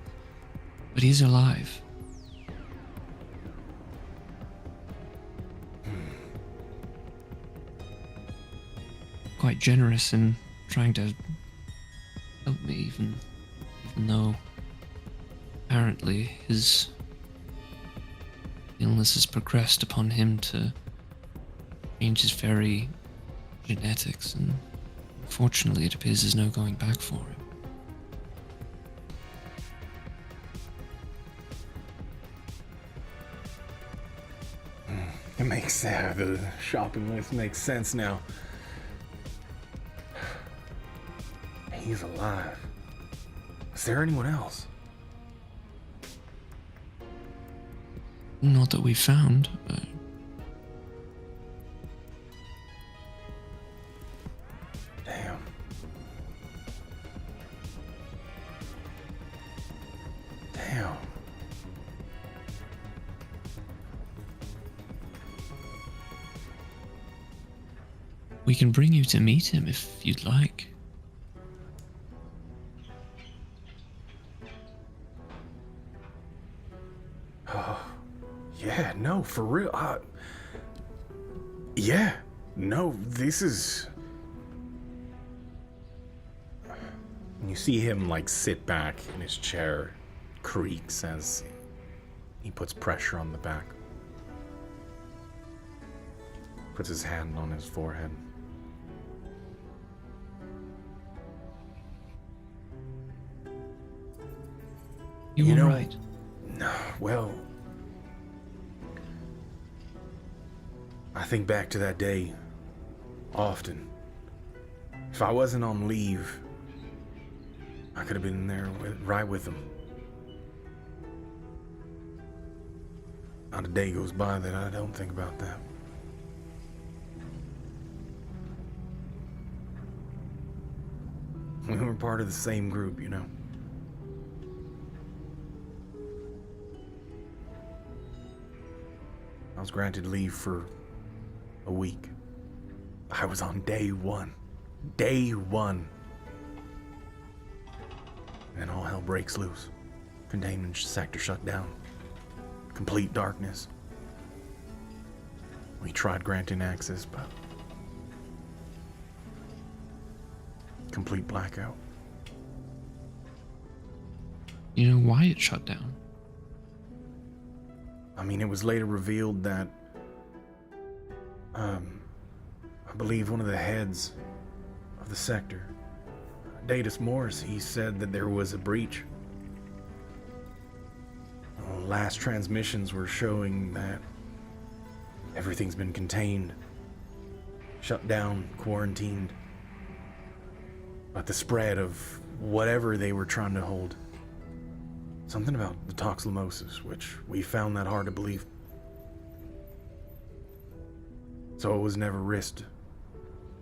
But he's alive. Quite generous in trying to help me, even though apparently his illness has progressed upon him to change his very genetics, and unfortunately it appears there's no going back for him. It makes the shopping list makes sense now. He's alive. Is there anyone else? Not that we found. Damn. Damn. We can bring you to meet him if you'd like. Yeah, no, for real. Yeah, no, this is... You see him, like, sit back in his chair, creaks as he puts pressure on the back. Puts his hand on his forehead. You know, all right? No, well... I think back to that day often. If I wasn't on leave, I could have been there right with him. Not a day goes by that I don't think about that. We were part of the same group, you know. I was granted leave for a week. I was on day one. Day one. And all hell breaks loose. Containment sector shut down. Complete darkness. We tried granting access, but complete blackout. You know why it shut down? I mean, it was later revealed that I believe one of the heads of the sector, Datus Morris, he said that there was a breach. Last transmissions were showing that everything's been contained, shut down, quarantined. But the spread of whatever they were trying to hold, something about the toxlomosis, which we found that hard to believe. So it was never risked.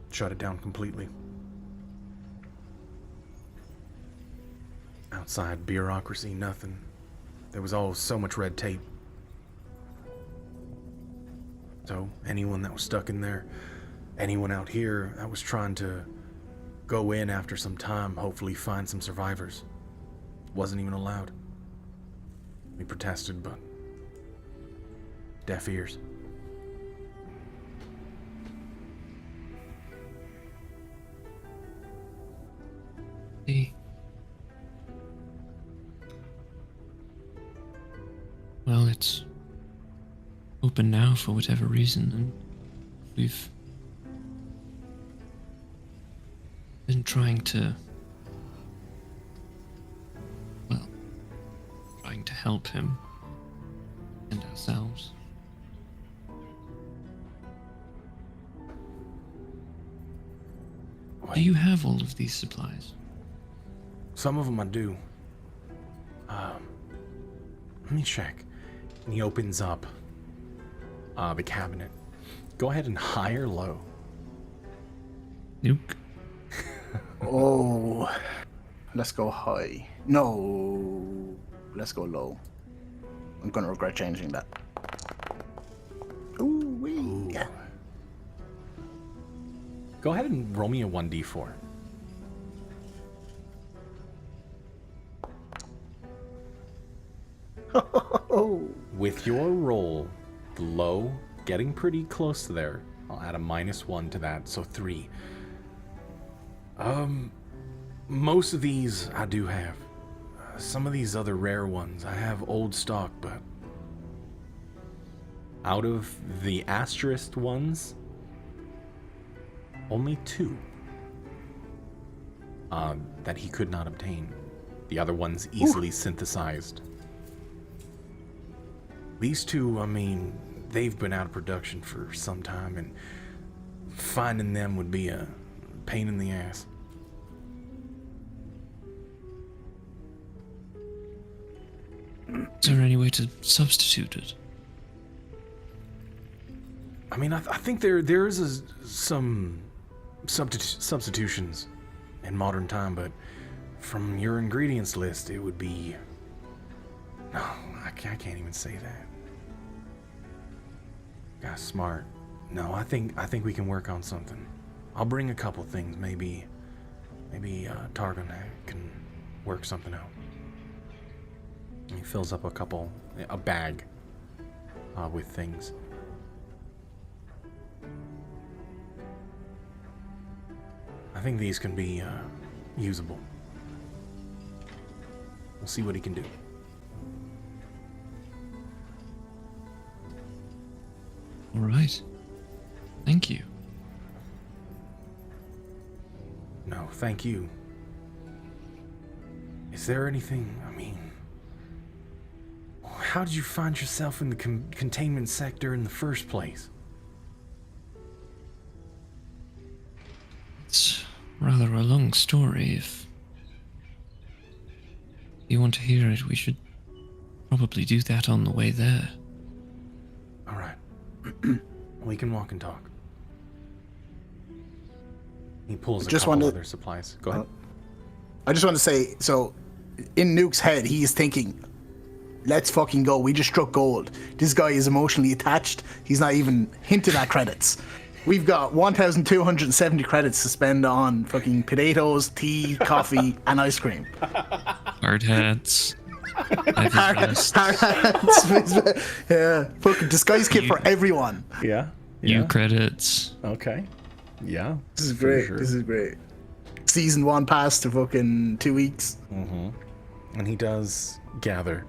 Shut it down completely. Outside bureaucracy, nothing. There was all so much red tape. So anyone that was stuck in there, anyone out here that was trying to go in after some time, hopefully find some survivors, wasn't even allowed. We protested, but deaf ears. See? Well, it's open now for whatever reason, and we've been trying to help him and ourselves. Do you have all of these supplies? Some of them I do. Let me check. And he opens up the cabinet. Go ahead and high or low. Nuke. Oh, let's go high. No, let's go low. I'm gonna regret changing that. Ooh, wee. Yeah. Go ahead and roll me a 1d4. With your roll, the low, getting pretty close to there. I'll add a -1 to that, so 3. Most of these I do have. Some of these other rare ones, I have old stock, but out of the asterisk ones, only 2 that he could not obtain. The other ones easily synthesized. These 2, I mean, they've been out of production for some time, and finding them would be a pain in the ass. Is there any way to substitute it? I mean, I think there is some substitutions in modern time, but from your ingredients list, it would be... No, I can't even say that. Guys, smart. No, I think we can work on something. I'll bring a couple things. Maybe Targon can work something out. He fills up a bag with things. I think these can be usable. We'll see what he can do. All right. Thank you. No, thank you. Is there anything, I mean... How did you find yourself in the containment sector in the first place? It's rather a long story. If you want to hear it, we should probably do that on the way there. All right. We can walk and talk. He pulls a couple other supplies. Go ahead. I just want to say, so in Nuke's head, he is thinking, let's fucking go. We just struck gold. This guy is emotionally attached. He's not even hinted at credits. We've got 1,270 credits to spend on fucking potatoes, tea, coffee, and ice cream. Hard hats. Hard hats. Yeah. Fucking disguise kit for everyone. Yeah. You credits. Okay. Yeah. This is great. Sure. This is great. Season 1 pass to fucking 2 weeks. Mm-hmm. And he does gather.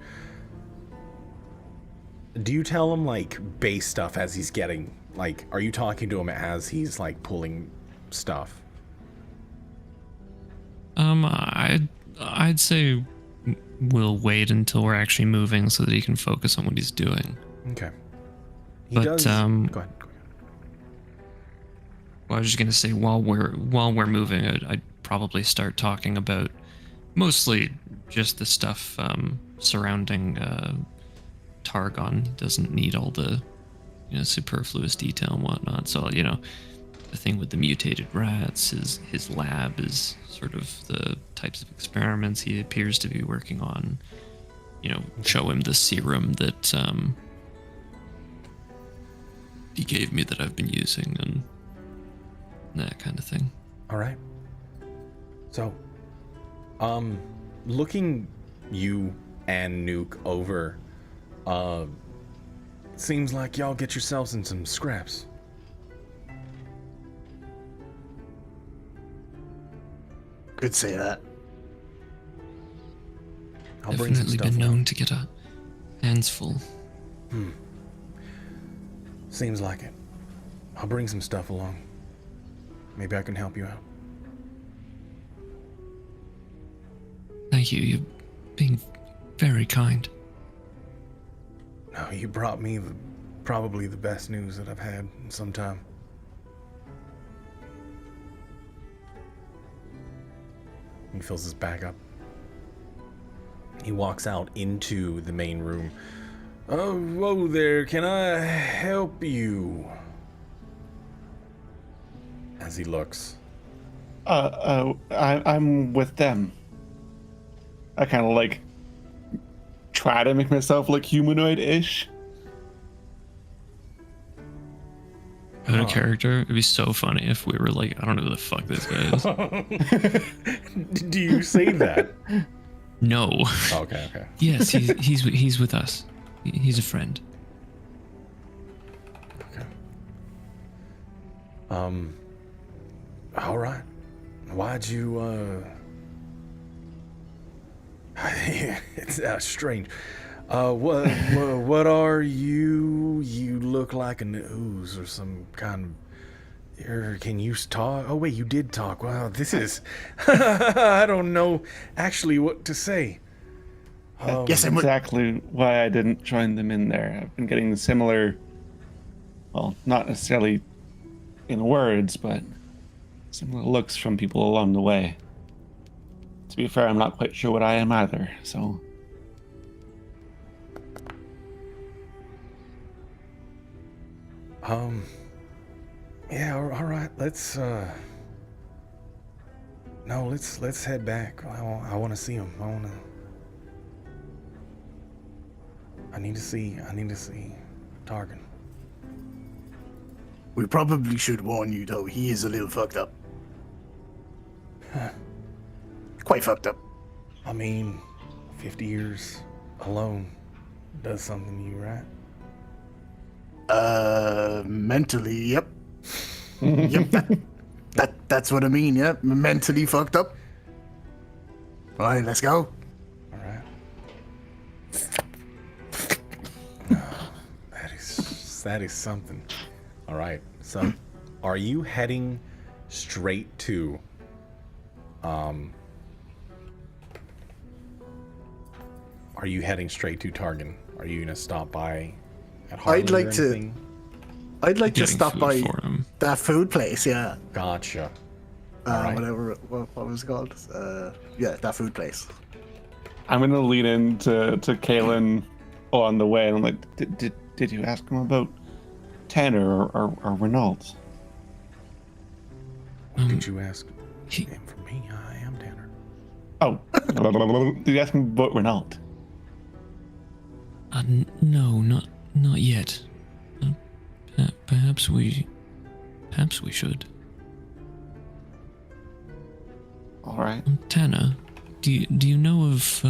Do you tell him, like, base stuff as he's getting... Like, are you talking to him as he's, like, pulling stuff? I'd say we'll wait until we're actually moving so that he can focus on what he's doing. Okay. Go ahead. Go ahead. Well, I was just gonna say while we're moving, I'd probably start talking about mostly just the stuff surrounding Targon. He doesn't need all the superfluous detail and whatnot. So the thing with the mutated rats, his lab is sort of the types of experiments he appears to be working on. Show him the serum that he gave me that I've been using and that kind of thing. All right. So, looking you and Nuke over, seems like y'all get yourselves in some scraps. Could say that. I'll bring some Definitely stuff been along. known to get our hands full. Seems like it. I'll bring some stuff along. Maybe I can help you out. Thank you. You're being very kind. Oh, you brought me probably the best news that I've had in some time. He fills his bag up. He walks out into the main room. Oh, whoa there, can I help you? As he looks. I'm with them. I kind of like try to make myself look humanoid-ish. Out of character, it'd be so funny if we were like, I don't know who the fuck this guy is. Do you say that? No. Okay. Yes, he's with us. He's a friend. Okay. All right. Why'd you, it's strange. What are you? You look like an ooze or some kind of... Can you talk? Oh, wait, you did talk. Wow, this is... I don't know actually what to say. Yes, I'm Exactly why I didn't join them in there. I've been getting similar, well, not necessarily in words, but similar looks from people along the way. To be fair, I'm not quite sure what I am either, so... Yeah, all right. Let's head back. I want to see him. I need to see Targan. We probably should warn you, though. He is a little fucked up. Quite fucked up. I mean, 50 years alone does something to you, right? Mentally, yep. Yep, that's what I mean, yep. Mentally fucked up. Alright, let's go. All right. Oh, that is something. All right. So, are you heading straight to Are you heading straight to Targan? Are you gonna stop by at Harley I'd like or to- anything? I'd like to Getting stop food by for him. that food place, yeah. Gotcha. Alright. Whatever, what was it called? Yeah, that food place. I'm gonna lean into Kaylin on the way, and I'm like, did you ask him about Tanner or Renault? What did you ask he- him for me? I am Tanner. Oh, did you ask him about Renault? No, not yet. Perhaps we should. All right. Tanner, do you know of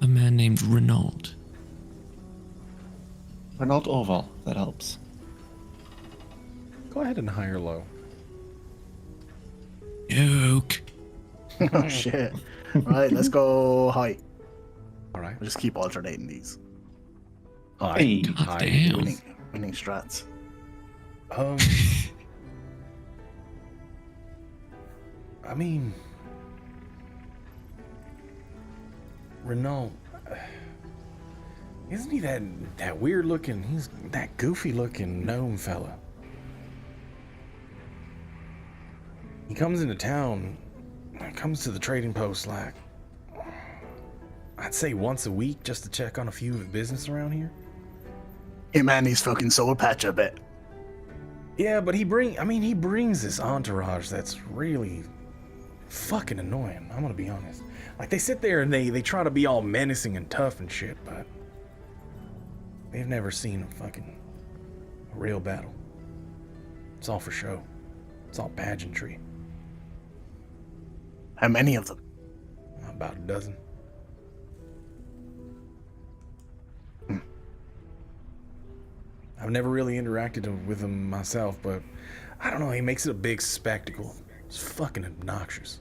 a man named Renault? Renault Oval. That helps. Go ahead and hire low. Yoke. Oh shit. Right, let's go high. All right. We'll just keep alternating these. Hey. God damn. Winning strats. I mean, Renault, isn't he that weird looking? He's that goofy looking gnome fella. He comes into town, comes to the trading post like, I'd say once a week just to check on a few of the business around here. Him and his fucking soul patch, I bet. Yeah, but he brings this entourage that's really fucking annoying. I'm gonna be honest. Like, they sit there and they try to be all menacing and tough and shit, but they've never seen a real battle. It's all for show. It's all pageantry. How many of them? About a dozen. I've never really interacted with him myself, but I don't know, he makes it a big spectacle. It's fucking obnoxious.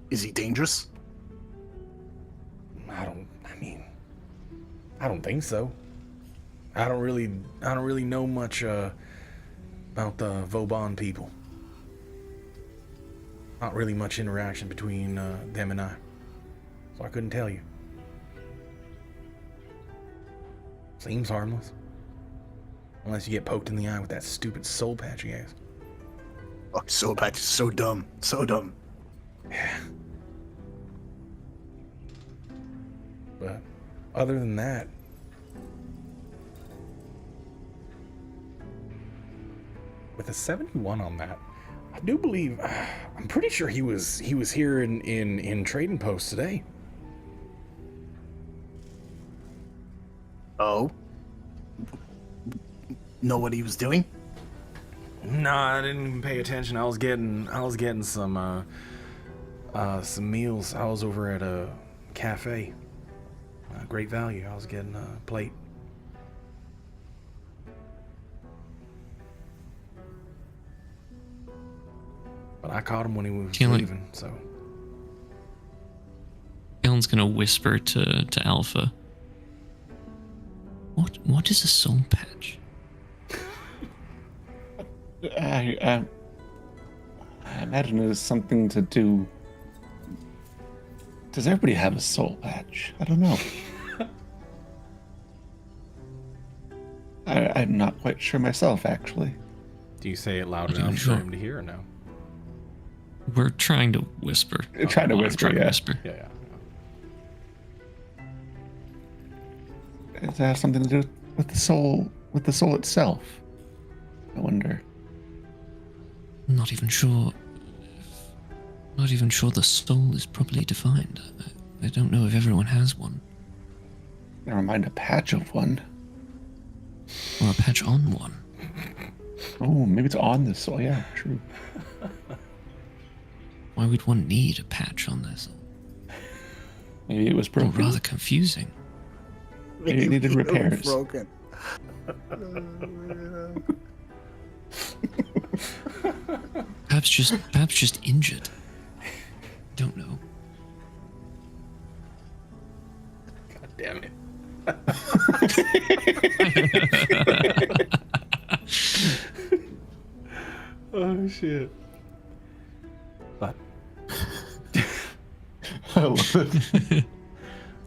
Is he dangerous? I don't think so. I don't really know much about the Vauban people. Not really much interaction between them and I. so I couldn't tell you. Seems harmless. Unless you get poked in the eye with that stupid soul patch he has. Oh, soul patch is so dumb. So dumb. Yeah. But other than that, with a 71 on that, I do believe, I'm pretty sure he was here in Trading Post today. Oh? Know what he was doing? Nah, I didn't even pay attention. I was getting some meals. I was over at a cafe. Great value. I was getting a plate. But I caught him when he was leaving, so. Kalen's gonna whisper to Alpha. What is a soul patch? I imagine it is something to do. Does everybody have a soul patch? I don't know. I'm not quite sure myself, actually. Do you say it loud Not even enough sure. for him to hear or no? We're trying to whisper. Trying to I'm whisper, trying to yeah. whisper. Yeah. Does that have something to do with the soul itself? I wonder. Not even sure the soul is properly defined. I don't know if everyone has one. Never mind a patch of one. Or a patch on one. Oh, maybe it's on the soul. Yeah, true. Why would one need a patch on their soul? Maybe it was Or broken. rather confusing. Maybe it needed repairs. Broken. Perhaps just injured. Don't know. God damn it. Oh shit. But I love it.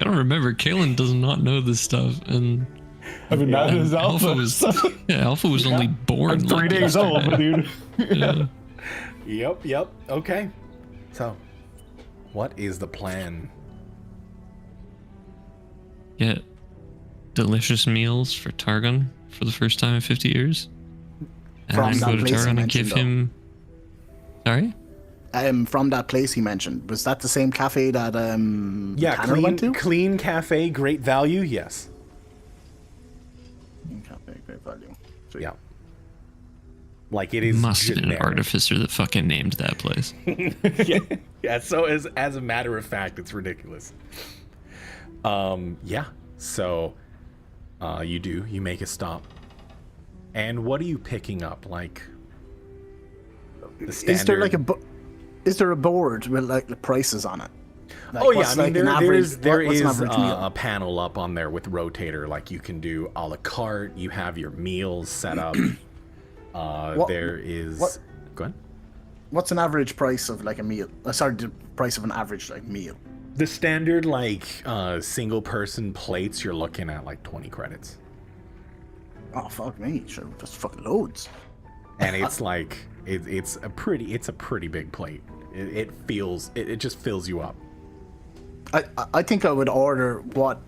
I don't remember. Kalen does not know this stuff, and I mean, that is Alpha Alpha. was Alpha was only born I'm 3 like days old, dude. yeah. Yep. Okay. So, what is the plan? Get delicious meals for Targon for the first time in 50 years. And From then that go to place you Targon and mentioned, give though. him... Sorry? From that place he mentioned, was that the same cafe that Yeah, Tanner went to? clean cafe, great value. Yes. Cafe, great value. Sweet. Yeah. Like it is Must have been an generic. artificer that fucking named that place. Yeah. So as a matter of fact, it's ridiculous. Yeah. So, you make a stop, and what are you picking up? Like the standard. Is there like is there a board with like the prices on it? Like, Oh yeah, what's I mean like an average, there what's is an average meal? a panel up on there with rotator. Like you can do a la carte. You have your meals set up. There is. what- Go ahead. What's an average price of like a meal? Sorry, the price of an average like meal. The standard like single person plates, you're looking at like 20 credits, Oh fuck me, sure, that's fucking loads. and it's like it's a pretty big plate. It just fills you up. I think I would order what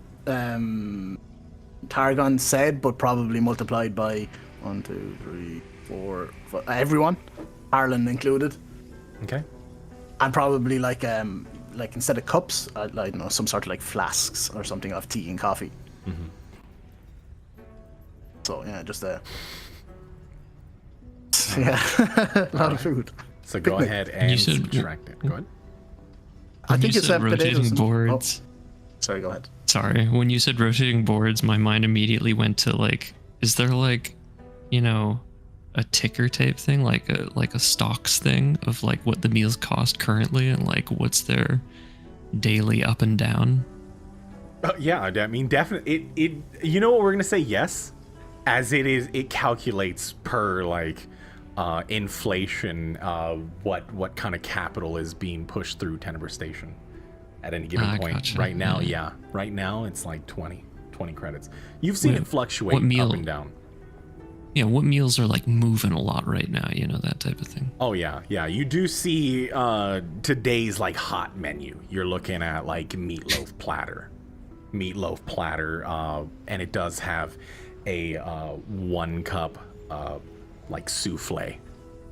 Targon said, but probably multiplied by 1, 2, 3, 4, 5, everyone, Harlan included, Okay. and probably like instead of cups, I don't know, some sort of like flasks or something of tea and coffee. So yeah, just yeah, a lot of food. So go ahead and You said- subtract it. Go ahead. I When think you it's said potatoes rotating and- boards. Oh, sorry, go ahead. Sorry, when you said rotating boards, my mind immediately went to like, is there like, a ticker tape thing, like a stocks thing of like what the meals cost currently and like what's their daily up and down? Yeah, I mean, definitely. It. You know what we're gonna say? Yes, as it is. It calculates per like inflation. What kind of capital is being pushed through Tenebrae Station? at any given point. Gotcha. Right now, Yeah. right now it's like 20 credits. You've seen it fluctuate what meal? up and down. Yeah, what meals are like moving a lot right now? You know, that type of thing. Oh yeah. You do see today's like hot menu. You're looking at like meatloaf platter, and it does have a 1 cup like souffle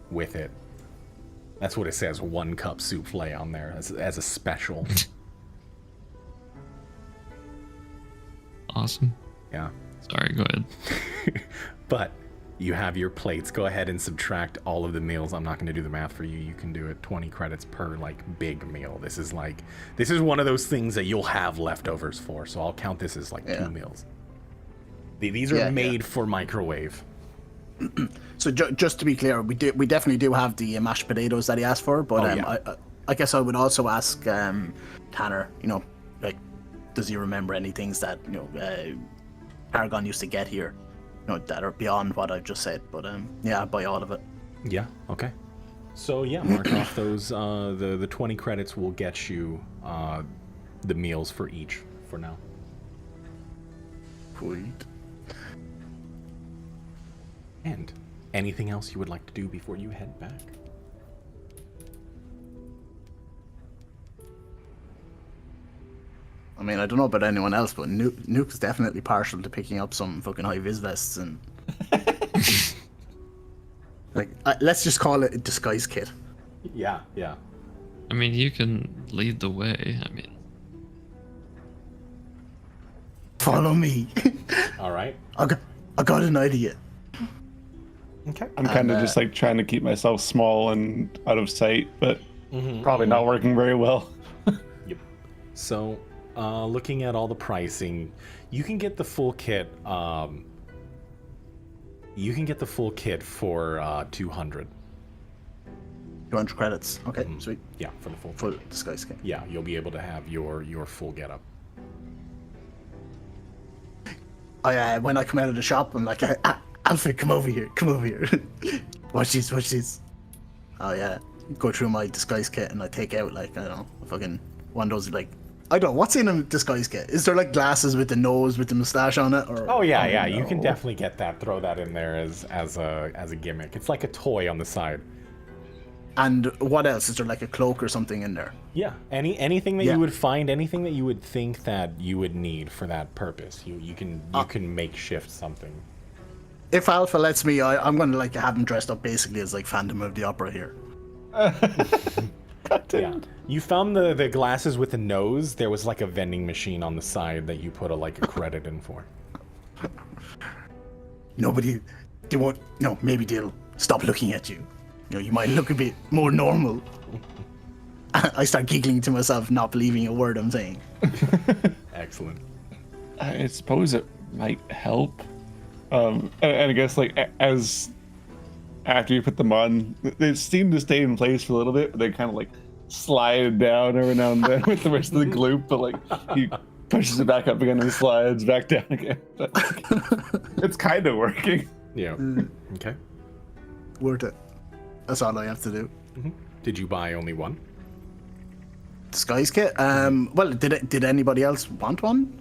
with it. That's what it says, 1 cup souffle on there as a special. Awesome. Yeah. Sorry, go ahead. But you have your plates. Go ahead and subtract all of the meals. I'm not going to do the math for you. You can do it. 20 credits per like big meal. This is one of those things that you'll have leftovers for. So I'll count this as like 2 meals. These are made for microwave. So just to be clear, we definitely do have the mashed potatoes that he asked for, but I guess I would also ask Tanner, you know, like, does he remember any things that, you know, Paragon used to get here, you know, that are beyond what I've just said? But yeah, I'd buy all of it. Yeah, okay. So yeah, mark off those, the 20 credits will get you the meals for each for now. Sweet. And anything else you would like to do before you head back? I mean, I don't know about anyone else, but Nuke's definitely partial to picking up some fucking high-vis vests and... like, let's just call it a disguise kit. Yeah. I mean, you can lead the way. I mean, Follow me. All right. I got an idea. Okay. I'm kind of just like trying to keep myself small and out of sight, but probably not working very well. Yep. So, looking at all the pricing, you can get the full kit. You can get the full kit for 200. 200 credits. Okay, sweet. Yeah, for the full Disguise kit. Yeah, you'll be able to have your full getup. When I come out of the shop, I'm like, Alfred, come over here. Watch these. Oh yeah. Go through my disguise kit and I take out like, I don't know, fucking one of those like, I don't know, what's in a disguise kit? Is there like glasses with the nose with the mustache on it? Or Oh yeah, you can definitely get that. Throw that in there as a gimmick. It's like a toy on the side. And what else? Is there like a cloak or something in there? Yeah, anything that you would find, anything that you would think that you would need for that purpose, you can makeshift something. If Alpha lets me, I'm gonna like have him dressed up basically as like Phantom of the Opera here. Yeah, you found the glasses with the nose. There was like a vending machine on the side that you put a credit in for. Maybe they'll stop looking at you. You know, you might look a bit more normal. I start giggling to myself, not believing a word I'm saying. Excellent. I suppose it might help. And I guess like as after you put them on, they seem to stay in place for a little bit, but they kind of like slide down every now and then with the rest of the gloop, but like he pushes it back up again and slides back down again. But, like, it's kind of working. Yeah. Okay. Worth it. That's all I have to do. Did you buy only one? Disguise kit? Well, did anybody else want one?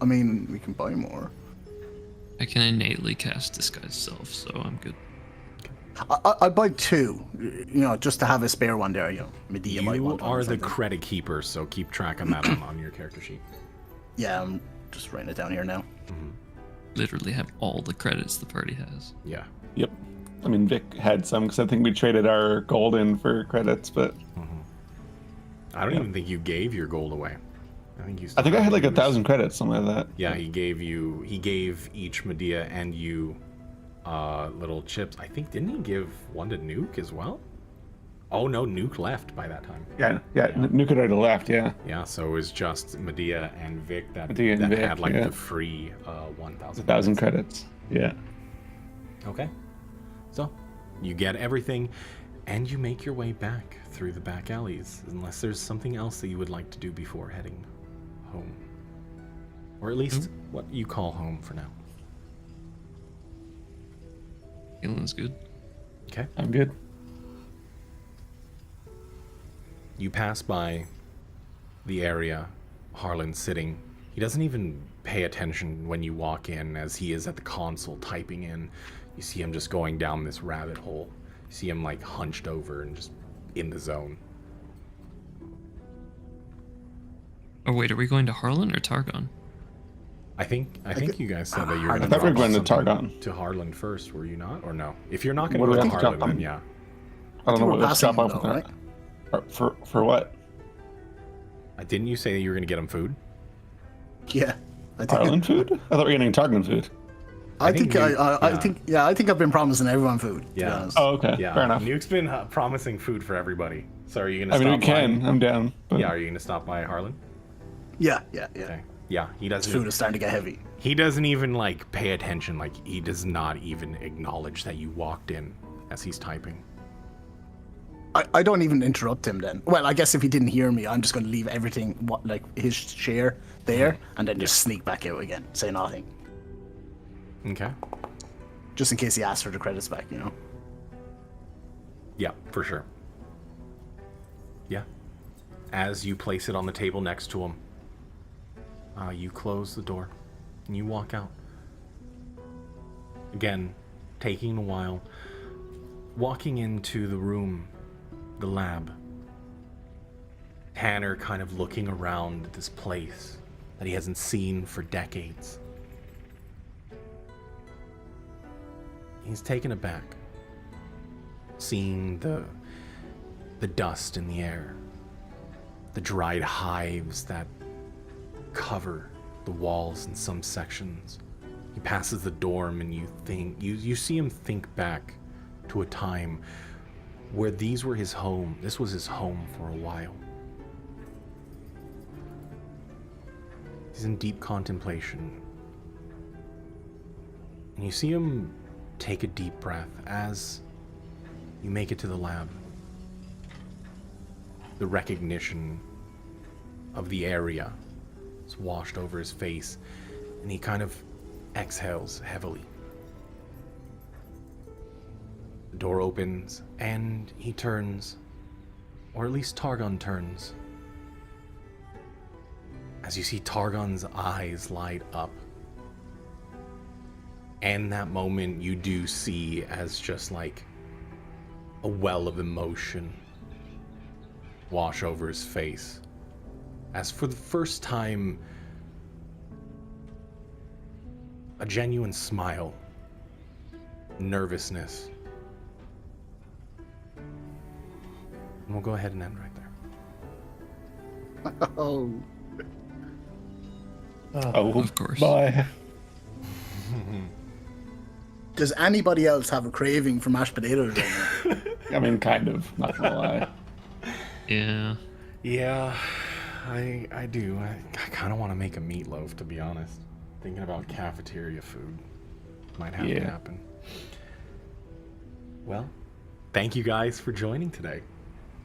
I mean, we can buy more. I can innately cast Disguise Self, so I'm good. I'll buy 2, you know, just to have a spare one there, you know. Medea might You want one or are the something. credit keeper, so keep track on that on your character sheet. Yeah, I'm just writing it down here now. Literally have all the credits the party has. Yeah. Yep. I mean, Vic had some because I think we traded our gold in for credits, but I don't even think you gave your gold away. I think I had like 1,000 credits, something like that. Yeah, he gave each Medea and you little chips. I think, didn't he give one to Nuke as well? Oh no, Nuke left by that time. Yeah. Nuke had already left, yeah. Yeah, so it was just Medea and Vic that Medea and Vic, had like yeah. the free 1,000. 1,000 credits, yeah. Okay. So, you get everything, and you make your way back through the back alleys, unless there's something else that you would like to do before heading home. Or at least what you call home for now. Feeling's good. Okay. I'm good. You pass by the area Harlan's sitting. He doesn't even pay attention when you walk in, as he is at the console typing in. You see him just going down this rabbit hole. You see him like hunched over and just in the zone. Oh wait, are we going to Harlan or Targon? I think you guys said that you were I going thought we were drop going to something Targon. To Harlan first, were you not? Or no? If you're not going What to do go we to have to Harlan, drop then on? yeah. I don't know we're what let's passing drop off though, with right? that. For what? Didn't you say that you were going to get him food? Yeah. I think Harlan food? I thought we were getting Targon food. I think think you- I think I've been promising everyone food. To be Yeah. honest. Oh, okay. Yeah. Fair enough. Nuke's been promising food for everybody. So are you going to I stop mean, we can. by? I'm down. But Yeah, are you going to stop by Harlan? Yeah. Okay. Yeah, he Food doesn't. is starting to get heavy. He doesn't even like pay attention. Like he does not even acknowledge that you walked in as he's typing. I don't even interrupt him then. Well, I guess if he didn't hear me, I'm just going to leave everything, like his share there, and then just sneak back out again, say nothing. Okay. Just in case he asks for the credits back, you know? Yeah, for sure. Yeah. As you place it on the table next to him, you close the door and you walk out. Again, taking a while, walking into the room, the lab. Tanner kind of looking around this place that he hasn't seen for decades. He's taken aback, seeing the dust in the air, the dried hives that cover the walls in some sections. He passes the dorm and you see him think back to a time where these were his home. This was his home for a while. He's in deep contemplation. And you see him take a deep breath as you make it to the lab. The recognition of the area is washed over his face, and he kind of exhales heavily. The door opens, and he turns, or at least Targon turns, as you see Targon's eyes light up. And that moment you do see as just like a well of emotion wash over his face, as for the first time a genuine smile, nervousness. And we'll go ahead and end right there. Oh. Oh, Of course. Bye. Does anybody else have a craving for mashed potatoes right now? I mean, kind of. Not gonna lie. Yeah. Yeah, I do. I kind of want to make a meatloaf, to be honest. Thinking about cafeteria food might have to Yeah. happen. Well, thank you guys for joining today.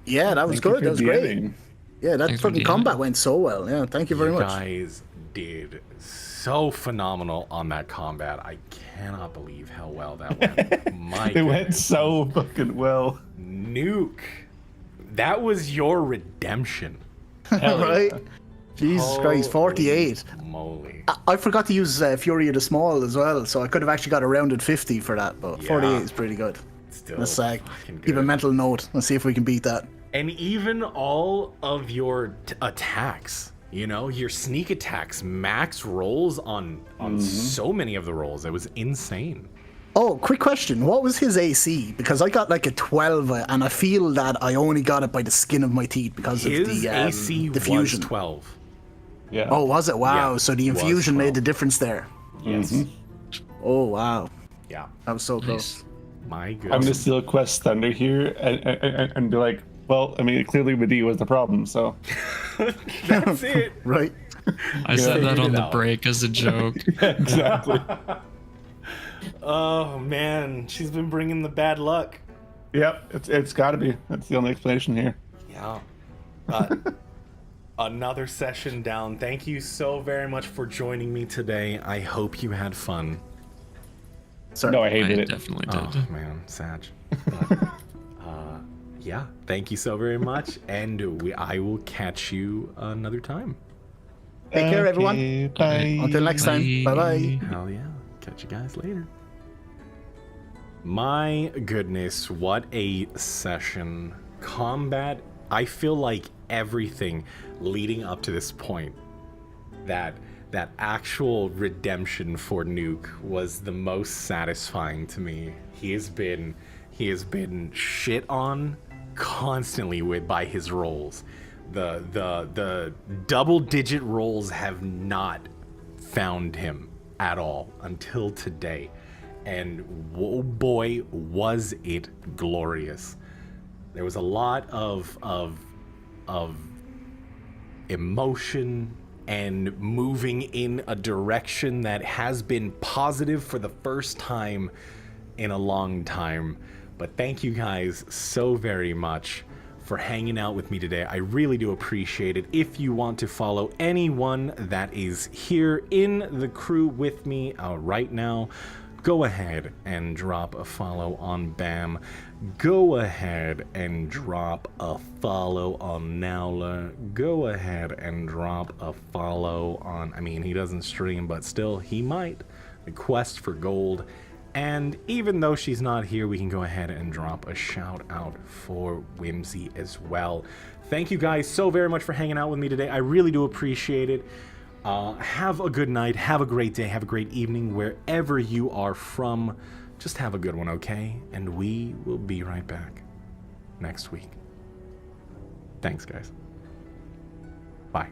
Yeah, that was Thank you good. for That was great. DMing. Yeah, that Thanks for fucking DMing. combat went so well. Yeah, thank you very You much. guys did so phenomenal on that combat. I cannot believe how well that went. My It went goodness. so fucking well. Nuke. That was your redemption. Hell Right? yeah. Jesus Christ, 48. Holy moly. I forgot to use Fury of the Small as well, so I could have actually got a rounded 50 for that, but Yeah. 48 is pretty good. Still Let's fucking keep a good. mental note and see if we can beat that. And even all of your attacks, you know, your sneak attacks, max rolls on so many of the rolls. It was insane. Oh, quick question. What was his AC? Because I got like a 12, and I feel that I only got it by the skin of my teeth because His of the AC the was fusion. 12. Yeah. Oh, was it? Wow. Yeah, So the it was infusion made 12. the difference there. Yes. Oh, wow. Yeah. That was so Nice. close. My I'm gonna goodness. steal Quest Thunder here and be like, well, I mean, clearly Medea was the problem, so. That's it. Right? I said that figured on it the out. break as a joke. Exactly. Oh man, she's been bringing the bad luck. Yep, it's gotta be. That's the only explanation here. Yeah. Another session down. Thank you so very much for joining me today. I hope you had fun. Sorry. No, I I hated it. definitely Oh did. man, Sag. But, yeah, thank you so very much, and I will catch you another time. Take care, everyone. Okay, bye. Until next time. Bye bye. Hell yeah. Catch you guys later. My goodness, what a session. Combat, I feel like everything leading up to this point, that actual redemption for Nuke was the most satisfying to me. He has been shit on constantly by his rolls. The double digit rolls have not found him at all until today, and oh boy was it glorious. There was a lot of emotion and moving in a direction that has been positive for the first time in a long time. But thank you guys so very much for hanging out with me today. I really do appreciate it. If you want to follow anyone that is here in the crew with me right now, go ahead and drop a follow on Bam. Go ahead and drop a follow on Nowler. Go ahead and drop a follow on, I mean, he doesn't stream, but still, he might. The Quest for Gold. And even though she's not here, we can go ahead and drop a shout out for Whimsy as well. Thank you guys so very much for hanging out with me today. I really do appreciate it. Have a good night. Have a great day. Have a great evening wherever you are from. Just have a good one, okay? And we will be right back next week. Thanks, guys. Bye.